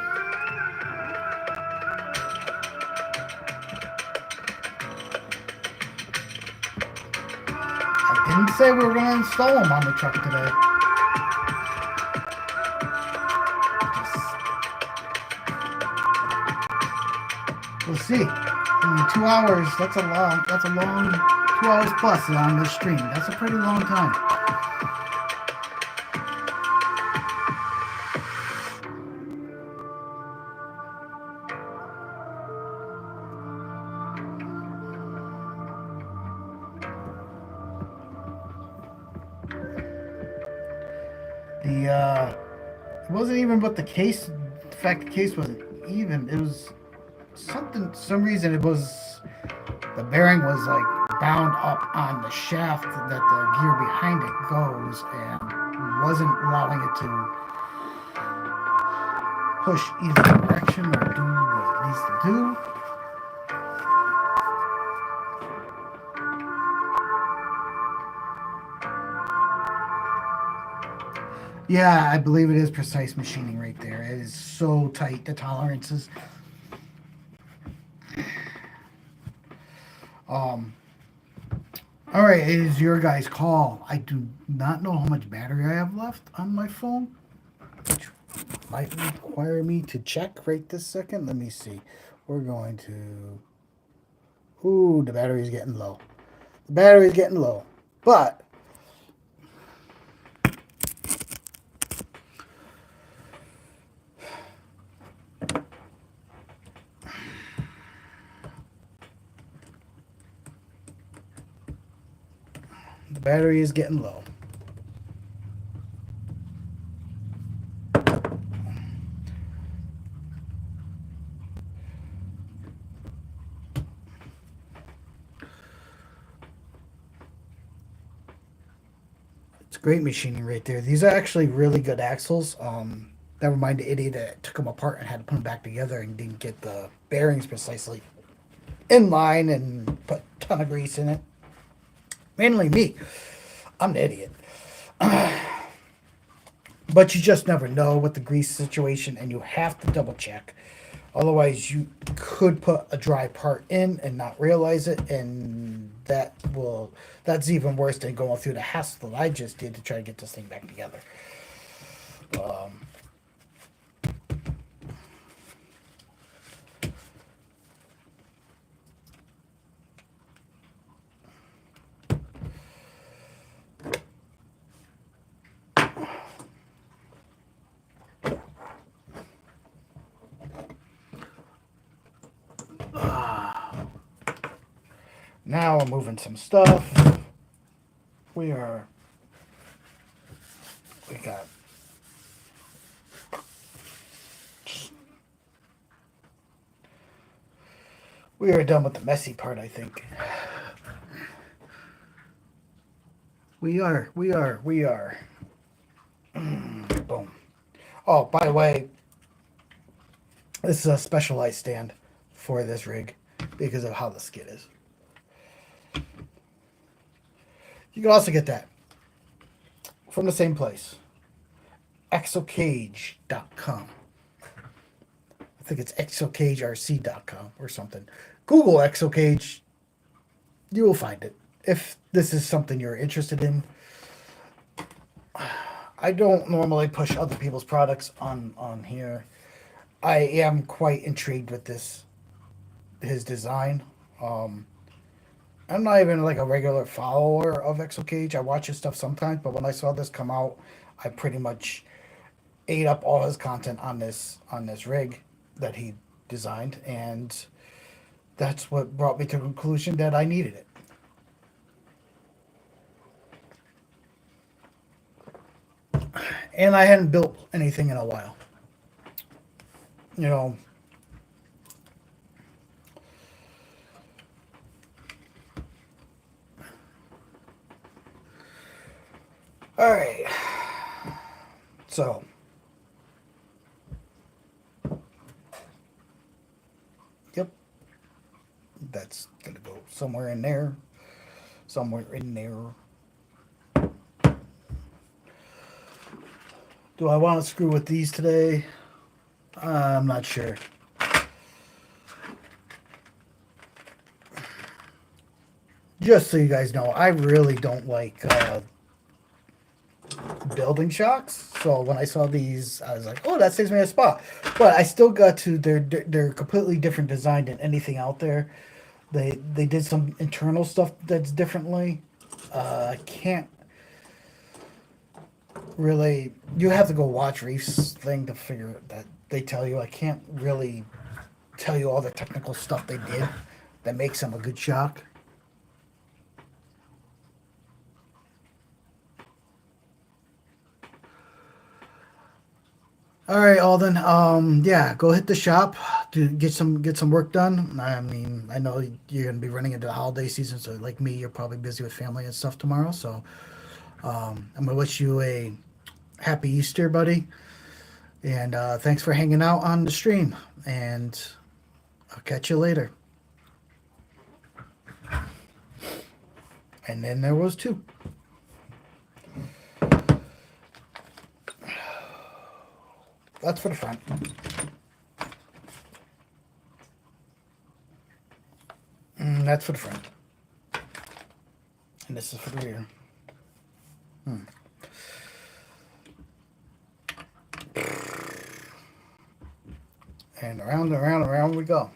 I didn't say we were going to install them on the truck today. We'll see. I mean, 2 hours, that's a long 2 hours plus on this stream. That's a pretty long time. It wasn't even what the case, the fact the case wasn't even, it was some reason it was, the bearing was like bound up on the shaft that the gear behind it goes and wasn't allowing it to push either direction or do what it needs to do. Yeah, I believe it is precise machining right there. It is so tight, the tolerances. Um, all right, it is your guys' call. I do not know how much battery I have left on my phone, which might require me to check right this second. Let me see. We're going to. Ooh, the battery is getting low. The battery is getting low. But the battery is getting low. It's great machining right there. These are actually really good axles. Never mind the idiot that took them apart and had to put them back together and didn't get the bearings precisely in line and put a ton of grease in it. Mainly me. I'm the idiot. But you just never know with the grease situation, and you have to double check. Otherwise, you could put a dry part in and not realize it, and that's even worse than going through the hassle that I just did to try to get this thing back together. Um, Now I'm moving some stuff. We are. We got. We are done with the messy part, I think. We are. We are. We are. Boom. Oh, by the way, this is a specialized stand for this rig because of how the skid is. You can also get that from the same place, exocage.com. I think it's exocagerc.com or something. Google exocage, you will find it. If this is something you're interested in, I don't normally push other people's products on here. I am quite intrigued with his design. Um, I'm not even like a regular follower of Exocage. I watch his stuff sometimes, but when I saw this come out, I pretty much ate up all his content on this rig that he designed, and that's what brought me to the conclusion that I needed it. And I hadn't built anything in a while. You know, all right. So, yep, that's gonna go somewhere in there. Somewhere in there. Do I want to screw with these today? I'm not sure. Just so you guys know, I really don't like building shocks. So when I saw these, I was like, "Oh, that saves me a spot." But I still got to they're completely different design than anything out there. They did some internal stuff that's differently. I can't really. You have to go watch Reef's thing to figure that they tell you. I can't really tell you all the technical stuff they did that makes them a good shock. All right, Alden. Yeah, go hit the shop to get some work done. I mean, I know you're gonna be running into the holiday season, so like me, you're probably busy with family and stuff tomorrow. So I'm gonna wish you a happy Easter, buddy, and thanks for hanging out on the stream. And I'll catch you later. And then there was two. That's for the front. That's for the front. And this is for the rear. And around and around and around we go.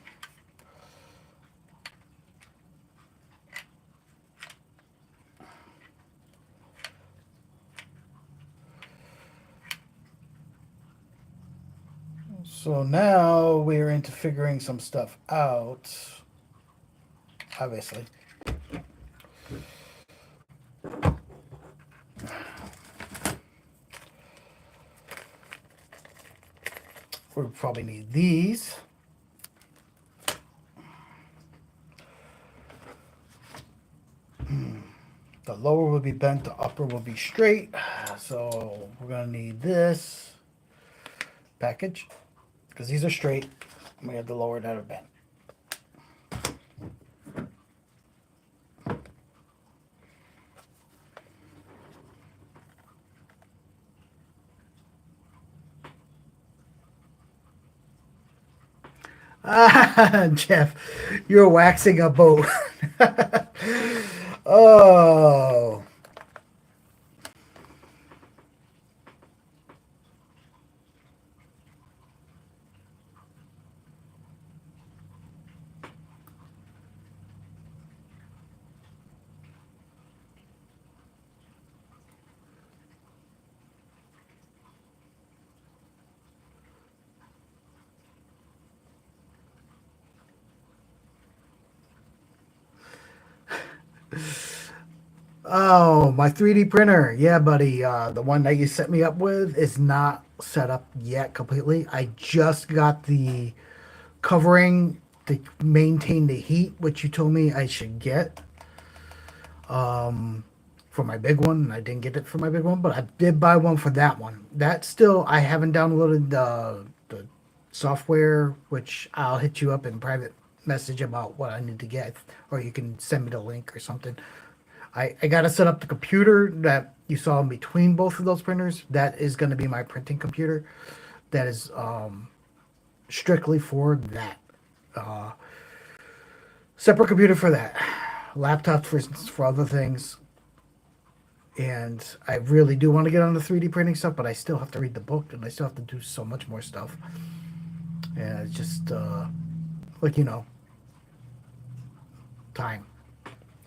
So now we're into figuring some stuff out, obviously. We'll probably need these. The lower will be bent, the upper will be straight. So we're gonna need this package because these are straight. We have the lower that are bent. Ah, Jeff, you're waxing a boat. Oh. Oh, my 3D printer. Yeah, buddy. The one that you set me up with is not set up yet completely. I just got the covering to maintain the heat, which you told me I should get for my big one. And I didn't get it for my big one, but I did buy one for that one. That still, I haven't downloaded the software, which I'll hit you up in private message about what I need to get, or you can send me the link or something. I got to set up the computer that you saw in between both of those printers. That is going to be my printing computer. That is strictly for that. Separate computer for that. Laptop for other things. And I really do want to get on the 3D printing stuff, but I still have to read the book and I still have to do so much more stuff. And it's just, time.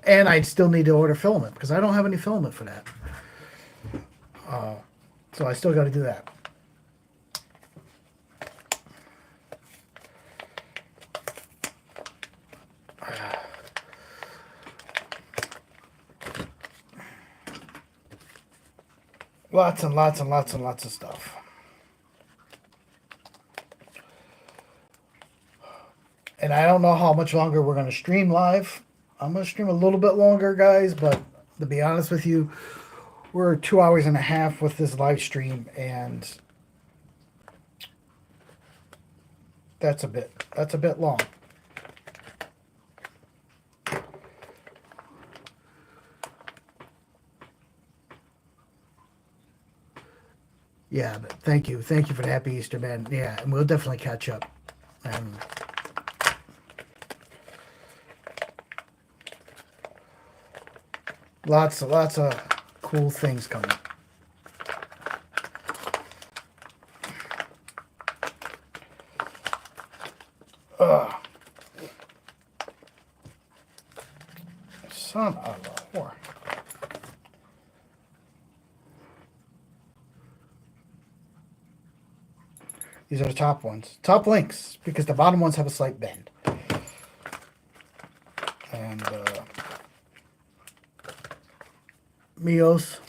And I still need to order filament because I don't have any filament for that. So I still got to do that. Lots and lots and lots and lots of stuff. And I don't know how much longer we're going to stream live. I'm going to stream a little bit longer, guys, but to be honest with you, we're 2 hours and a half with this live stream, and that's a bit long. Yeah, but thank you for the happy Easter, man. Yeah, and we'll definitely catch up. And lots of cool things coming. Son of a whore. These are the top ones. Top links, because the bottom ones have a slight bend. And Meos.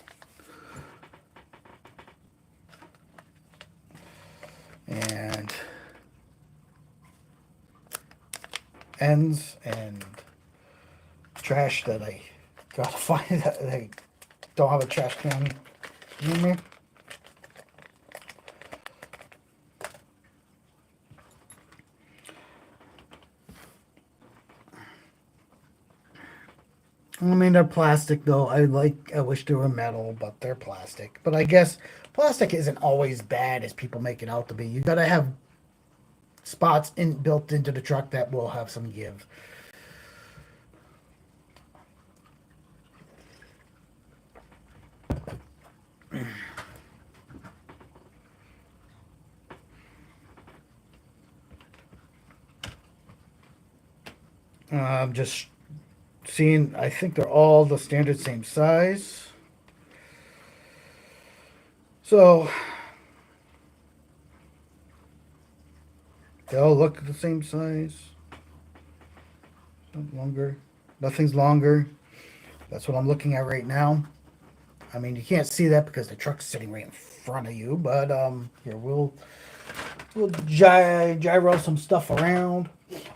And ends and trash that I gotta find that I don't have a trash can near me. I mean, they're plastic though. I wish they were metal, but they're plastic. But I guess plastic isn't always bad as people make it out to be. You got to have spots built into the truck that will have some give. I'm just seeing, I think they're all the standard same size. So they all look the same size. Longer. Nothing's longer. That's what I'm looking at right now. I mean, you can't see that because the truck's sitting right in front of you, but here we'll gyro some stuff around.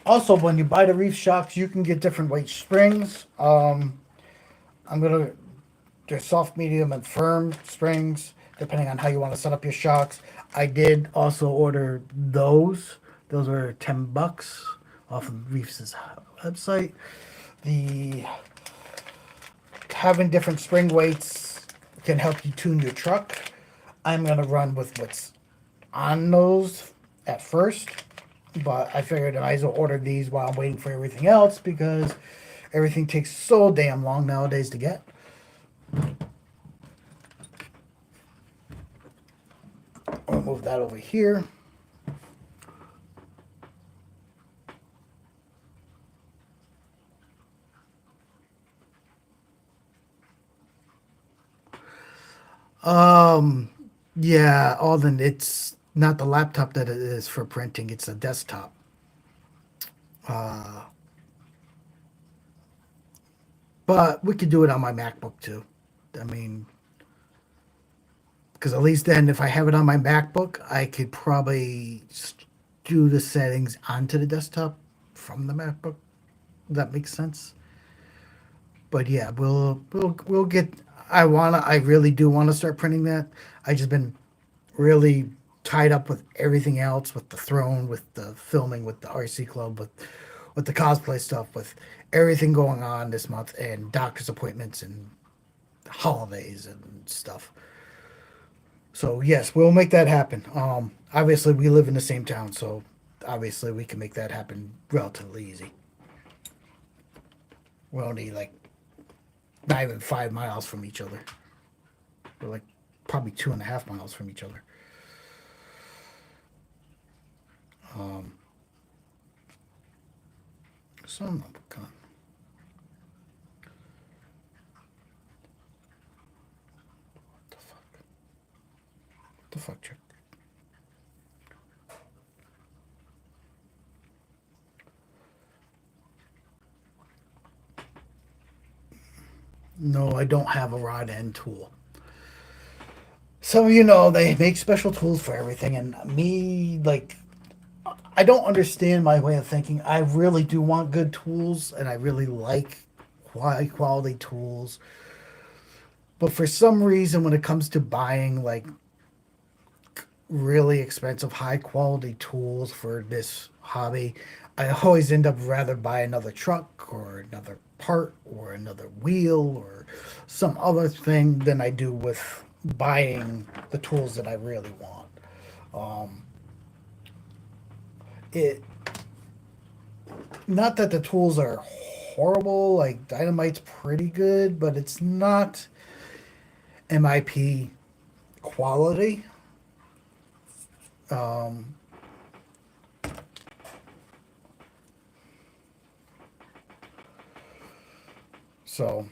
Also, when you buy the reef shocks, you can get different weight springs. I'm gonna there's soft, medium, and firm springs depending on how you want to set up your shocks. I did also order those. Those were $10 off of Reef's website. The having different spring weights can help you tune your truck. I'm gonna run with what's on those at first, but I figured I might as well order these while I'm waiting for everything else because everything takes so damn long nowadays to get. I'll move that over here. Yeah, Alden, it's not the laptop that it is for printing, it's a desktop. Uh, but we could do it on my MacBook too. I mean, because at least then if I have it on my MacBook, I could probably do the settings onto the desktop from the MacBook. That makes sense. But yeah, we'll get. I really do want to start printing that. I just been really tied up with everything else, with the throne, with the filming, with the RC club, with the cosplay stuff, with everything going on this month, and doctor's appointments and holidays and stuff. So yes, we'll make that happen. Obviously we live in the same town, so obviously we can make that happen relatively easy. We're only like not even 5 miles from each other. We're like probably 2.5 miles from each other. Um, so I'm not gonna. What the fuck? What the fuck, Chuck? No, I don't have a rod end tool. So they make special tools for everything, and me like I don't understand my way of thinking. I really do want good tools, and I really like high quality tools. But for some reason, when it comes to buying like really expensive, high quality tools for this hobby, I always end up rather buy another truck or another part or another wheel or some other thing than I do with buying the tools that I really want. Um, it Not that the tools are horrible, like Dynamite's pretty good, but it's not MIP quality. Um, so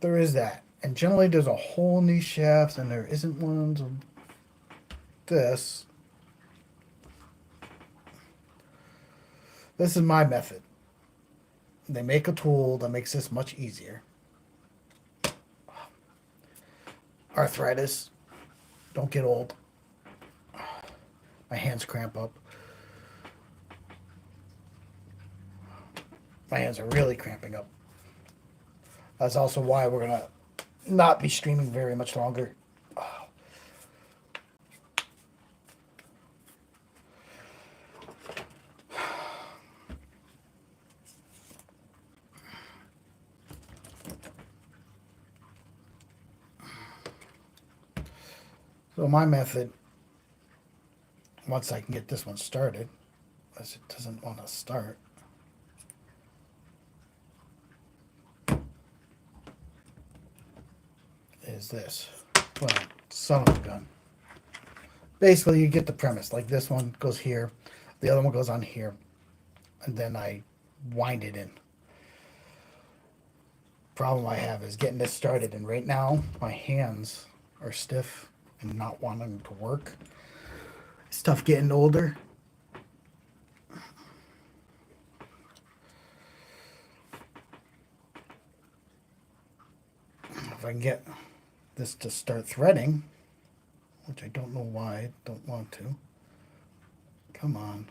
there is that. And generally there's a hole in these shafts and there isn't ones of this. This is my method. They make a tool that makes this much easier. Arthritis. Don't get old. My hands cramp up. My hands are really cramping up. That's also why we're going to not be streaming very much longer. So my method, once I can get this one started, as it doesn't want to start, is this. Well, son of a gun. Basically, you get the premise. Like this one goes here, the other one goes on here, and then I wind it in. Problem I have is getting this started, and right now my hands are stiff and not wanting to work. It's tough getting older. If I can get this to start threading, which I don't know why I don't want to. Come on.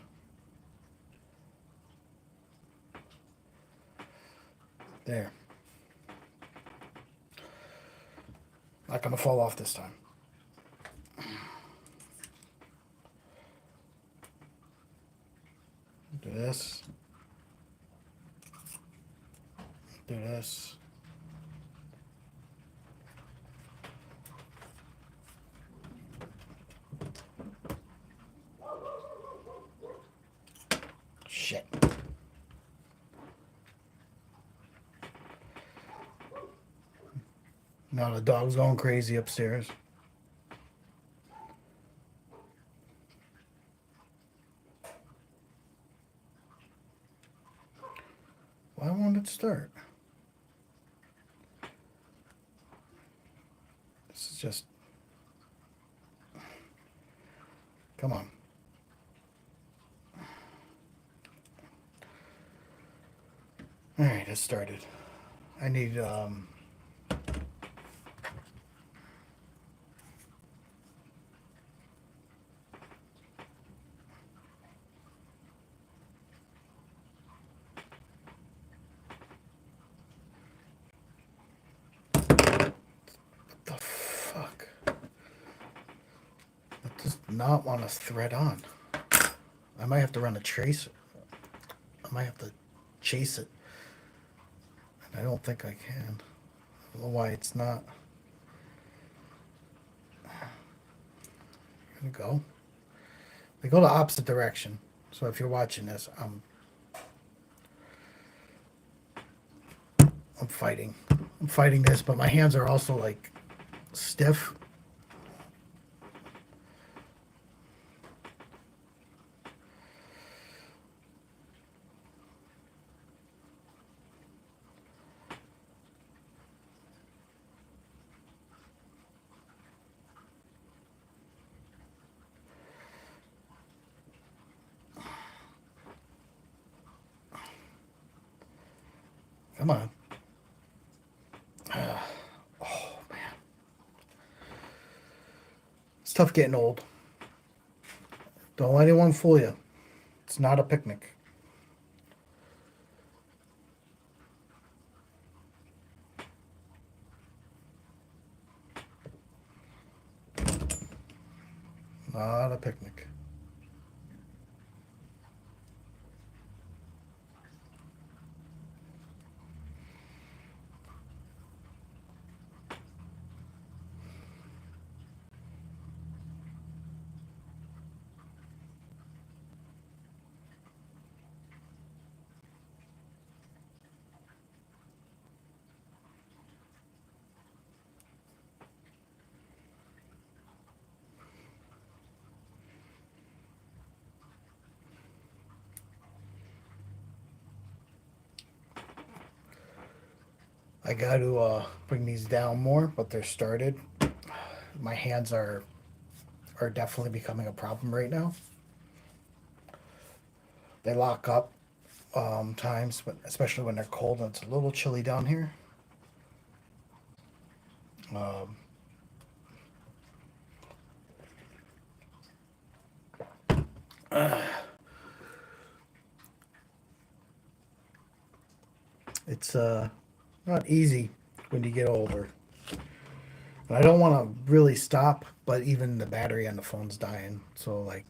There. Not gonna fall off this time. Do this. Do this. Shit. Now the dog's going crazy upstairs. Why won't it start? This is just... Come on. Alright, it started. I need, what the fuck? It does not want to thread on. I might have to run a tracer. I might have to chase it. And I don't think I can. I don't know why it's not. Here we go. They go the opposite direction. So if you're watching this, I'm fighting. I'm fighting this, but my hands are also like stiff. Come on. Oh, man. It's tough getting old. Don't let anyone fool you. It's not a picnic. Not a picnic. I got to bring these down more, but they're started. My hands are definitely becoming a problem right now. They lock up times, but especially when they're cold and it's a little chilly down here. Um, it's not easy when you get older. And I don't want to really stop, but even the battery on the phone's dying. So, like,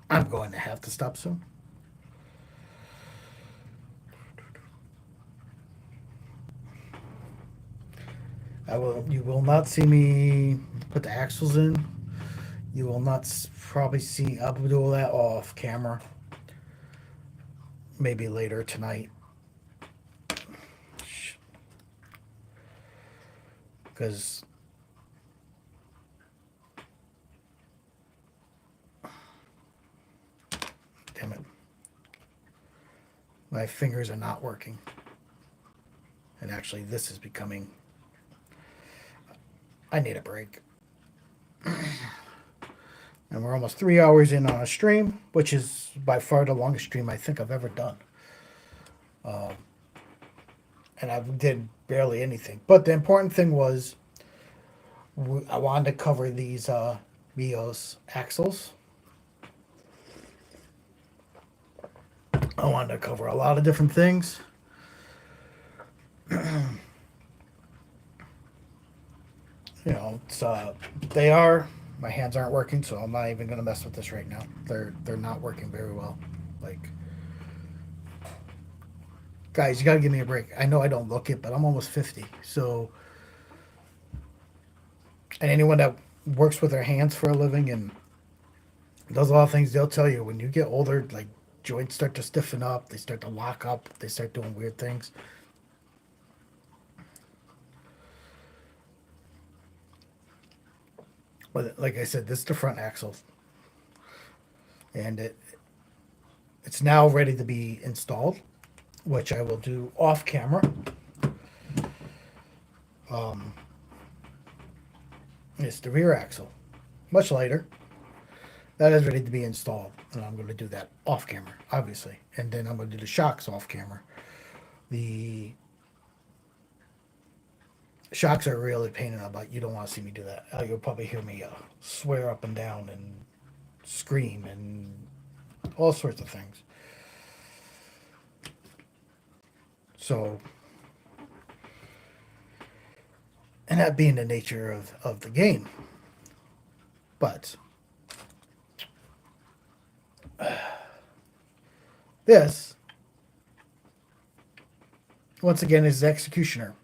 I'm going to have to stop soon. You will not see me put the axles in. You will not probably see. I'll do all that off camera. Maybe later tonight. Because damn it, my fingers are not working. And actually, this is becoming. I need a break. And we're almost 3 hours in on a stream, which is by far the longest stream I think I've ever done. And I did barely anything. But the important thing was I wanted to cover these Meos axles. I wanted to cover a lot of different things. You know, it's my hands aren't working, so I'm not even gonna mess with this right now. They're not working very well. Like, guys, you gotta give me a break. I know I don't look it, but I'm almost 50. So, and anyone that works with their hands for a living and does a lot of things, they'll tell you when you get older, like joints start to stiffen up, they start to lock up, they start doing weird things. But like I said, this is the front axle, and it's now ready to be installed, which I will do off camera. It's the rear axle, much lighter. That is ready to be installed, and I'm going to do that off camera, obviously, and then I'm going to do the shocks off camera. The shocks are really a pain in the butt. You don't want to see me do that. You'll probably hear me swear up and down and scream and all sorts of things. So, and that being the nature of the game. But this, once again, is the executioner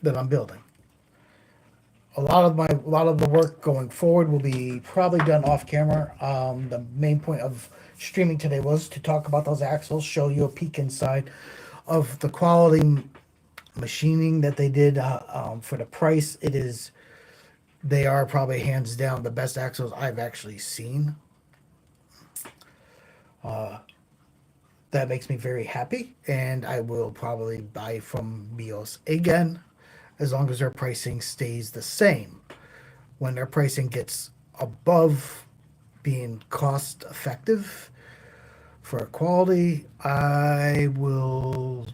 that I'm building. A lot of the work going forward will be probably done off camera. The main point of streaming today was to talk about those axles, show you a peek inside of the quality machining that they did for the price. They are probably hands down the best axles I've actually seen. That makes me very happy, and I will probably buy from Meos again, as long as their pricing stays the same. When their pricing gets above being cost effective for quality, I will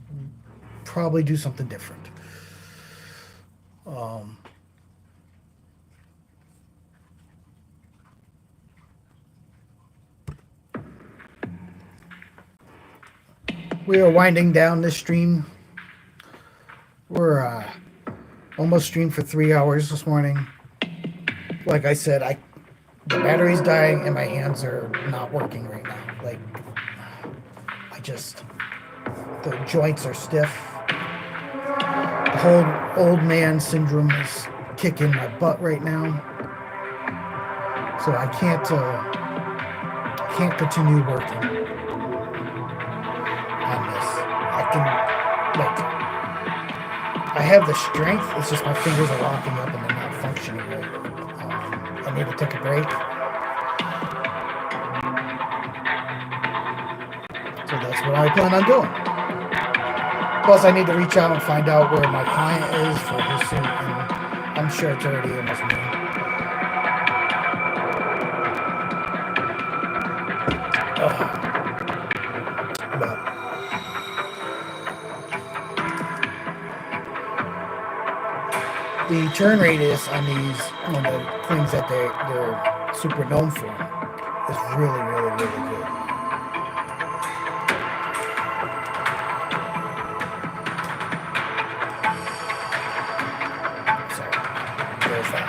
probably do something different. We are winding down this stream. We're almost streamed for 3 hours this morning. Like I said, the battery's dying and my hands are not working right now. Like, the joints are stiff. The whole old man syndrome is kicking my butt right now. So I can't continue working on this. I have the strength, it's just my fingers are locking up and they're not functioning right. I need to take a break. So that's what I plan on doing. Plus, I need to reach out and find out where my client is for his suit, and I'm sure it's already almost noon. But the turn radius on these, one of the things that they're super known for, is really, really, really good. So there's that.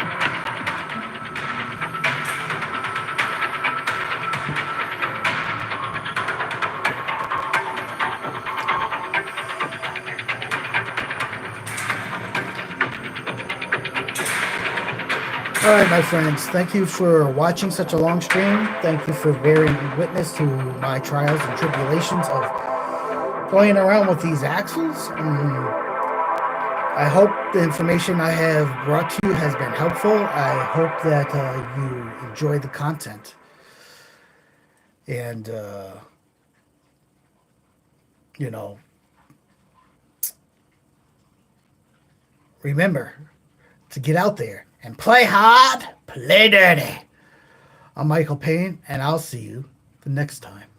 All right, my friends. Thank you for watching such a long stream. Thank you for bearing witness to my trials and tribulations of playing around with these axles. I hope the information I have brought to you has been helpful. I hope that you enjoy the content. And, you know, remember to get out there and play hard, play dirty. I'm Michael Payne, and I'll see you the next time.